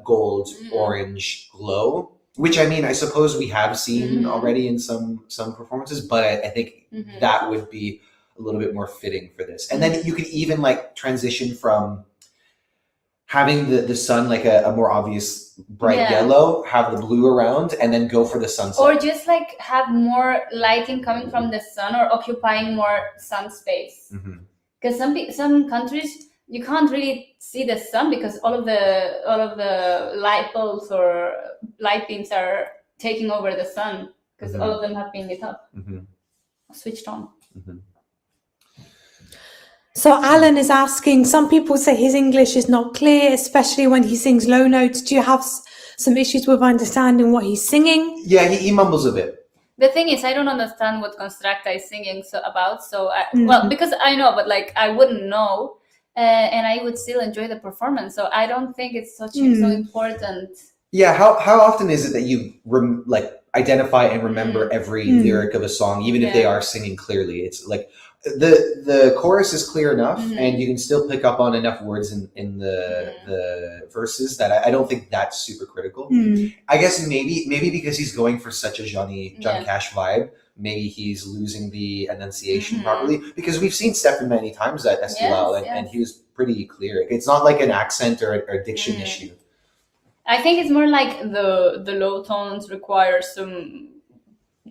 gold, orange glow. Which I mean, I suppose we have seen already in some performances, but I think that would be a little bit more fitting for this. And then you could even like transition from having the sun like a more obvious bright yellow, have the blue around, and then go for the sunset. Or just like have more lighting coming from the sun or occupying more sun space. Because some countries you can't really see the sun because all of the light bulbs or light beams are taking over the sun because all of them have been lit up, switched on. So Alan is asking, some people say his English is not clear, especially when he sings low notes. Do you have some issues with understanding what he's singing? Yeah, he mumbles a bit. The thing is, I don't understand what Constructa is singing about. So, well, because I know, but like I wouldn't know, and I would still enjoy the performance. So I don't think it's so important. Yeah, how often is it that you identify and remember every lyric of a song, even if they are singing clearly? It's like the chorus is clear enough, and you can still pick up on enough words in the verses that I don't think that's super critical. I guess maybe because he's going for such a Johnny Cash vibe, maybe he's losing the enunciation properly, because we've seen Stefan many times at Esquilal, and he was pretty clear. It's not like an accent or a diction issue. I think it's more like the low tones require some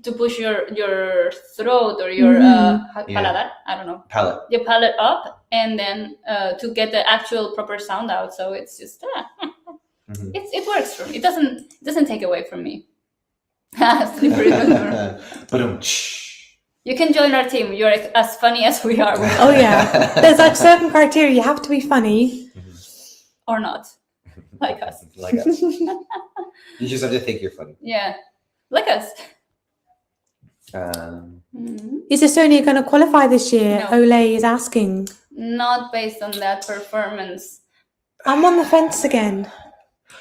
to push your throat or your paladar, I don't know, your palate up, and then to get the actual proper sound out. So it's just it works for me. It doesn't take away from me. Slippery. You can join our team. You're as funny as we are. Oh yeah, there's like certain criteria. You have to be funny or not, like us. Like us. You just have to think you're funny. Yeah. like us. Is Estonia going to qualify this year? No. Ole is asking. Not based on that performance. I'm on the fence again.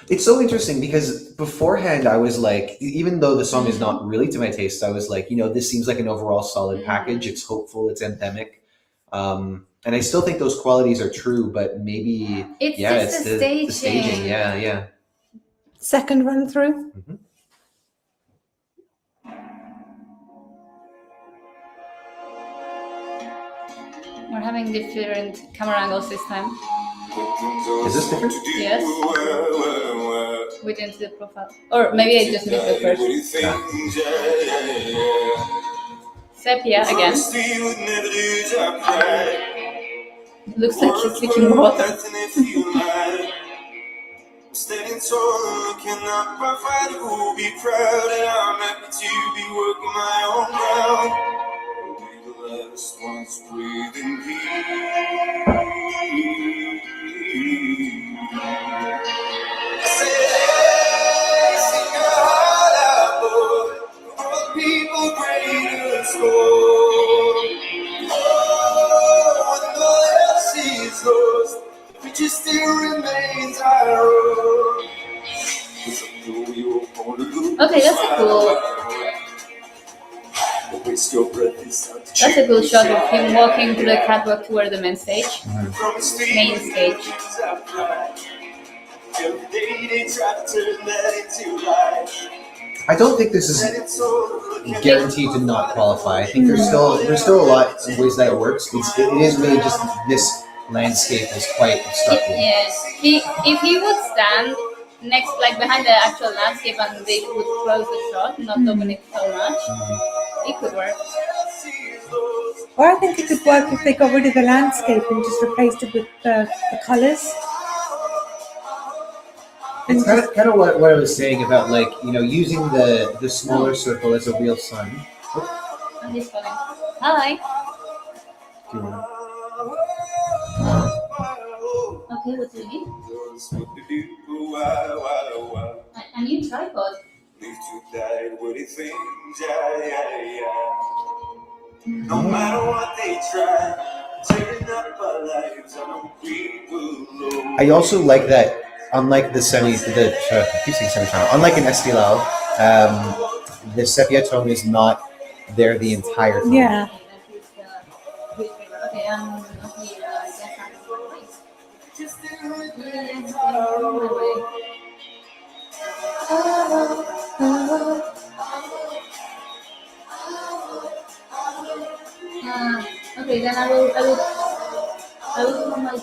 It's so interesting because beforehand I was like, even though the song is not really to my taste, I was like, this seems like an overall solid package. It's hopeful, it's anthemic. And I still think those qualities are true, but maybe It's the staging. Yeah. Second run through. We're having different camera angles this time. Is this different? Yes. We didn't see the profile. Or maybe I just missed the first. Sepia again. Looks like he's leaking water. Standing tall and looking up, I find who will be proud, and I'm happy to be working my own ground. We the last ones breathing peace. I say, hey, sing your heart out, boy, for all the people great and small. Oh, when all else is lost, the future still remains our own. Okay, that's a cool. That's a cool shot of him walking to the catwalk toward the main stage. Main stage. I don't think this is guaranteed to not qualify. I think there's still a lot of ways that it works. It is really just this landscape is quite obstructive. Yes, if he would stand next, like behind the actual landscape, and they would close the shot, not open it so much, it could work. Or I think it could work if they got rid of the landscape and just replaced it with the colours. It's kind of what I was saying about using the smaller circle as a real sun. Oh, he's calling. Hi. Do you want Okay, what do you need? A new tripod. No matter what they try, tearing up our lives, I know we will. I also like that, unlike the semi-channel, unlike an estilao, the sepia tone is not there the entire time. Yeah. Okay, then I will do my.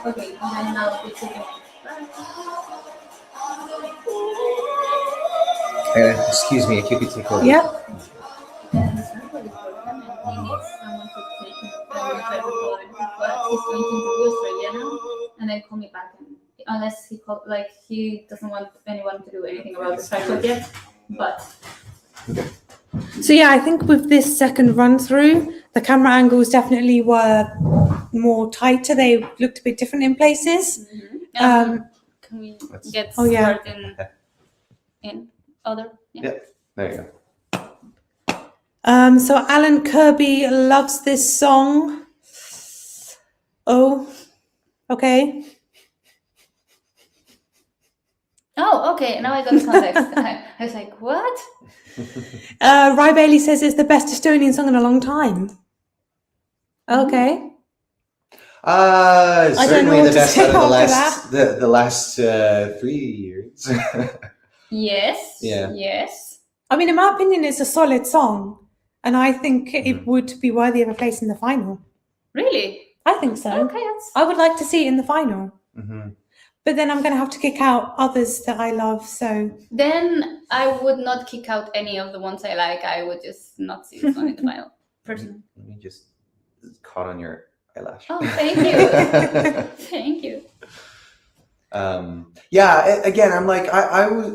Okay, and then now it's okay. Excuse me, if you could take over. Yeah. He's going to interview Australia now, and then call me back. Unless he doesn't want anyone to do anything about the cycle yet. But So yeah, I think with this second run through, the camera angles definitely were more tighter. They looked a bit different in places. can we get yeah. started in other? Yeah, there you go. So Alan Kirby loves this song. Oh, okay. Oh, okay. Now I got the context. I was like, what? Ry Bailey says it's the best Estonian song in a long time. Okay. Certainly the best out of that. the last 3 years. Yes. Yeah. Yes. I mean, in my opinion, it's a solid song, and I think it would be worthy of a place in the final. Really? I think so. Okay, I would like to see it in the final. Mm-hmm. But then I'm going to have to kick out others that I love, so... Then I would not kick out any of the ones I like. I would just not see this one in the final. Personally. Let me just caught on your eyelash. Oh, thank you. Thank you. Again, I'm like,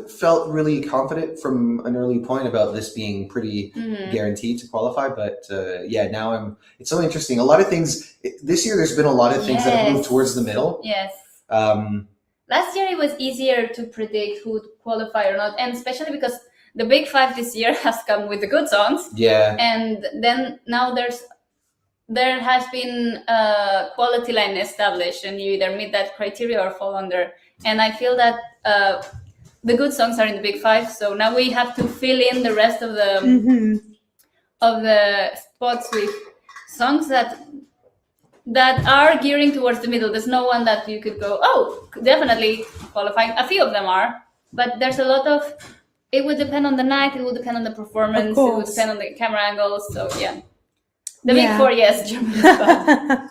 felt really confident from an early point about this being pretty guaranteed to qualify. But now it's so interesting. A lot of things this year, there's been a lot of things that have moved towards the middle. Yes. Last year, it was easier to predict who would qualify or not. And especially because the Big Five this year has come with the good songs. Yeah. And then now there has been a quality line established, and you either meet that criteria or fall under. And I feel that the good songs are in the Big Five, so now we have to fill in the rest of the spots with songs that are gearing towards the middle. There's no one that you could go, oh, definitely qualifying. A few of them are, but there's a lot of. It would depend on the night. It would depend on the performance. It would depend on the camera angles. So yeah. The Big Four, yes, Germany as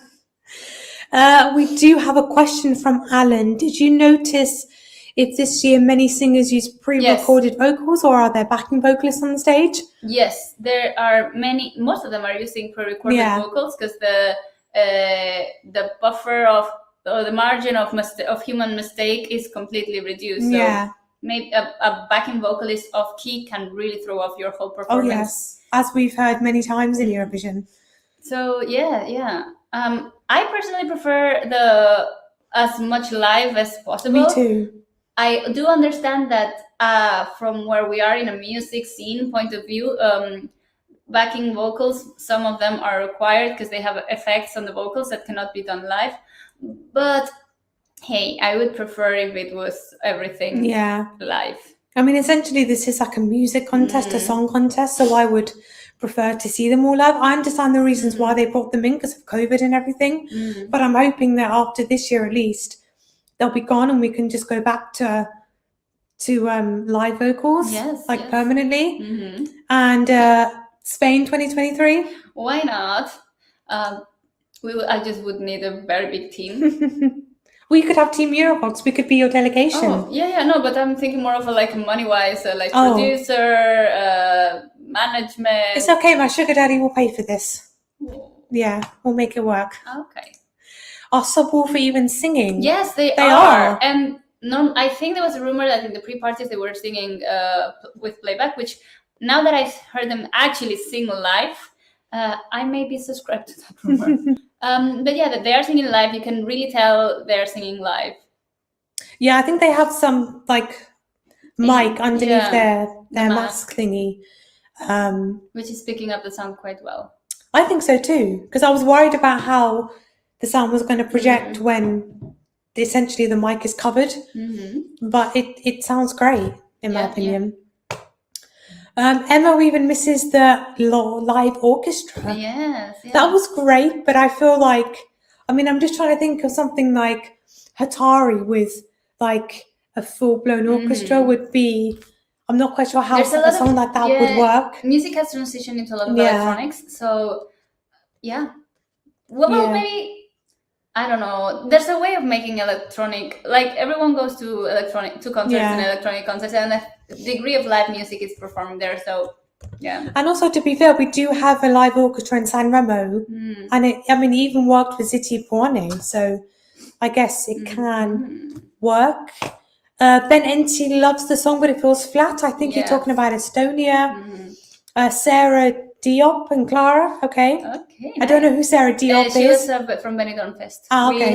well. We do have a question from Alan. Did you notice if this year many singers use pre-recorded vocals, or are there backing vocalists on the stage? Yes, there are many. Most of them are using pre-recorded vocals because the buffer or the margin of human mistake is completely reduced. So maybe a backing vocalist off key can really throw off your whole performance. Oh yes, as we've heard many times in Eurovision. So I personally prefer as much live as possible. Me too. I do understand that from where we are in a music scene point of view, backing vocals, some of them are required because they have effects on the vocals that cannot be done live. But hey, I would prefer if it was everything live. I mean, essentially, this is like a music contest, a song contest, so I would prefer to see them all live. I understand the reasons why they brought them in because of COVID and everything, but I'm hoping that after this year at least, they'll be gone and we can just go back to live vocals, permanently. And Spain 2023? Why not? I just would need a very big team. We could have Team Eurovoxx. We could be your delegation. Oh, no, but I'm thinking more of a money-wise, producer, management. It's okay, my sugar daddy will pay for this. Yeah, we'll make it work. Okay. Are subwoofer even singing? Yes, they are. And I think there was a rumor that in the pre-parties they were singing with playback, which now that I've heard them actually sing live, I may be subscribed to that rumor. But yeah, that they are singing live. You can really tell they're singing live. Yeah, I think they have some mic underneath their mask thingy. Which is picking up the sound quite well. I think so too, because I was worried about how the sound was going to project when essentially the mic is covered. But it sounds great, in my opinion. Emma even misses the live orchestra. Yes. That was great, but I feel like, I'm just trying to think of something like Hatari with a full-blown orchestra would be, I'm not quite sure how a song like that would work. Music has transitioned into a lot of electronics, so maybe, I don't know. There's a way of making electronic, everyone goes to concerts and electronic concerts, and the degree of live music is performed there. So, yeah. And also, to be fair, we do have a live orchestra in San Remo, and it even worked with Zitti E Buoni, so I guess it can work. Ben Enti loves the song, but it feels flat. I think you're talking about Estonia. Sarah Diop and Clara. Okay. I don't know who Sarah Diop is. She was from Benidorm Fest. Okay.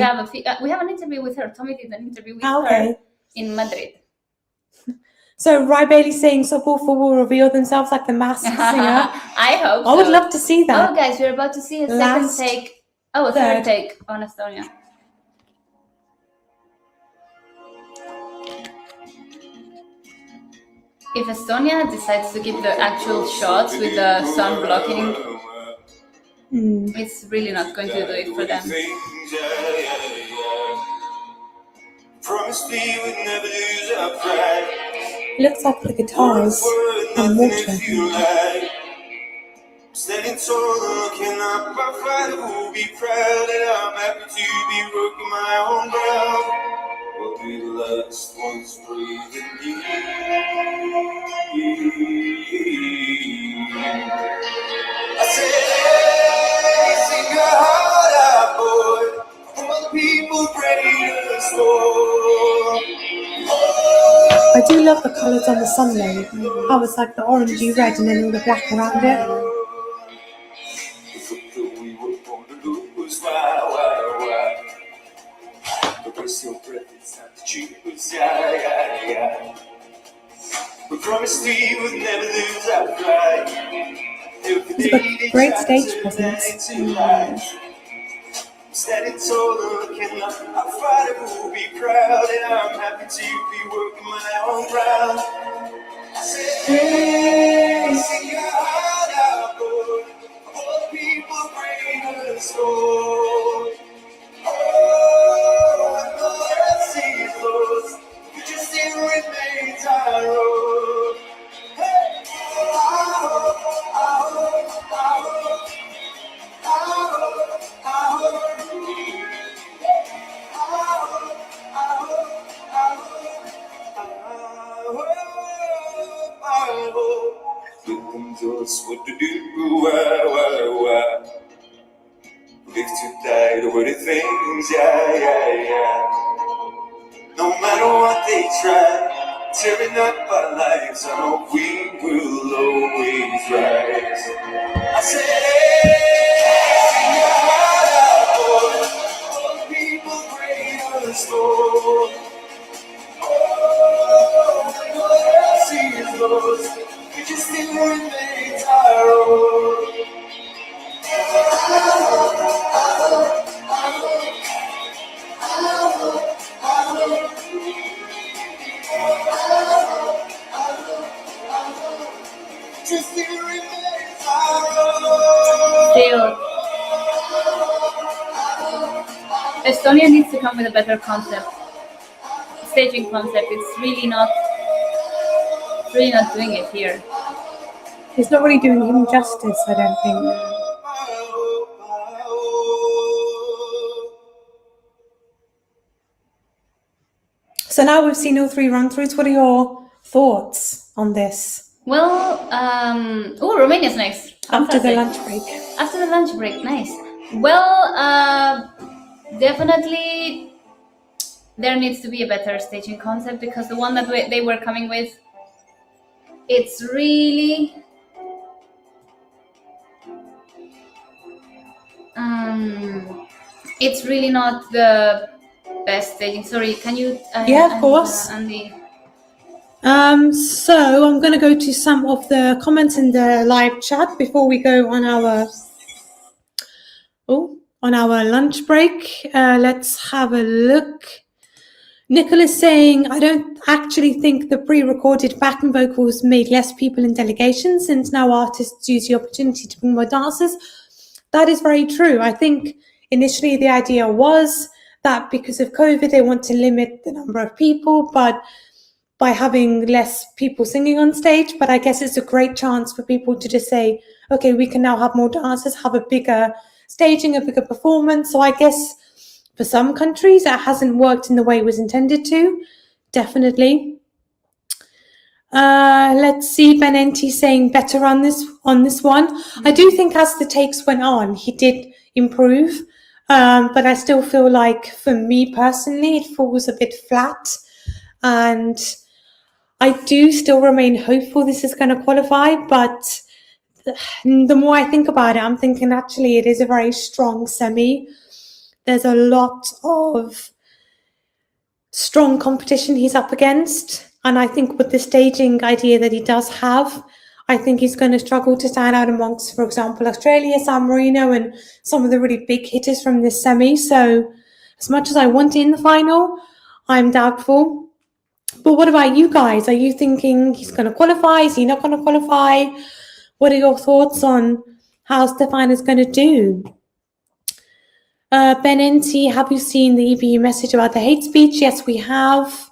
We have an interview with her. Tommy did an interview with her in Madrid. So Rai Bailey saying subwoofer will reveal themselves like the masked singer. I hope so. I would love to see that. Oh, guys, we're about to see a second take. Oh, a third take on Estonia. If Estonia decides to keep the actual shots with the sun blocking, it's really not going to do it for them. Looks like the guitars and water. Standing tall and looking up, I finally will be proud that I'm happy to be working my own ground. We'll be the last ones breathing deep. I said, hey, sing your heart out, boy. All the people ready to storm. love the colours on the sunlight. How it's like the orangey red and then all the black around it. We promised we would never lose our pride. It's got great stage presence. Standing tall and looking up, our father will be proud, and I'm happy to be working my own ground. I said, hey, sing your heart out, boy. All the people bring us home. Oh, I know I see it close, but you still remains our road. Hey, I hope, what to do, why? Live to die over the things, yeah. No matter what they try, tearing up our lives, I know we will always rise. I said, hey, sing your heart out, boy. All the people bring us home. Oh, the world sees lost, but you still remains our own. Just still remains our own. Still, Estonia needs to come with a better concept, staging concept. It's really not doing it here. It's not really doing him justice, I don't think. So now we've seen all three run-throughs. What are your thoughts on this? Well, Romania's next. After the Fantastic. lunch break. After the lunch break, nice. Well, definitely there needs to be a better staging concept, because the one that they were coming with, it's really not the best staging. Sorry, can you? Yeah, of course. Andy. So I'm going to go to some of the comments in the live chat before we go on our lunch break. Let's have a look. Nicholas saying, I don't actually think the pre-recorded backing vocals made less people in delegation, since now artists use the opportunity to bring more dancers. That is very true. I think initially the idea was that because of COVID, they want to limit the number of people, but by having less people singing on stage. But I guess it's a great chance for people to just say, okay, we can now have more dancers, have a bigger staging, a bigger performance. So I guess for some countries, it hasn't worked in the way it was intended to. Definitely. Let's see, Benenti saying better on this one. I do think as the takes went on, he did improve. But I still feel like, for me personally, it falls a bit flat. And I do still remain hopeful this is going to qualify. But the more I think about it, I'm thinking actually it is a very strong semi. There's a lot of strong competition he's up against. And I think with the staging idea that he does have, I think he's going to struggle to stand out amongst, for example, Australia, San Marino, and some of the really big hitters from this semi. So as much as I want it in the final, I'm doubtful. But what about you guys? Are you thinking he's going to qualify? Is he not going to qualify? What are your thoughts on how Stefan is going to do? Benenti, have you seen the EBU message about the hate speech? Yes, we have.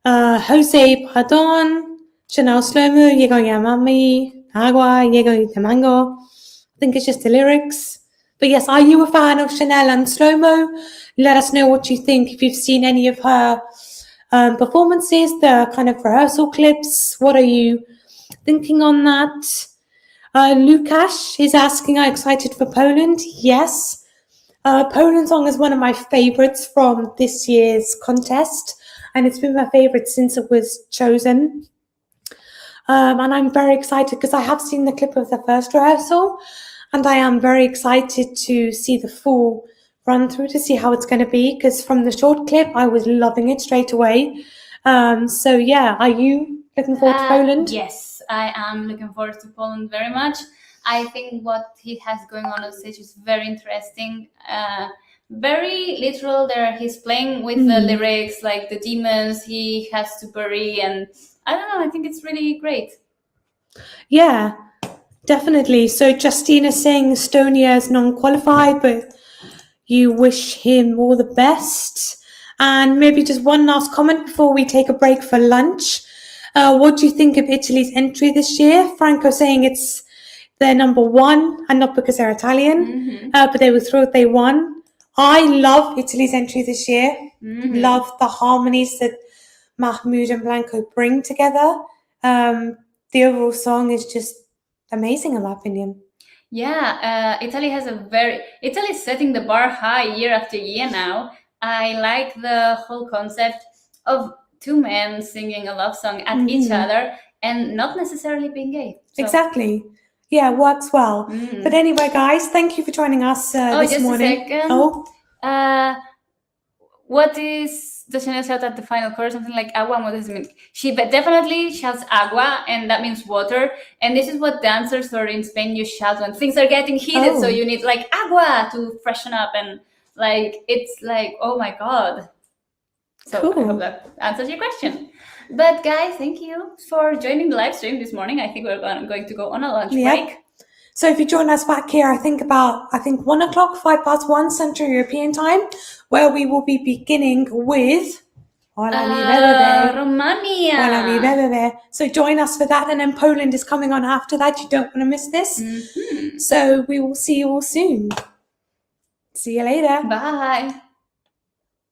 Jose Pardon, Chanel Slomo, Llego Yamami, Agua, Llego y Tamango. I think it's just the lyrics. But yes, are you a fan of Chanel and Slomo? Let us know what you think. If you've seen any of her performances, the kind of rehearsal clips, what are you thinking on that? Lukasz is asking, are you excited for Poland? Yes. Poland song is one of my favorites from this year's contest. and it's been my favorite since it was chosen. And I'm very excited because I have seen the clip of the first rehearsal, and I am very excited to see the full run through to see how it's going to be, because from the short clip I was loving it straight away. So yeah, are you looking forward to Poland? Yes, I am looking forward to Poland very much. I think what he has going on stage is very interesting, very literal. There he's playing with the lyrics, like the demons he has to bury, and I don't know, I think it's really great. Yeah, definitely. So Justina saying Estonia is non-qualified, but you wish him all the best. And maybe just one last comment before we take a break for lunch. What do you think of Italy's entry this year? Franco saying it's their number one, and not because they're Italian, but they were thrilled they won. I love Italy's entry this year. Love the harmonies that Mahmoud and Blanco bring together. The overall song is just amazing in my opinion. Yeah, Italy's setting the bar high year after year now. I like the whole concept of two men singing a love song at each other and not necessarily being gay. So. Exactly. Yeah, works well. But anyway, guys, thank you for joining us this morning. A second. What does she shout at the final chorus? Something like agua. What does it mean? She definitely shouts agua, and that means water. And this is what dancers or in Spain you shout when things are getting heated. So you need like agua to freshen up, and like it's like, oh my god. So cool. I hope that answers your question. But guys, thank you for joining the live stream this morning. I think we're going to go on a lunch break. So if you join us back here, I think 1 o'clock, 1:05 Central European time, where we will be beginning with Romania. So join us for that, and then Poland is coming on after that. You don't want to miss this. So we will see you all soon. See you later. Bye.